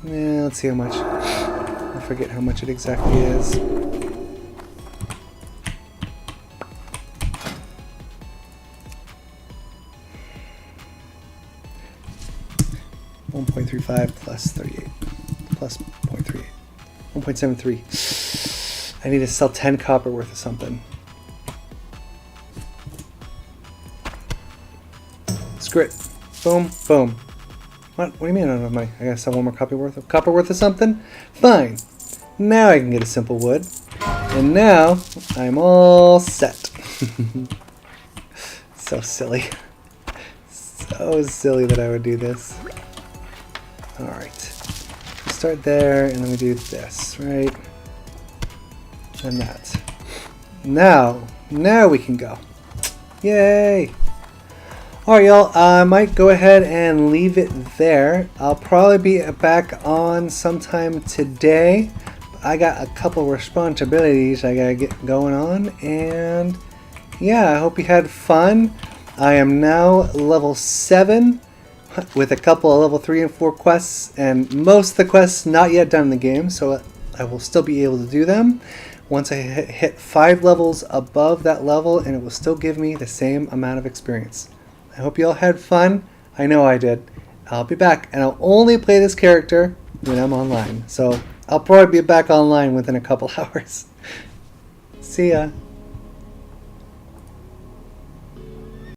Yeah, let's see how much. I forget how much it exactly is. $1.35 plus 38 plus 0.38. 1.73. I need to sell 10 copper worth of something. Screw it. Boom, boom. What do you mean I don't have money? I gotta sell one more copper worth of something? Fine. Now I can get a simple wood. And now I'm all set. So silly. So silly that I would do this. Alright. Start there and then we do this, right? And that. Now we can go. Yay! Alright y'all, I might go ahead and leave it there. I'll probably be back on sometime today. I got a couple responsibilities I gotta get going on, and yeah, I hope you had fun. I am now level 7 with a couple of level 3 and 4 quests, and most of the quests not yet done in the game, so I will still be able to do them once I hit 5 levels above that level, and it will still give me the same amount of experience. I hope you all had fun. I know I did. I'll be back, and I'll only play this character when I'm online. So I'll probably be back online within a couple hours. See ya.